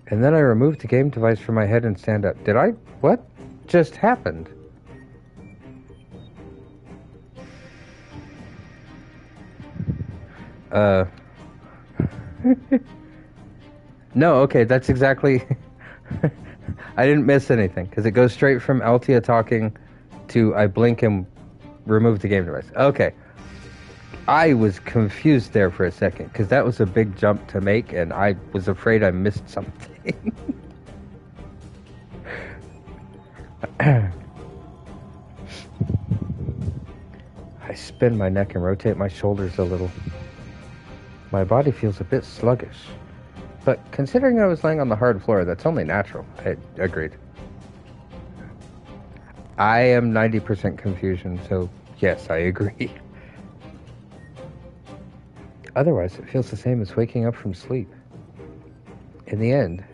And then I removed the game device from my head and stand up. Did I? What just happened? No, okay, that's exactly... I didn't miss anything, because it goes straight from Altia talking to I blink and remove the game device. Okay. I was confused there for a second, because that was a big jump to make, and I was afraid I missed something. I spin my neck and rotate my shoulders a little. My body feels a bit sluggish. But considering I was laying on the hard floor, that's only natural. I agreed. I am 90% confusion, so yes, I agree. Otherwise, it feels the same as waking up from sleep. In the end,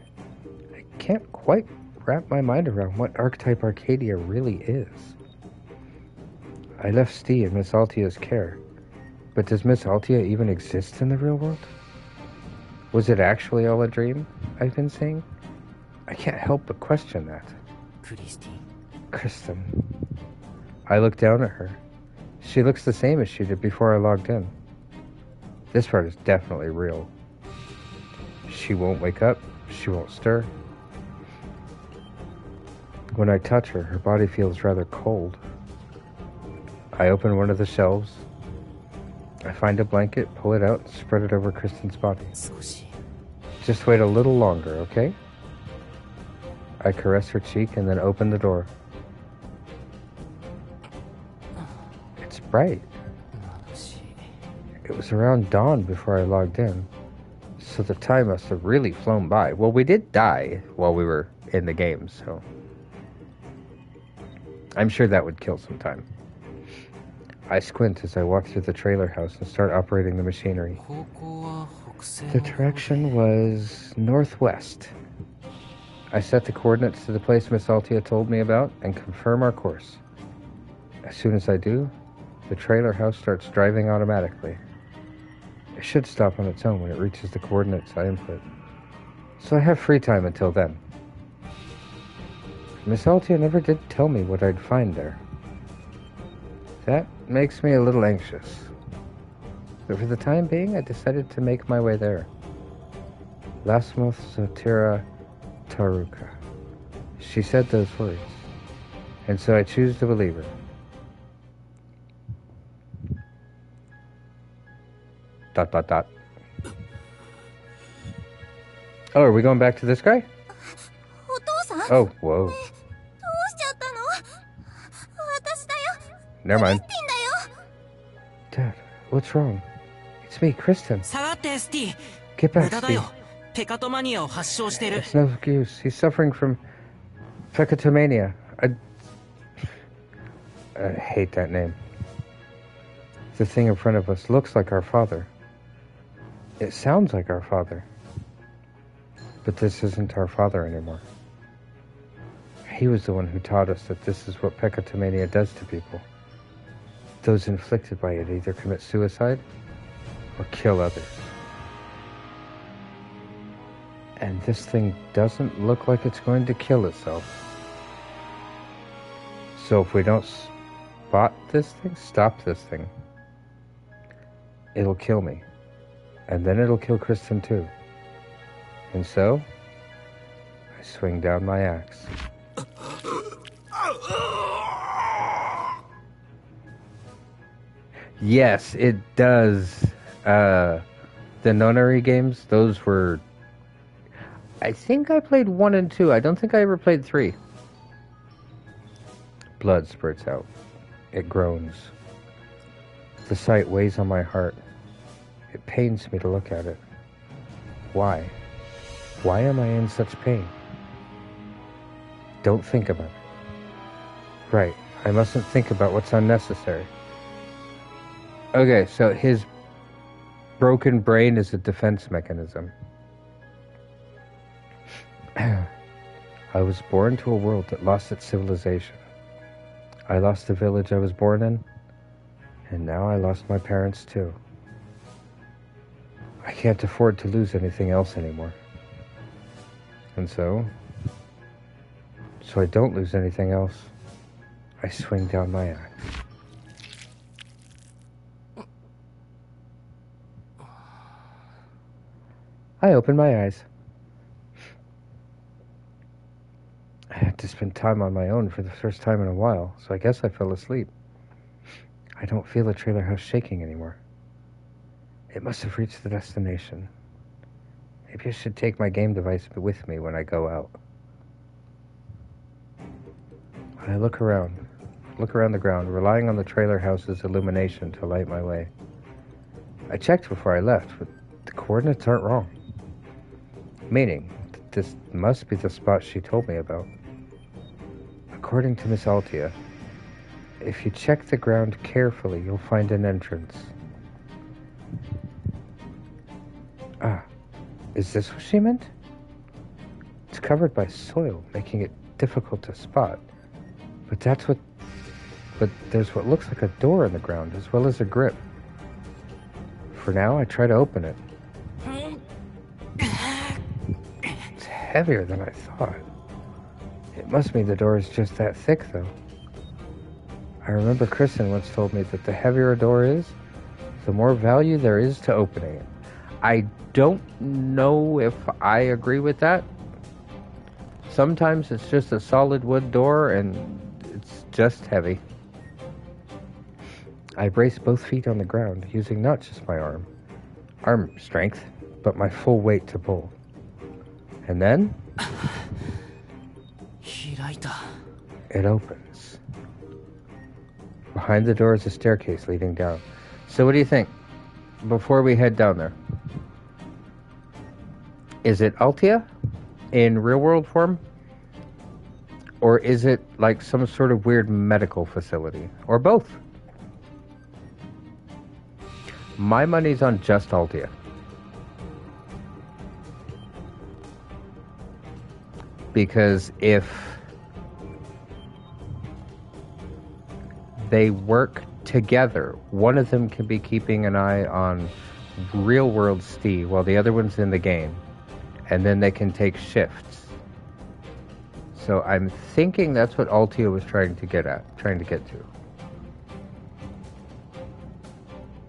I can't quite wrap my mind around what Archetype Arcadia really is. I left Steve in Miss Altia's care, but does Miss Altia even exist in the real world? Was it actually all a dream I've been seeing? I can't help but question that. クリスティン Kristen. I look down at her. She looks the same as she did before I logged in. This part is definitely real. She won't wake up. She won't stir. When I touch her, her body feels rather cold. I open one of the shelves. I find a blanket, pull it out, and spread it over Kristen's body. 少し Just wait a little longer, okay? I caress her cheek and then open the door. It's bright. 眩しい It was around dawn before I logged in, so the time must have really flown by. Well, we did die while we were in the game, so I'm sure that would kill some time. I squint as I walk through the trailer house and start operating the machinery. The direction was northwest. I set the coordinates to the place Miss Altia told me about and confirm our course. As soon as I do, the trailer house starts driving automatically. It should stop on its own when it reaches the coordinates I input, so I have free time until then. Miss Altia never did tell me what I'd find there. That makes me a little anxious. But for the time being, I decided to make my way there. Lasmoth Sotira Taruka. She said those words, and so I choose to believe her. Dot, dot, dot. Oh, are we going back to this guy? お父さん Oh, whoa. どうしちゃったの私だよ Never mind. ティンだよ Dad, what's wrong? It's me, Kristen. 下がってスティ Get back, 無駄だよ Steve. ペカトマニアを発症している It's no excuse. He's suffering from Phecatomania. I hate that name. The thing in front of us looks like our father. It sounds like our father. But this isn't our father anymore. He was the one who taught us that this is what Phecatomania does to people. Those inflicted by it either commit suicide or kill others. And this thing doesn't look like it's going to kill itself. So if we don't stop this thing, it'll kill me. And then it'll kill Kristen too. And so, I swing down my axe. Yes, it does. The Nonary games, those were... I think I played 1 and 2. I don't think I ever played 3. Blood spurts out. It groans. The sight weighs on my heart. It pains me to look at it. Why? Why am I in such pain? Don't think about it. Right, I mustn't think about what's unnecessary. Okay, so his broken brain is a defense mechanism. I was born to a world that lost its civilization. I lost the village I was born in, and now I lost my parents too. I can't afford to lose anything else anymore. And so I don't lose anything else, I swing down my axe. I open my eyes. I had to spend time on my own for the first time in a while, so I guess I fell asleep. I don't feel the trailer house shaking anymore. It must have reached the destination. Maybe I should take my game device with me when I go out. I look around the ground, relying on the trailer house's illumination to light my way. I checked before I left, but the coordinates aren't wrong. Meaning that this must be the spot she told me about. According to Miss Altia, if you check the ground carefully, you'll find an entrance. Ah, is this what she meant? It's covered by soil, making it difficult to spot. But there's what looks like a door in the ground, as well as a grip. For now, I try to open it. It's heavier than I thought. It must mean the door is just that thick, though. I remember Kristen once told me that the heavier a door is, the more value there is to opening it. I don't know if I agree with that. Sometimes it's just a solid wood door and it's just heavy. I brace both feet on the ground, using not just my arm strength, but my full weight to pull. And then... it opens. Behind the door is a staircase leading down. So what do you think? Before we head down there. Is it Altia in real world form? Or is it like some sort of weird medical facility? Or both? My money's on just Altia. Because if they work together, one of them can be keeping an eye on real world Steve while the other one's in the game. And then they can take shifts. So I'm thinking that's what Altia was trying to get to.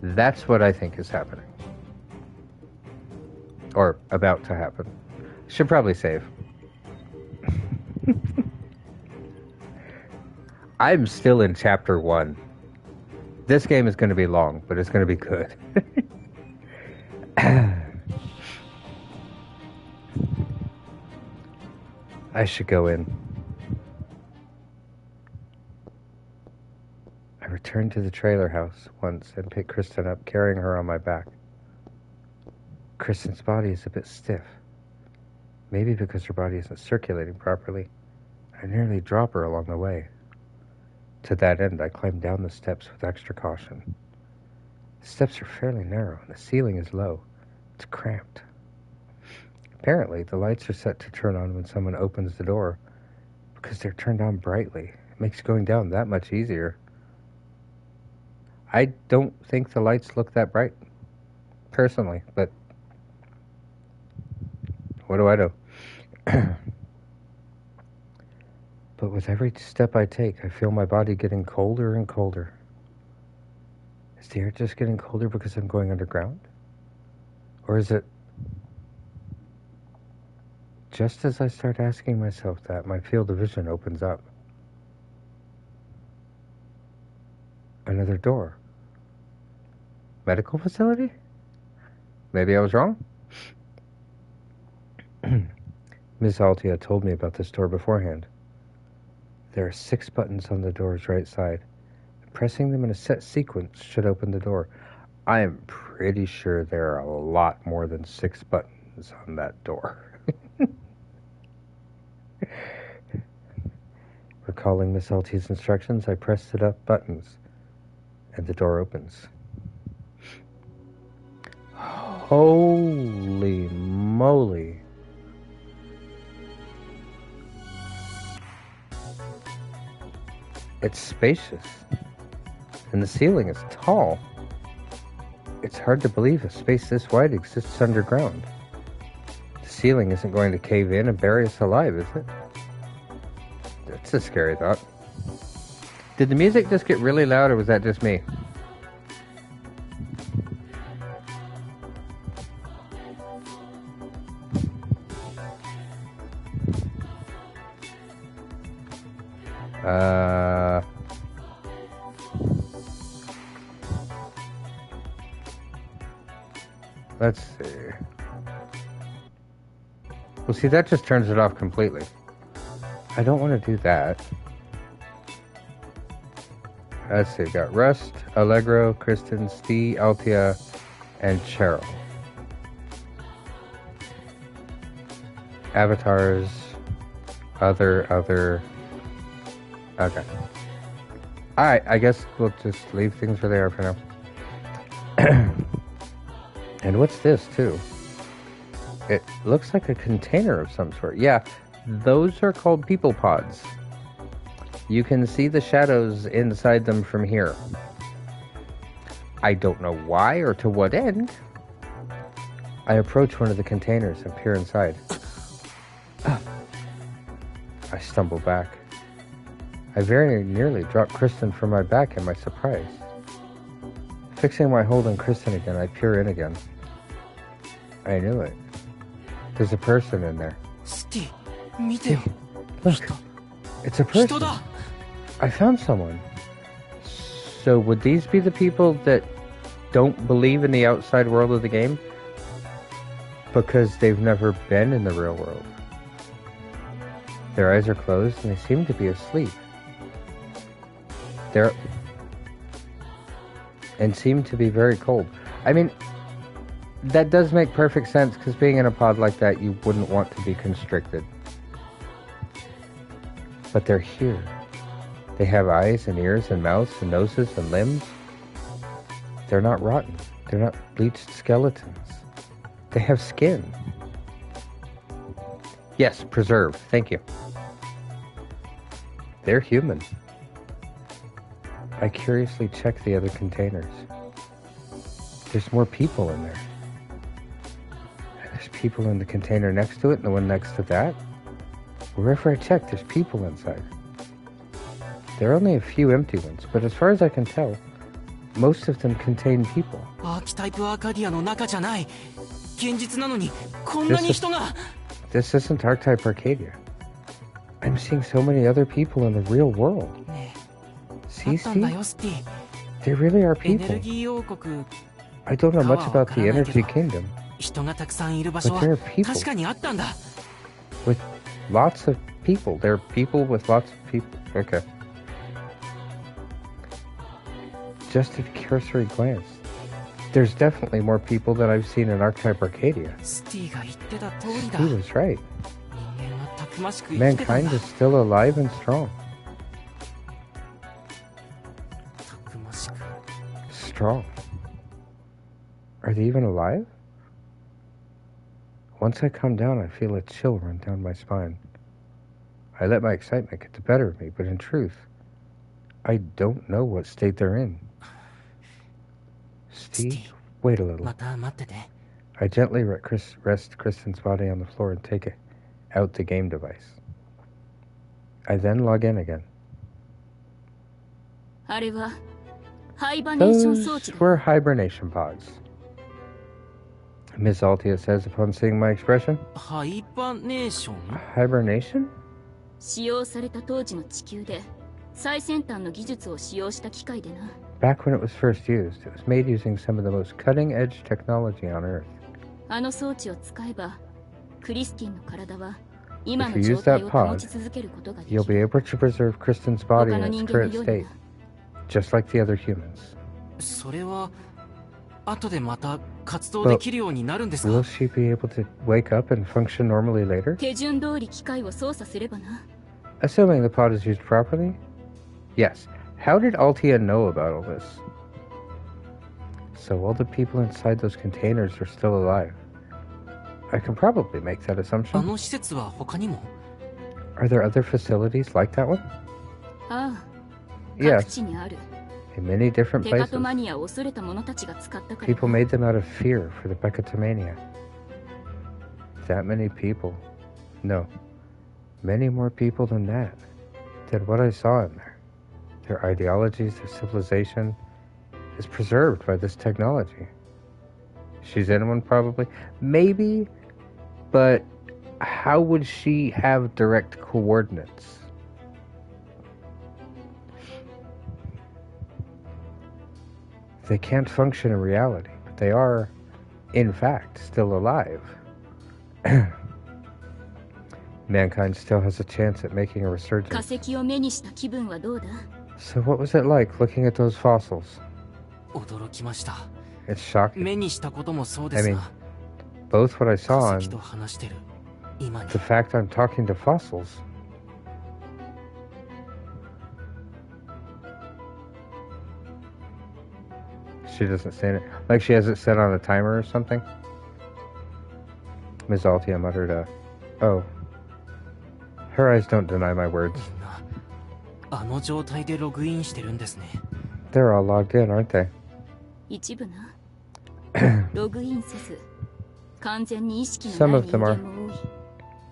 That's what I think is happening. Or about to happen. Should probably save. I'm still in chapter 1. This game is going to be long, but it's going to be good. I should go in. I returned to the trailer house once and picked Kristen up, carrying her on my back. Kristen's body is a bit stiff. Maybe because her body isn't circulating properly. I nearly drop her along the way. To that end, I climbed down the steps with extra caution. The steps are fairly narrow and the ceiling is low. It's cramped. Apparently, the lights are set to turn on when someone opens the door. Because they're turned on brightly. It makes going down that much easier. I don't think the lights look that bright, personally, but what do I know? But with every step I take, I feel my body getting colder and colder. Is the air just getting colder because I'm going underground? Or is it... Just as I start asking myself that, my field of vision opens up. Another door. Medical facility? Maybe I was wrong? Miss Altia told me about this door beforehand. There are 6 buttons on the door's right side. Pressing them in a set sequence should open the door. I am pretty sure there are a lot more than 6 buttons on that door. Recalling Miss Altia's instructions, I pressed the up buttons, and the door opens. Holy moly. It's spacious, and the ceiling is tall. It's hard to believe a space this wide exists underground. The ceiling isn't going to cave in and bury us alive, is it? That's a scary thought. Did the music just get really loud, or was that just me? Let's see. Well, see, that just turns it off completely. I don't want to do that. Let's see, got Rust, Allegro, Kristen, Steve, Altia, and Cheryl. Avatars, other. Okay. Alright, I guess we'll just leave things where they are for now. And what's this, too? It looks like a container of some sort. Yeah, those are called people pods. You can see the shadows inside them from here. I don't know why or to what end. I approach one of the containers and peer inside. I stumble back. I very nearly dropped Kristen from my back in my surprise. Fixing my hold on Kristen again, I peer in again. I knew it. There's a person in there. Steve, look, it's a person. I found someone. So would these be the people that don't believe in the outside world of the game? Because they've never been in the real world. Their eyes are closed and they seem to be asleep. And seem to be very cold. I mean, that does make perfect sense, because being in a pod like that, you wouldn't want to be constricted. but they're here. They have eyes and ears and mouths and noses and limbs. They're not rotten. They're not bleached skeletons. They have skin. Yes, preserved. Thank you. They're human. I curiously check the other containers. There's more people in there. And there's people in the container next to it and the one next to that. Wherever I check, there's people inside. There are only a few empty ones, but as far as I can tell, most of them contain people. アーキタイプアーカディアの中じゃない。現実なのにこんなに人が。This isn't Archetype Arcadia. I'm seeing so many other people in the real world. ねえ、 See, あったんだ see? よスティ。 They really are エネ people. ルギー王国。 I don't know much about the 川はわからないけど。 Energy Kingdom, 人がたくさんいる場所 but は there are people 確かにあったんだ。 with lots of people. There are people with lots of people. Okay. Just a cursory glance. There's definitely more people than I've seen in Archetype Arcadia. スティが言ってた通りだ。 He was right. 人間はたくましく生きてたん Mankind だ。 is still alive and strong. たくましく。 Strong. Are they even alive? Once I calm down, I feel a chill run down my spine. I let my excitement get the better of me, but in truth, I don't know what state they're in. Steve, wait a little. また待ってて。 I gently rest Kristen's body on the floor and take out the game device. I then log in again. あれはハイバネーション装 Those 置だ。 were hibernation pods. Miss Altia says upon seeing my expression. ハイバネーション？ Hibernation? 使用された当時の地球で最先端の技術を使用した機械でな。 Back when it was first used, it was made using some of the most cutting-edge technology on Earth. あの装置を使えばクリスティンの体は今 If の you 状 use 態 that を pod, 保ち続けることができ you'll be る。 able to preserve Kristen's body 他 in の its 人間の current ように state, な。 just like the other humans. それは後でまた活動できるようになるんですか？ Will she be able to wake up and function normally later? 手順通り機械を操作すればな。 Assuming the pod is used properly? Yes. How did Altia know about all this? So all the people inside those containers are still alive. I can probably make that あ assumption. の施設は他にも？ Are there other facilities like that one? ああ、各 Yes, 地にある。 in many different テカ places. トマニアを恐れた者たちが使ったから People made them out of fear for the Becatomania. That many people. No. Many more people than that. Than what I saw in there. Their ideologies, their civilization is preserved by this technology. She's in one probably. Maybe, but how would she have direct coordinates? They can't function in reality, but they are, in fact, still alive. Mankind still has a chance at making a 化 resurgence. 石を目にした気分はどうだ？ So what was it like looking at those fossils? 驚きました。 It's shocking. 目にしたこともそうですが、 Both what I saw 化 and 石と話してる今に the fact I'm talking to fossils. She doesn't say it. Like she has it set on a timer or something? Ms. Altia muttered, oh. Her eyes don't deny my words. みんなあの状態でログインしてるんですね。 They're all logged in, aren't they? 一部な。ログインせず完全に意識の Some ない of 人 them 間 are. も多い。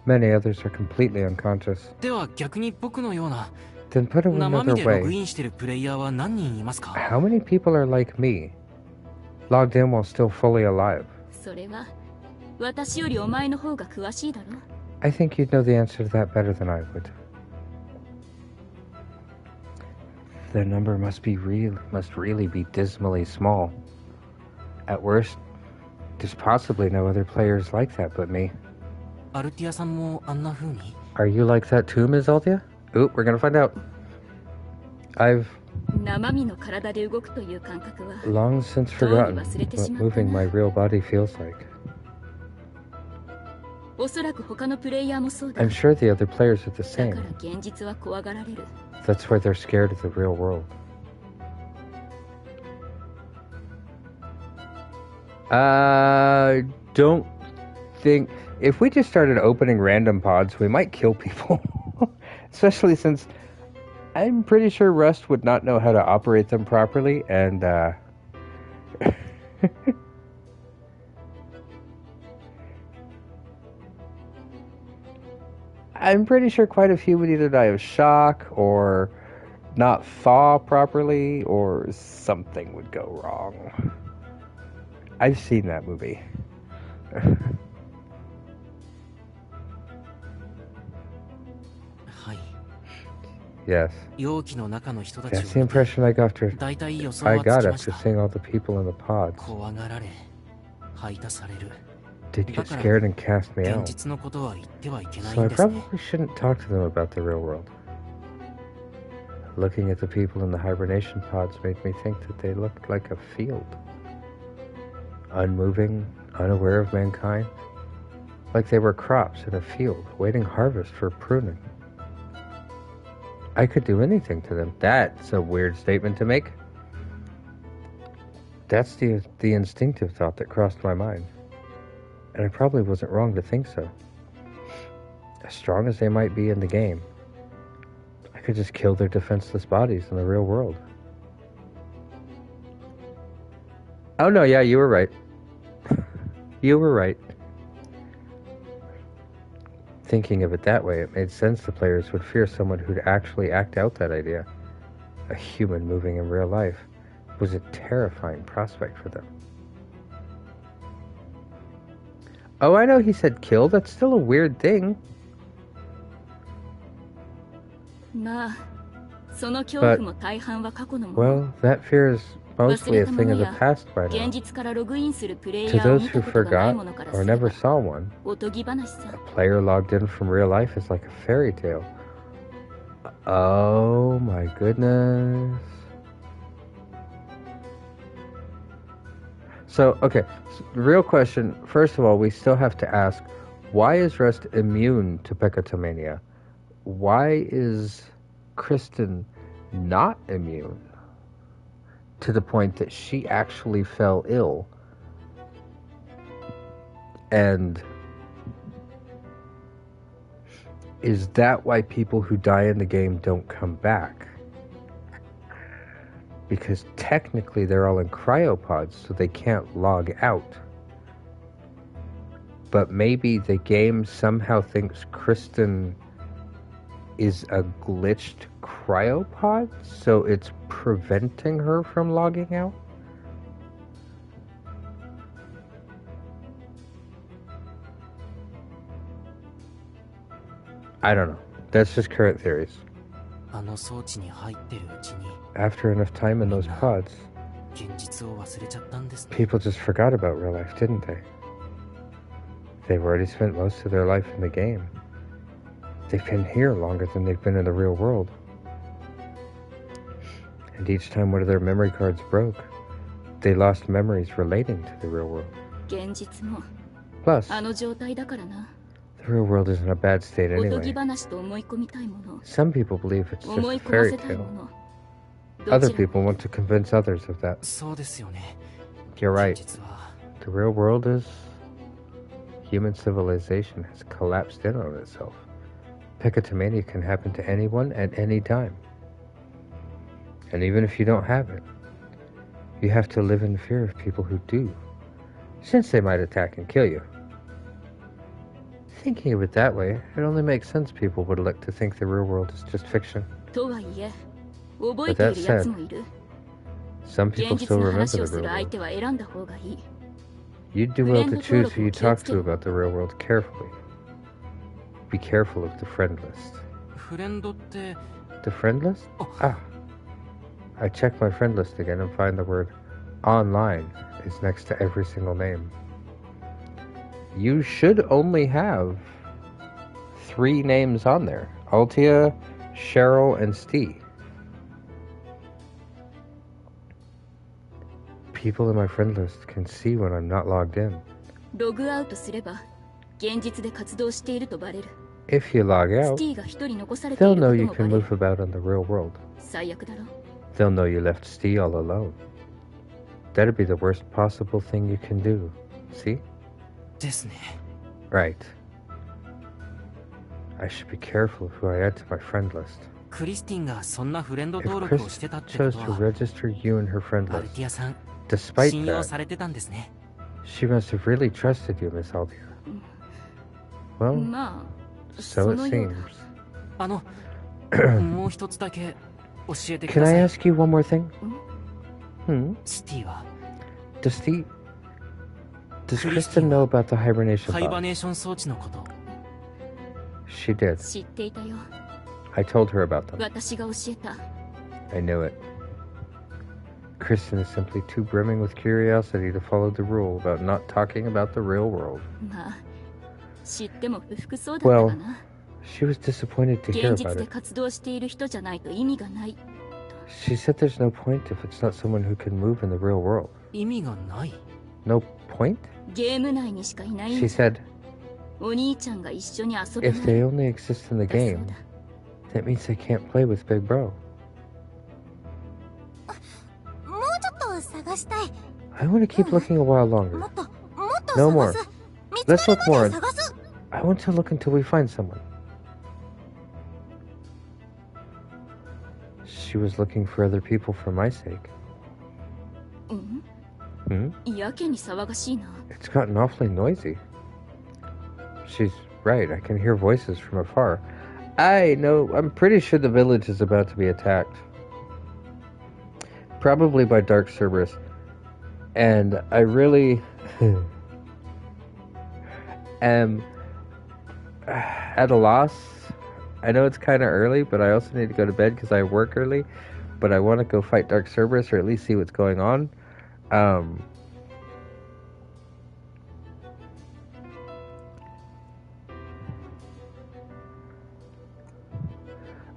Many others are completely unconscious. では逆に僕のような Then put it 生身 another でログ way. インしてるプレイヤーは何人いますか？ How many people are like me? Logged in while still fully alive? それは私よりお前の方が詳しいだろ。 I think you'd know the answer to that better than I would. The number must really be dismally small. At worst, there's possibly no other players like that but me. アルティアさんもあんな風に？ Are you like that too, Ms. Altia? Ooh, we're gonna find out. I've 生身の体で動くという感覚は long since forgotten what moving my real body feels like. おそらく他のプレイヤーもそうだ。 I'm sure the other players are the だ same. から現実は怖がられる。 That's why they're scared of the real world. Don't think... If we just started opening random pods, we might kill people. Especially since I'm pretty sure Rust would not know how to operate them properly, and, I'm pretty sure quite a few would either die of shock, or not thaw properly, or something would go wrong. I've seen that movie. Yes. That's the impression I got after seeing all the people in the pods. Did get scared and cast me out. So I probably shouldn't talk to them about the real world. Looking at the people in the hibernation pods made me think that they looked like a field. Unmoving, unaware of mankind. Like they were crops in a field, waiting harvest for pruning. I could do anything to them. That's a weird statement to make. That's the instinctive thought that crossed my mind. And I probably wasn't wrong to think so. As strong as they might be in the game, I could just kill their defenseless bodies in the real world. Oh no, yeah, you were right. You were right. Thinking of it that way, it made sense the players would fear someone who'd actually act out that idea. A human moving in real life was a terrifying prospect for them. Oh, I know he said kill. That's still a weird thing. But, well, that fear is mostly a thing of the past by now. To those who forgot or never saw one, a player logged in from real life is like a fairy tale. Oh my goodness. So, okay, so the real question, first of all, we still have to ask, why is Rust immune to Pecotomania? Why is Kristen not immune? To the point that she actually fell ill. And is that why people who die in the game don't come back? Because technically they're all in cryopods, so they can't log out. But maybe the game somehow thinks Kristen is a glitched cryopod, so it's preventing her from logging out? I don't know. That's just current theories. After enough time in those pods, people just forgot about real life, didn't they? They've already spent most of their life in the game. They've been here longer than they've been in the real world. And each time one of their memory cards broke, they lost memories relating to the real world. Plus, the real world is in a bad state anyway. Some people believe it's just a fairy tale. Other people want to convince others of that. You're right. The real world is... Human civilization has collapsed in on itself. Pecotomania can happen to anyone at any time. And even if you don't have it, you have to live in fear of people who do, since they might attack and kill you. Thinking of it that way, it only makes sense people would like to think the real world is just fiction. But that said, some people still remember the real world. You'd do well to choose who you talk to about the real world carefully. Be careful of the friend list. The friend list? Ah. I check my friend list again and find the word online is next to every single name. You should only have 3 names on there. Altia, Cheryl, and Steve. People in my friend list can see when I'm not logged in. 現実で活動しているとバレる。 If you log ス out, ティが一人残されてい they'll る know こと you も can バレる。 move about in the real world. 最悪だろ。 They'll know you left Steve all alone. That'd be the worst possible thing you can do. See? ですね。 Right. I should be careful of who I add to my friend list. クリスティンがそんなフレンド If 登録を Chris してたってこ chose と to は、 register you in her friend アル list, ティアさん、 despite 信用 that, されてたんですね。 she must have really trusted you, Miss Aldia. Well, まあ、 so そ it のようだ。 seems. もう一つだけ教えてく Can だ I さい。 ask you one more thing?スティは Does Kristen Kristen know about the hibernation ハイバ pod? ネーション装置のこと。 She did. 知っていたよ。 I told her about them. 私が教えた。 I knew it. Kristen is simply too brimming with curiosity to follow the rule about not talking about the real world. まあ、知っても不服そうだったかな。 She was disappointed to hear 現 about 実で it. 活動している人じゃないと意味がない。 She said there's no point if it's not someone who can move in the real world. 意味がない。 No point? ゲーム内にしかいないん She じゃ。 said, お兄ちゃんが一緒に遊べ if ない。 they only exist in the だそう game, だ。 that means they can't play with Big Bro. もうちょっと探したい。 I want to keep looking a while longer. もっと No 探 more. す。見 Let's つか look るま more. で探す。 I want to look until we find someone. She was looking for other people for my sake. うん、 Hmm? やけに騒がしいな。 It's gotten awfully noisy. She's right. I can hear voices from afar. I know. I'm pretty sure the village is about to be attacked. Probably by Dark Cerberus. And I really am at a loss. I know it's kind of early, but I also need to go to bed because I work early. But I want to go fight Dark Cerberus or at least see what's going on.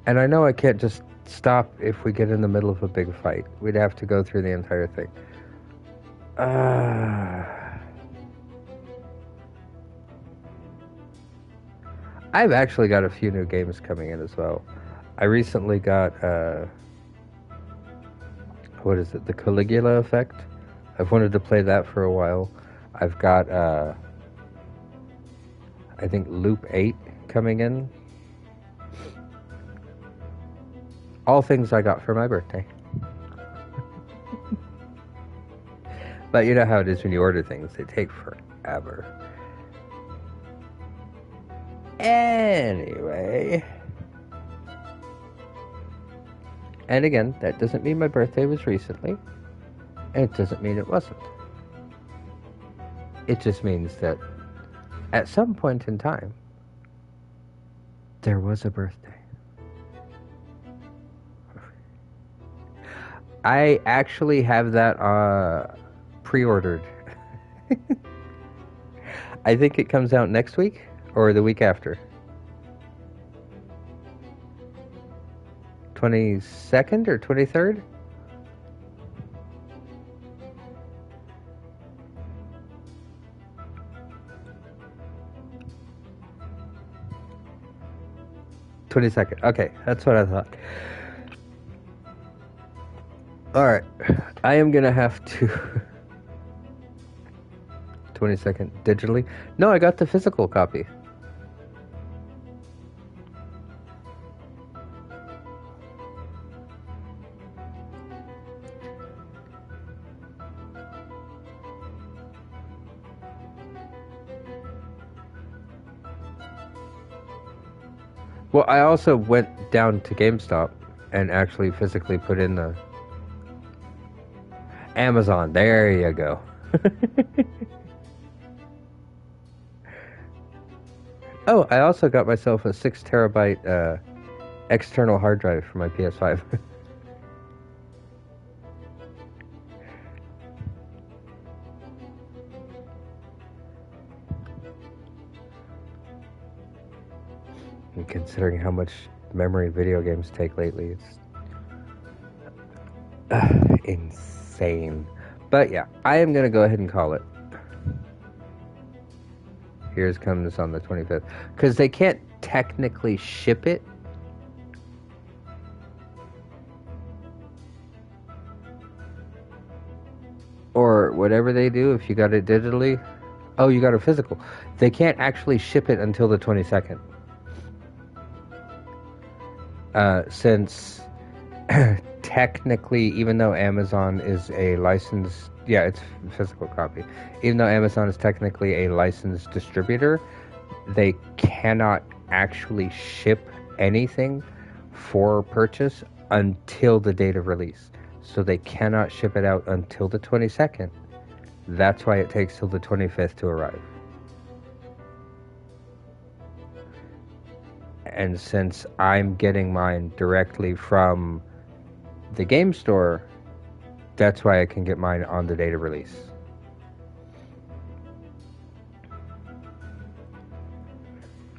And I know I can't just stop if we get in the middle of a big fight. We'd have to go through the entire thing. I've actually got a few new games coming in as well. I recently got, what is it? The Caligula Effect. I've wanted to play that for a while. I've got, I think Loop 8 coming in. All things I got for my birthday. But you know how it is when you order things. They take forever. Anyway. And again, that doesn't mean my birthday was recently. And it doesn't mean it wasn't. It just means that at some point in time, there was a birthday. I actually have that pre-ordered. I think it comes out next week or the week after. 22nd or 23rd? '22nd. Okay, that's what I thought. Alright, I am gonna have to 22nd digitally. No, I got the physical copy. Well, I also went down to GameStop and actually physically put in the Amazon. There you go. Oh, I also got myself a 6 terabyte external hard drive for my PS5. And considering how much memory video games take lately, it's insane. But yeah, I am going to go ahead and call it. Here's comes on the 25th. Because they can't technically ship it. Or whatever they do if you got it digitally. Oh, you got a physical. They can't actually ship it until the 22nd. Since technically, even though Amazon is a licensed, yeah, it's a physical copy. Even though Amazon is technically a licensed distributor, they cannot actually ship anything for purchase until the date of release. So they cannot ship it out until the 22nd. That's why it takes till the 25th to arrive. And since I'm getting mine directly from the game store, that's why I can get mine on the date of release.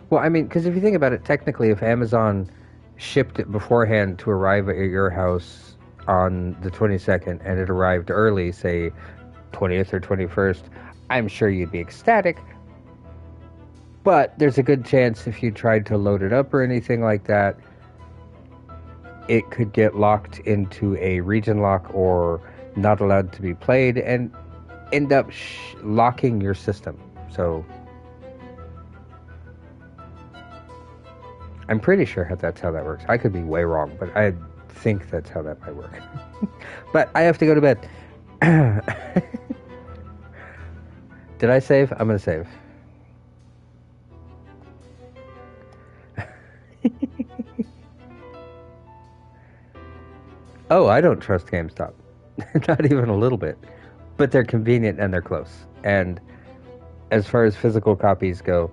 Well, I mean, because if you think about it, technically, if Amazon shipped it beforehand to arrive at your house on the 22nd and it arrived early, say 20th or 21st, I'm sure you'd be ecstatic. But there's a good chance if you tried to load it up or anything like that, it could get locked into a region lock or not allowed to be played and end up locking your system. So I'm pretty sure that's how that works. I could be way wrong, but I think that's how that might work. But I have to go to bed. Did I save? I'm going to save. Oh, I don't trust GameStop. Not even a little bit. But they're convenient and they're close. And as far as physical copies go,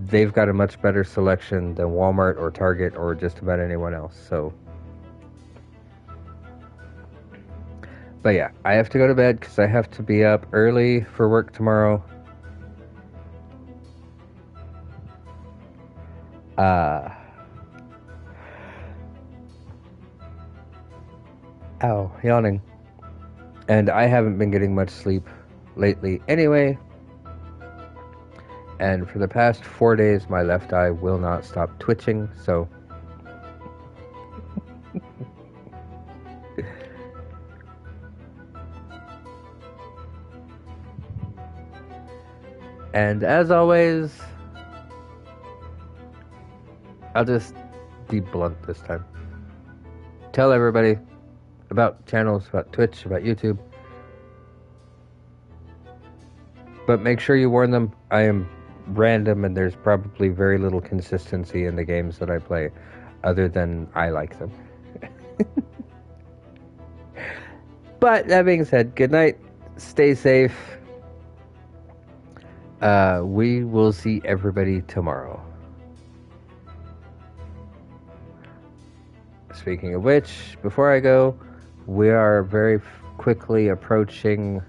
they've got a much better selection than Walmart or Target or just about anyone else. So, but yeah, I have to go to bed because I have to be up early for work tomorrow. Ow, yawning. And I haven't been getting much sleep lately anyway. And for the past 4 days, my left eye will not stop twitching, so... And as always, I'll just be blunt this time. Tell everybody about channels, about Twitch, about YouTube. But make sure you warn them, I am random and there's probably very little consistency in the games that I play, other than I like them. But that being said, good night, stay safe. We will see everybody tomorrow. Speaking of which, before I go, we are very quickly approaching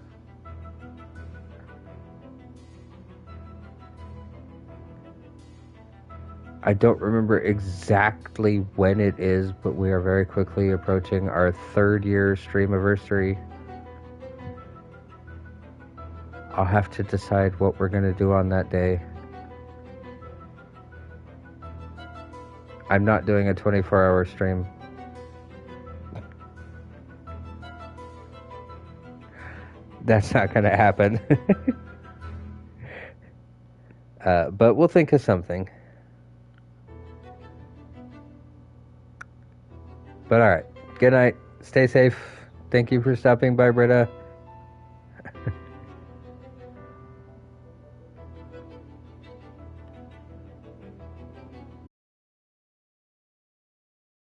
I don't remember exactly when it is, but we are very quickly approaching our 3rd year streamiversary. I'll have to decide what we're going to do on that day. I'm not doing a 24-hour stream. That's not going to happen. But we'll think of something. But alright, good night, stay safe. Thank you for stopping by, Britta.